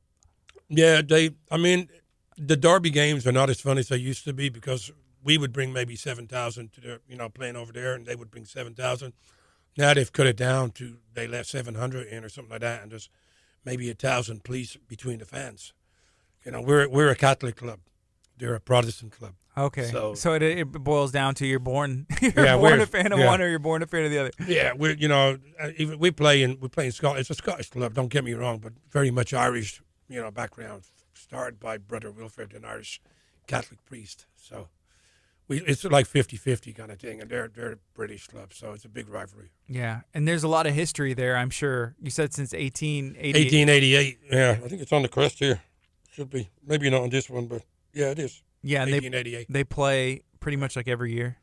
Yeah, the derby games are not as fun as they used to be because we would bring maybe 7,000 to their, playing over there, and they would bring 7,000. Now they've cut it down to they let 700 in or something like that, and there's maybe 1,000 police between the fans. We're a Catholic club. They're a Protestant club. Okay. So- So it boils down to you're born Yeah, born we're- a fan of yeah. one or you're born a fan of the other. Yeah, even we play in Scotland. It's a Scottish club. Don't get me wrong, but very much Irish, background. Started by Brother Wilfred, an Irish Catholic priest. So it's like 50-50 kind of thing, and they're a British club, so it's a big rivalry. Yeah, and there's a lot of history there, I'm sure. You said since 1888. 1888. Yeah, I think it's on the crest here. Should be. Maybe not on this one, but yeah, it is. Yeah, and 1888. they play pretty much like every year.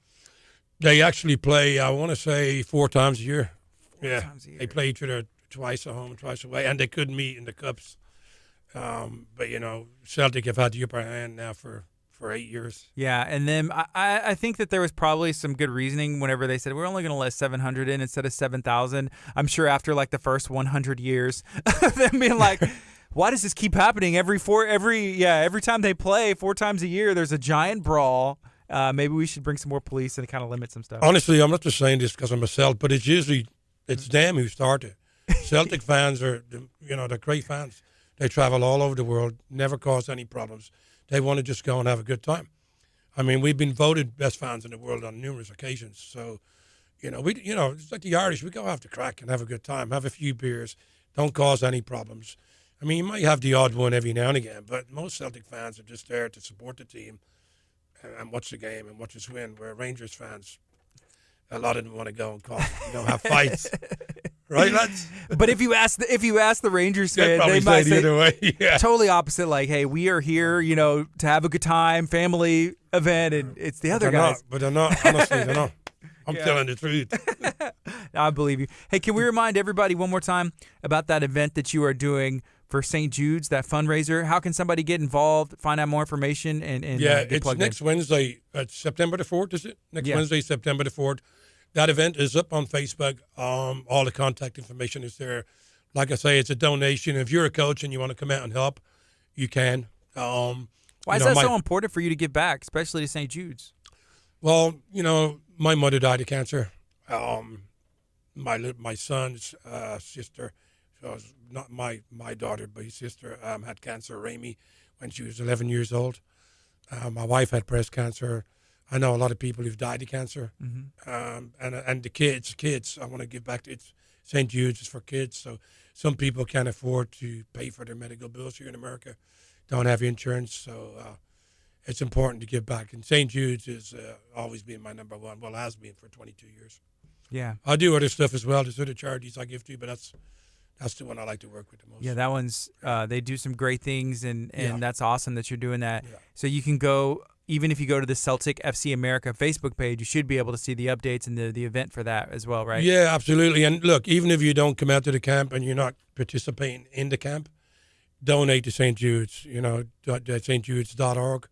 They actually play, I want to say, 4 times a year. Yeah, times a year. they play each other twice at home, twice away, and they could meet in the cups. But Celtic have had the upper hand now for 8 years. Yeah, and then I think that there was probably some good reasoning whenever they said we're only going to let 700 in instead of 7,000. I'm sure after like the first 100 years, them being like, why does this keep happening every time they play 4 times a year? There's a giant brawl. Maybe we should bring some more police and kind of limit some stuff. Honestly, I'm not just saying this because I'm a Celt, but it's them who started. Celtic fans are, they're great fans. They travel all over the world, never cause any problems. They want to just go and have a good time. I mean, we've been voted best fans in the world on numerous occasions. So, it's like the Irish. We go have the crack and have a good time, have a few beers, don't cause any problems. I mean, you might have the odd one every now and again, but most Celtic fans are just there to support the team and watch the game and watch us win. Where Rangers fans, a lot of them want to go and have fights, right, lads? But if you ask the Rangers They'd fan, probably they might say the say other way. Yeah. totally opposite. Like, hey, we are here, to have a good time, family event, and it's the other guys. But they're not. Honestly, they're not. I'm Yeah. telling the truth. I believe you. Hey, can we remind everybody one more time about that event that you are doing for St. Jude's, that fundraiser? How can somebody get involved, find out more information, and Yeah, get it's plugged next Wednesday. It's September the 4th, is it? Next Yeah. Wednesday, September the 4th. That event is up on Facebook. All the contact information is there. Like I say, it's a donation. If you're a coach and you want to come out and help, you can. Why is that so important for you to give back, especially to St. Jude's? Well, my mother died of cancer. My son's sister, so it's not my daughter, but his sister had cancer, Rami, when she was 11 years old. My wife had breast cancer. I know a lot of people who've died of cancer. And the kids, I want to give back to it's St. Jude's is for kids. So some people can't afford to pay for their medical bills here in America, don't have insurance. So it's important to give back. And St. Jude's has always been my number one. Well, has been for 22 years. Yeah. I do other stuff as well. There's other charities I give to, but that's the one I like to work with the most. Yeah, that one's they do some great things, and Yeah. that's awesome that you're doing that. Yeah. So you can go, even if you go to the Celtic FC America Facebook page, you should be able to see the updates and the event for that as well, right? Yeah, absolutely. And look, even if you don't come out to the camp and you're not participating in the camp, donate to St. Jude's, stjudes.org.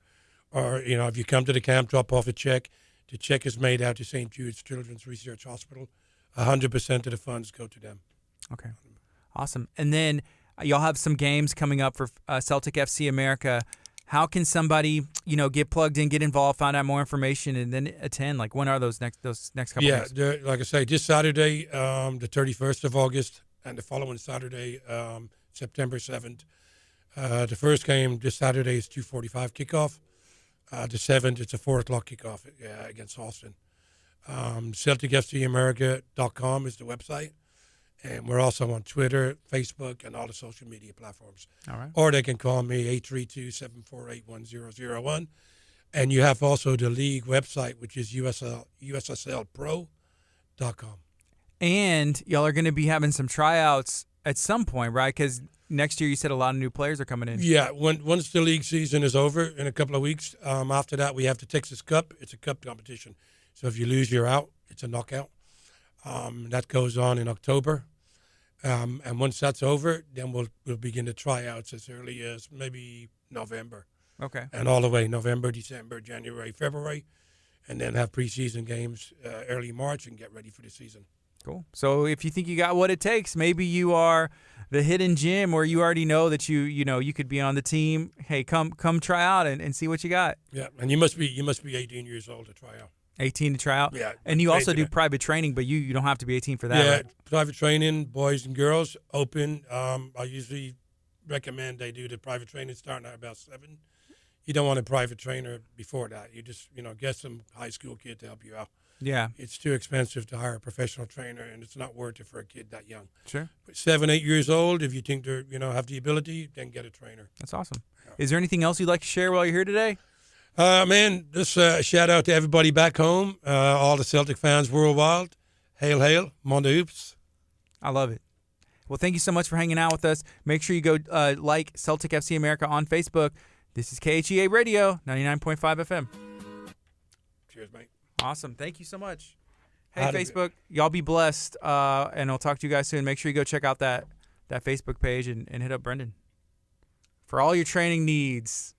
Or, if you come to the camp, drop off a check. The check is made out to St. Jude's Children's Research Hospital. 100% of the funds go to them. Okay. Awesome. And then y'all have some games coming up for Celtic FC America. How can somebody, get plugged in, get involved, find out more information, and then attend? Like, when are those next couple Yeah, weeks? like I say, this Saturday, the 31st of August, and the following Saturday, September 7th. The first game this Saturday is 2:45 kickoff. The 7th, it's a 4 o'clock kickoff against Austin. CelticFCAmerica.com is the website. And we're also on Twitter, Facebook, and all the social media platforms. All right. Or they can call me, 832-748-1001. And you have also the league website, which is USSLPro.com. And y'all are going to be having some tryouts at some point, right? Because next year you said a lot of new players are coming in. Yeah, once the league season is over in a couple of weeks, after that we have the Texas Cup. It's a cup competition. So if you lose, you're out. It's a knockout. That goes on in October. And once that's over, then we'll begin the tryouts as early as maybe November. Okay. And all the way November, December, January, February, and then have preseason games early March and get ready for the season. Cool. So if you think you got what it takes, maybe you are the hidden gem, or you already know that you could be on the team. Hey, come try out and see what you got. Yeah, and you must be 18 years old to try out. 18 to try out. Yeah. And you also do basically. private training, but you don't have to be 18 for that. Yeah, Right? private training, boys and girls, open. I usually recommend they do the private training starting at about 7. you don't want a private trainer before that. You just, get some high school kid to help you out. Yeah. It's too expensive to hire a professional trainer, and it's not worth it for a kid that young. Sure. But 7, 8 years old, if you think they're, have the ability, then get a trainer. That's awesome. Is there anything else you'd like to share while you're here today? Man, just shout out to everybody back home, all the Celtic fans worldwide. Hail, hail, Monda Hoops. I love it. Well, thank you so much for hanging out with us. Make sure you go like Celtic FC America on Facebook. This is KHEA Radio, 99.5 FM. Cheers, mate. Awesome. Thank you so much. Hey, How'd it Facebook, y'all be blessed, and I'll talk to you guys soon. Make sure you go check out that Facebook page and hit up Brendan for all your training needs.